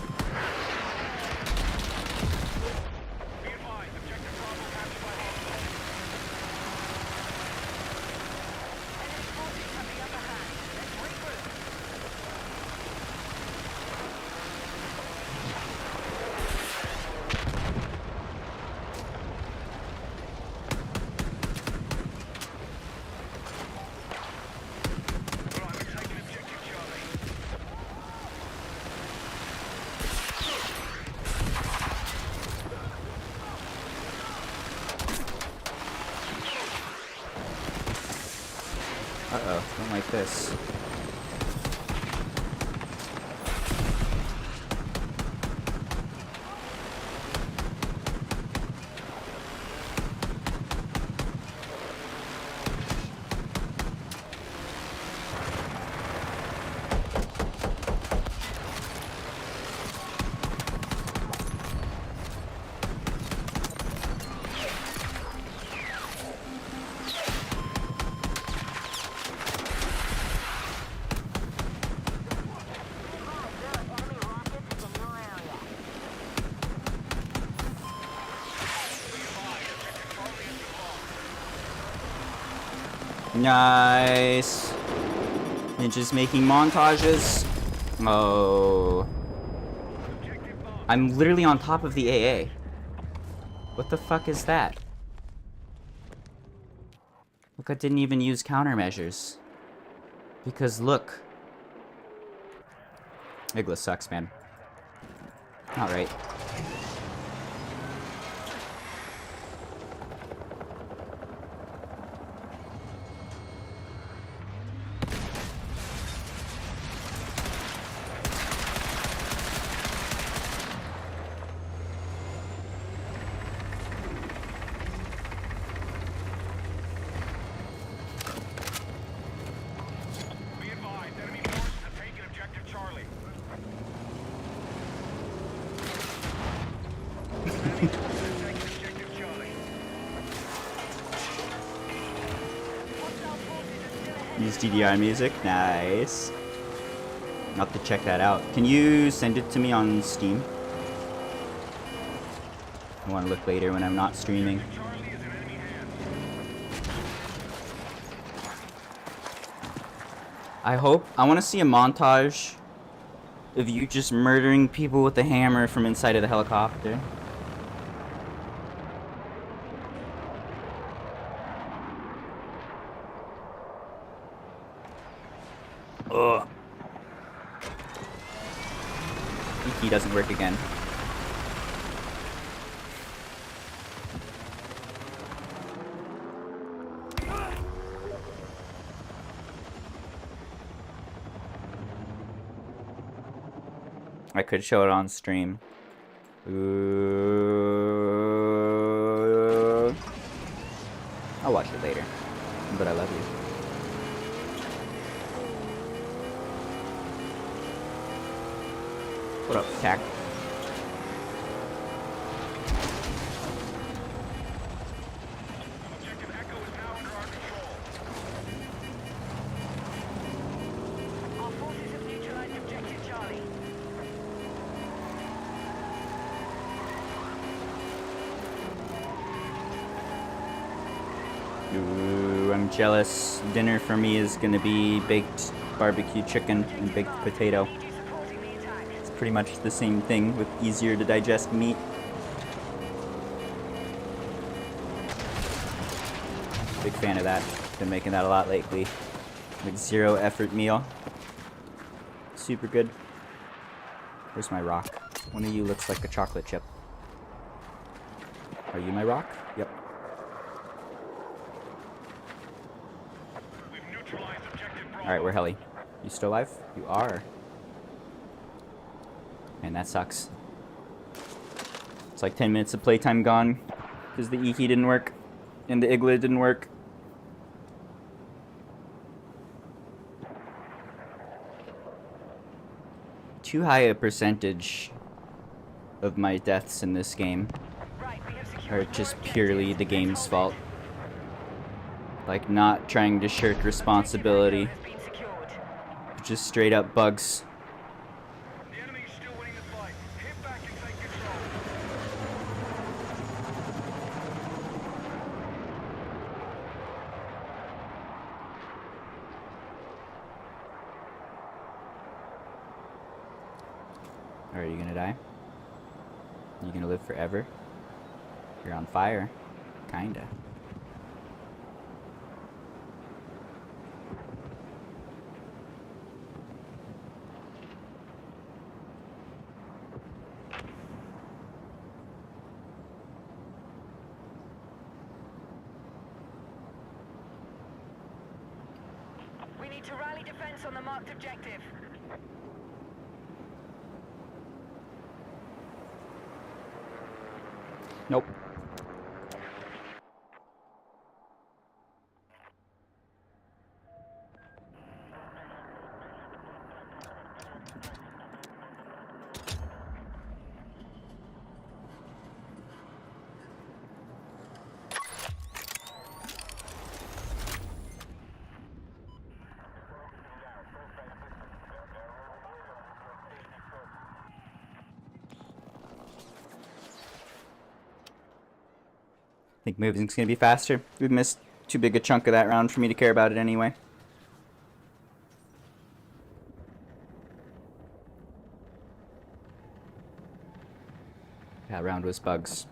S1: Uh-oh, don't like this. Nice. Ninja's making montages. Oh. I'm literally on top of the AA. What the fuck is that? Look, I didn't even use countermeasures. Because look. Igla sucks, man. Alright.
S5: Be advised, enemy forces have taken objective Charlie.
S1: Use DDR music. Nice. I'll have to check that out. Can you send it to me on Steam? I want to look later when I'm not streaming.
S5: Charlie is in enemy hands.
S1: I want to see a montage of you just murdering people with a hammer from inside of the helicopter. Ugh. He doesn't work again. I could show it on stream. Ooh. I'll watch it later. But I love you. What up, Tack?
S5: Objective Echo is now under our control.
S2: Our forces have neutralized objective Charlie.
S1: Ooh, I'm jealous. Dinner for me is gonna be baked barbecue chicken and baked potato.
S2: Need you supporting the attack.
S1: It's pretty much the same thing with easier to digest meat. Big fan of that. Been making that a lot lately. Like 0 effort meal. Super good. Where's my rock? One of you looks like a chocolate chip. Are you my rock? Yep.
S5: We've neutralized objective Bravo.
S1: Alright, we're heli. You still alive? You are. And that sucks. It's like 10 minutes of playtime gone because the E-key didn't work and the iglet didn't work. Too high a percentage of my deaths in this game
S2: Right, we have secured
S1: are
S2: more
S1: just
S2: objectives.
S1: purely the
S2: Let's
S1: game's
S2: hold
S1: fault.
S2: it.
S1: Like not trying to shirk responsibility,
S2: Objective Echo has been secured.
S1: just straight up bugs.
S5: The enemy is still winning the fight. Hit back and take control.
S1: Are you gonna die? You gonna live forever? You're on fire. Kinda.
S2: We need to rally defense on the marked objective.
S1: Nope. Think moving's gonna be faster. We've missed too big a chunk of that round for me to care about it anyway. That round was bugs.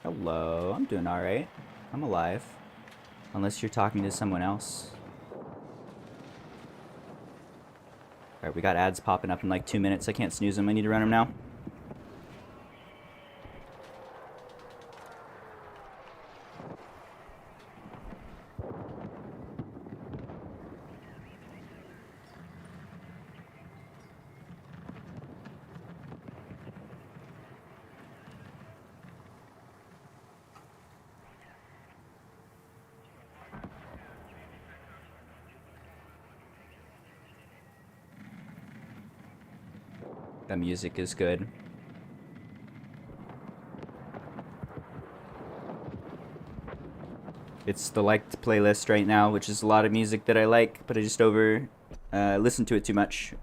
S1: Hello, I'm doing alright. I'm alive. Unless you're talking to someone else. Alright, we got ads popping up in like 2 minutes. I can't snooze them. I need to run them now. The music is good. It's the liked playlist right now, which is a lot of music that I like, but I just listen to it too much.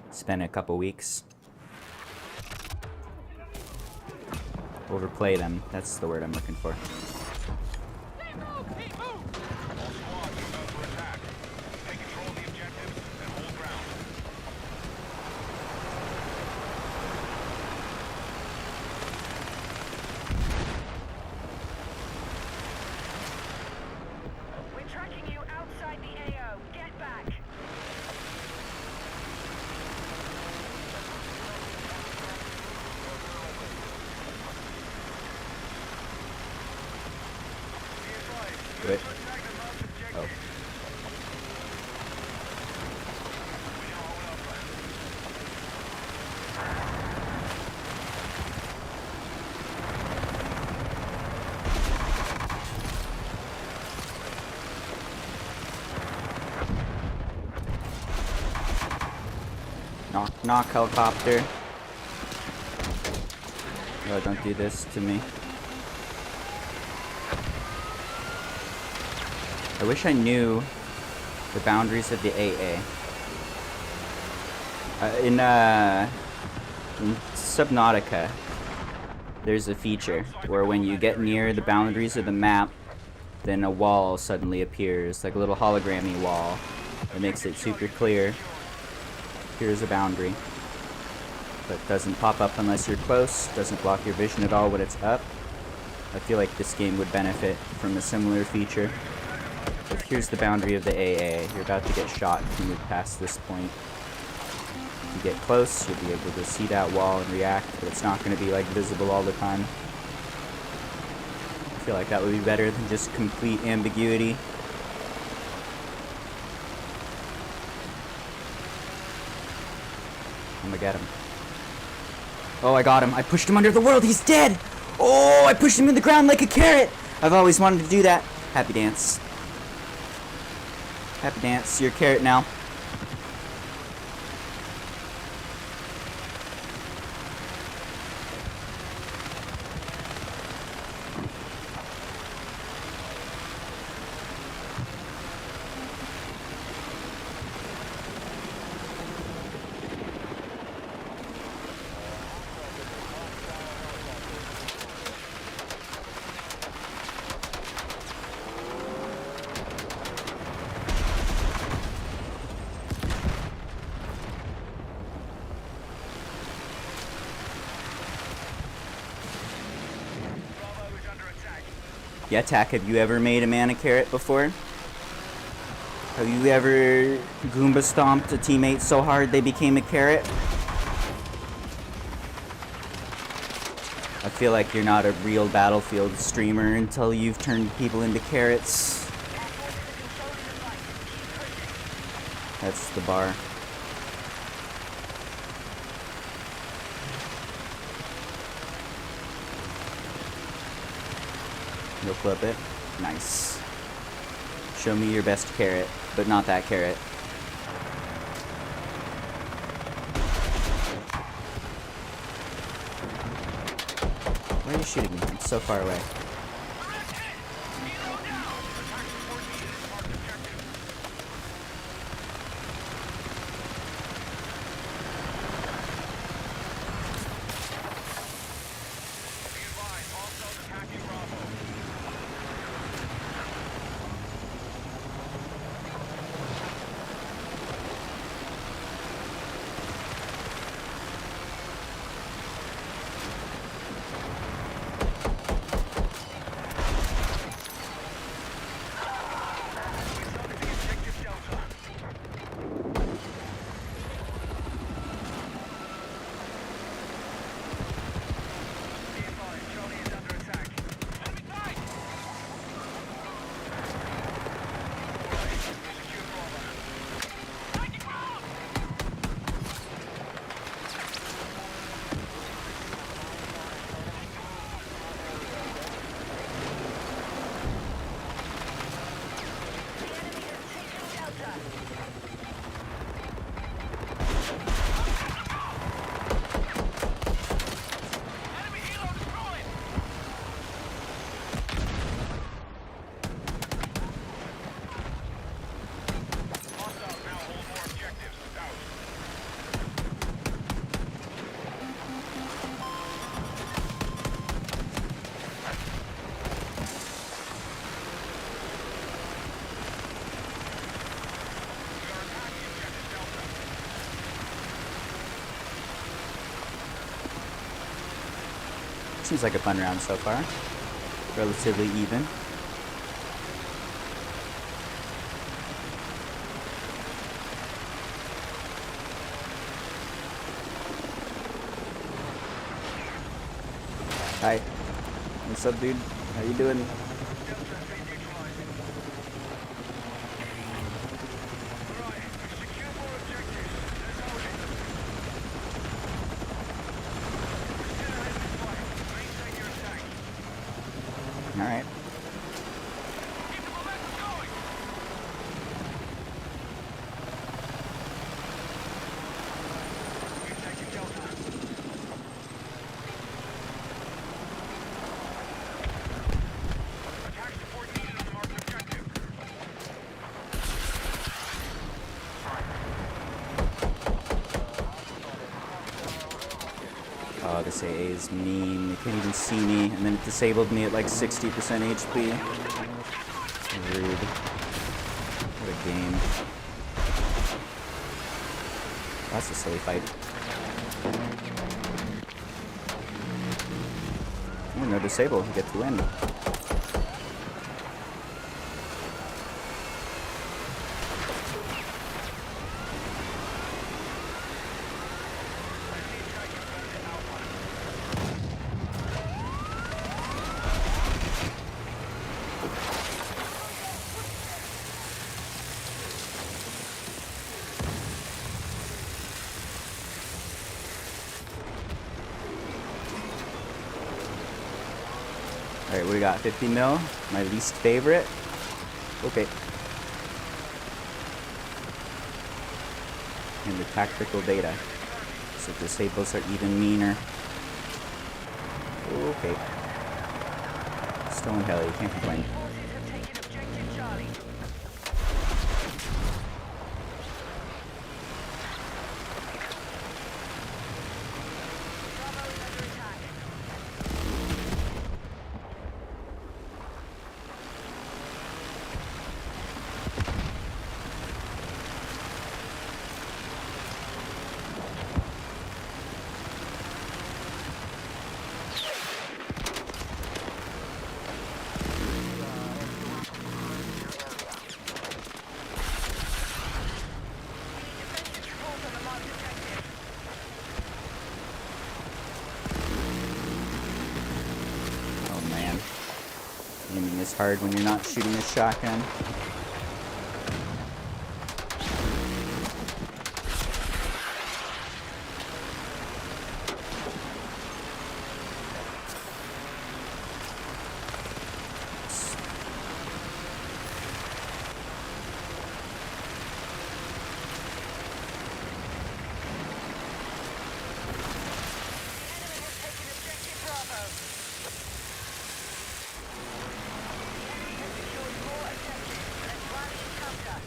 S1: It's been a couple weeks. Overplay them. That's the word I'm looking for.
S4: Keep move! Keep move!
S5: All squads are go for attack. Take control of the objectives and hold ground.
S2: We're tracking you outside the AO. Get back.
S5: Be advised.
S1: Wait.
S5: Attack the marked objective.
S1: Oh.
S5: We now hold our ground.
S1: Knock, knock, helicopter. Oh, don't do this to me. I wish I knew the boundaries of the AA. In Subnautica, there's a feature where when you get near the boundaries of the map, then a wall suddenly appears, like a little hologrammy wall. It makes it super clear. Here's a boundary. But doesn't pop up unless you're close, doesn't block your vision at all when it's up. I feel like this game would benefit from a similar feature. But here's the boundary of the AA. You're about to get shot if you move past this point. If you get close, you'll be able to see that wall and react, but it's not going to be like visible all the time. I feel like that would be better than just complete ambiguity. I'm gonna get him. Oh, I got him. I pushed him under the world. He's dead! Oh, I pushed him in the ground like a carrot! I've always wanted to do that. Happy dance. Happy dance. You're a carrot now.
S5: Bravo is under attack.
S1: Yeah, Tack, have you ever made a man a carrot before? Have you ever Goomba stomped a teammate so hard they became a carrot? I feel like you're not a real Battlefield streamer until you've turned people into carrots. That's the bar. You'll flip it. Nice. Show me your best carrot, but not that carrot. Why are you shooting me? I'm so far away.
S5: Be advised. Hostiles attacking Bravo.
S1: Seems like a fun round so far. Relatively even. Hi. What's up, dude? How you doing? Alright.
S4: Keep the momentum going.
S5: We've taken Delta. Attack support needed on the marked objective.
S1: Oh, this AA is mean. They can't even see me, and then it disabled me at like 60% HP. Rude. What a game. That's a silly fight. Oh, no disable. We get to win. Alright, we got 50 mil. My least favorite. Okay. And the tactical data. So disables are even meaner. Okay. Stolen heli, can't complain.
S2: Forces have taken objective Charlie. Bravo is under attack. Defensive support on the marked objective.
S1: Oh man. Aiming is hard when you're not shooting a shotgun.
S2: Enemy has taken objective Bravo. The enemy has secured more objectives. Let's rally and counter.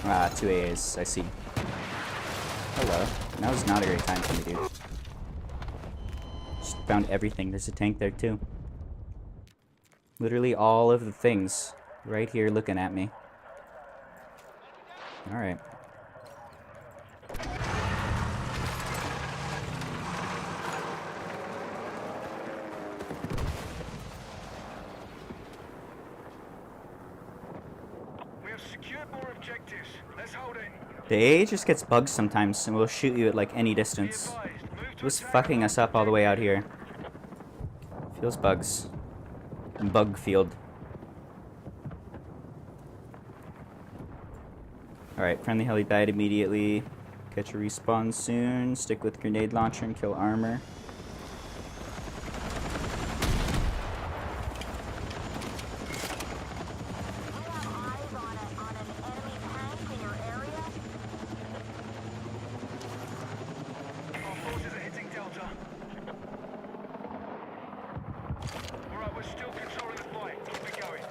S1: Ah, 2 AAs, I see. Hello. Now is not a great time for me, dude. Just found everything. There's a tank there, too. Literally all of the things right here looking at me. Alright.
S5: We have secured more objectives. Let's hold it.
S1: The AA just gets bugged sometimes and will shoot you at like any
S5: Be
S1: distance.
S5: advised. Move
S1: It
S5: to
S1: was
S5: attack.
S1: fucking us up all the way out here. Feels bugs. Bug field. Alright, friendly heli died immediately. Catch a respawn soon. Stick with grenade launcher and kill armor.
S5: Our forces are hitting Delta. Alright, we're still controlling the fight. Keep it going.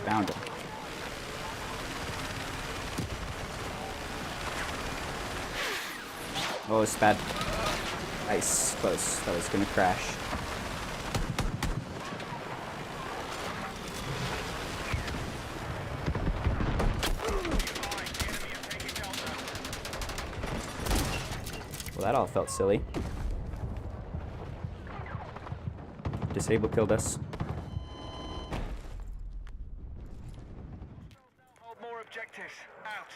S1: Found him. Oh, it's bad. Nice. Close. That was gonna crash. Well, that all felt silly. Disable killed us.
S5: Hold more objectives. Out.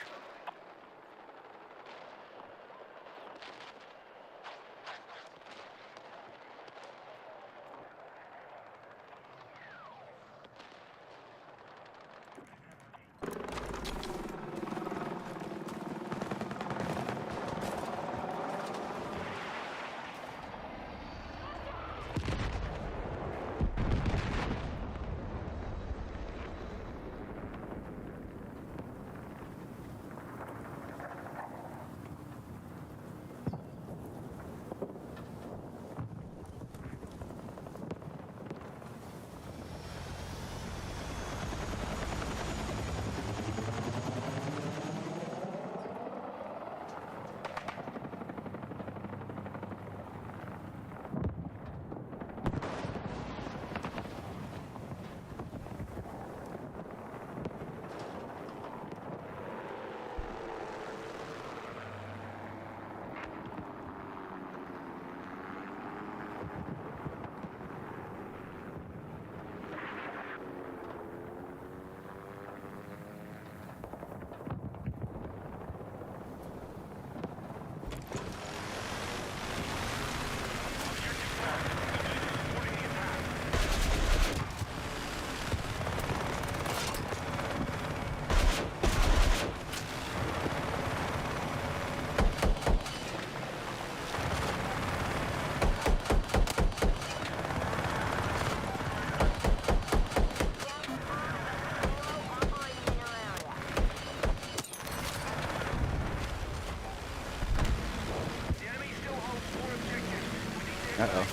S1: Uh-oh.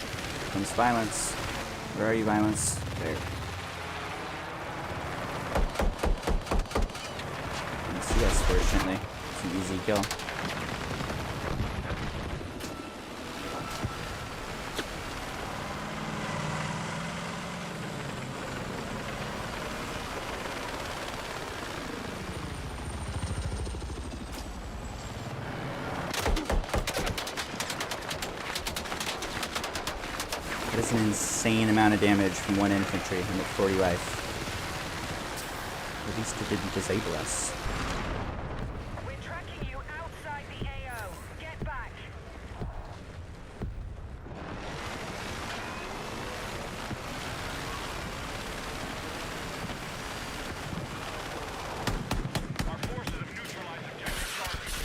S1: Comes violence. Where are you, violence? There. Didn't see us, fortunately. It's an easy kill. That is an insane amount of damage from one infantry. I'm at 40 life. At least it didn't disable us.
S2: We're tracking you outside the AO. Get back.
S5: Our forces have neutralized objective Charlie.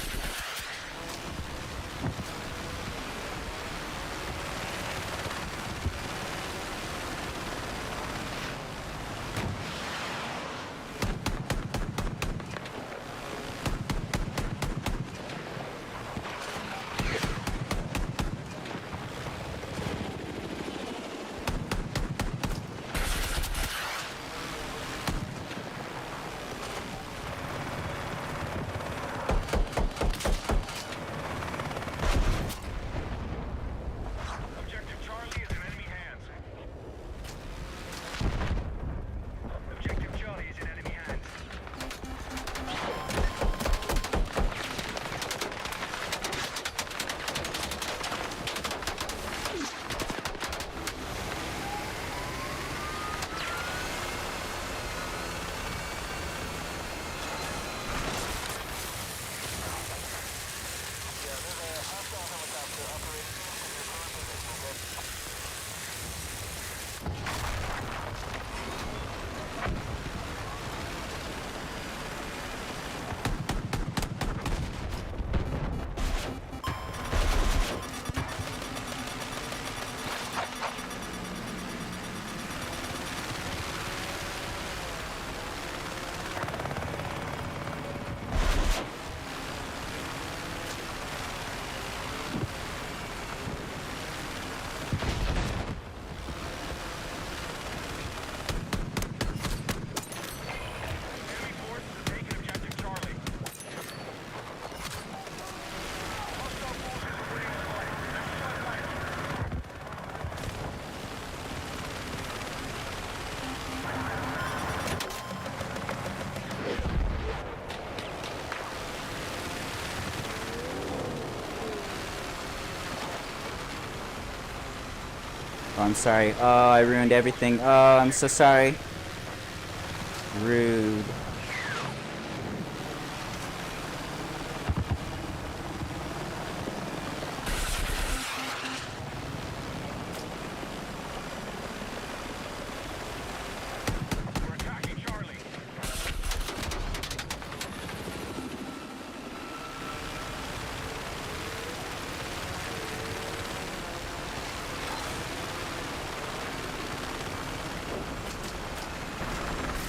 S1: Oh, I'm sorry. Oh, I ruined everything. Oh, I'm so sorry. Rude.
S5: We're attacking Charlie.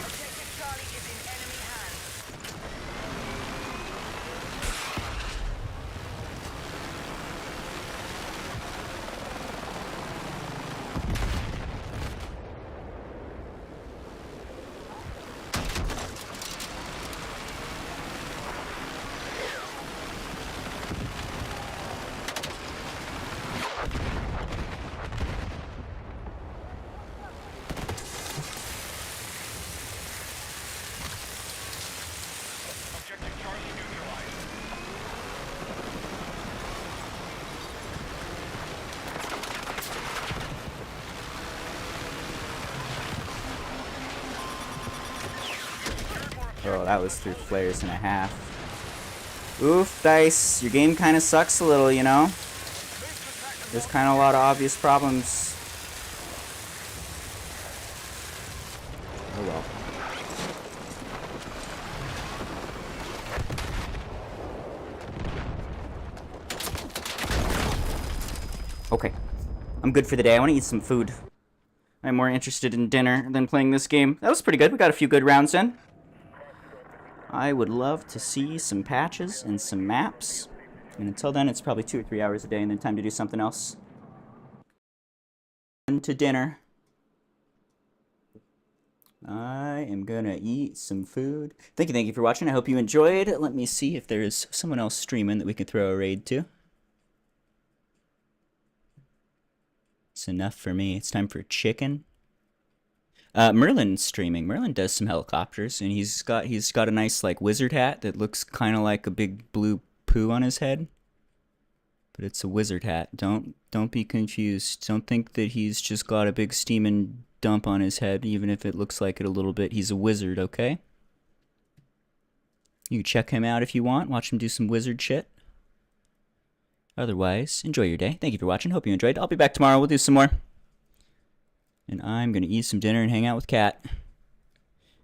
S2: Objective Charlie is in enemy hands.
S5: Objective Charlie neutralized.
S1: Oh, that was through flares and a half. Oof, Dice. Your game kind of sucks a little, you know? There's kind of a lot of obvious problems. Oh well. Okay. I'm good for the day. I want to eat some food. I'm more interested in dinner than playing this game. That was pretty good. We got a few good rounds in. I would love to see some patches and some maps. And until then, it's probably 2 or 3 hours a day and then time to do something else. And to dinner. I am gonna eat some food. Thank you for watching. I hope you enjoyed. Let me see if there's someone else streaming that we can throw a raid to. It's enough for me. It's time for chicken. Merlin's streaming. Merlin does some helicopters, and he's got a nice like wizard hat that looks kind of like a big blue poo on his head. But it's a wizard hat. Don't be confused. Don't think that he's just got a big steaming dump on his head, even if it looks like it a little bit. He's a wizard, okay? You can check him out if you want. Watch him do some wizard shit. Otherwise, enjoy your day. Thank you for watching. Hope you enjoyed. I'll be back tomorrow. We'll do some more. And I'm going to eat some dinner and hang out with Kat.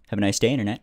S1: Have a nice day, Internet.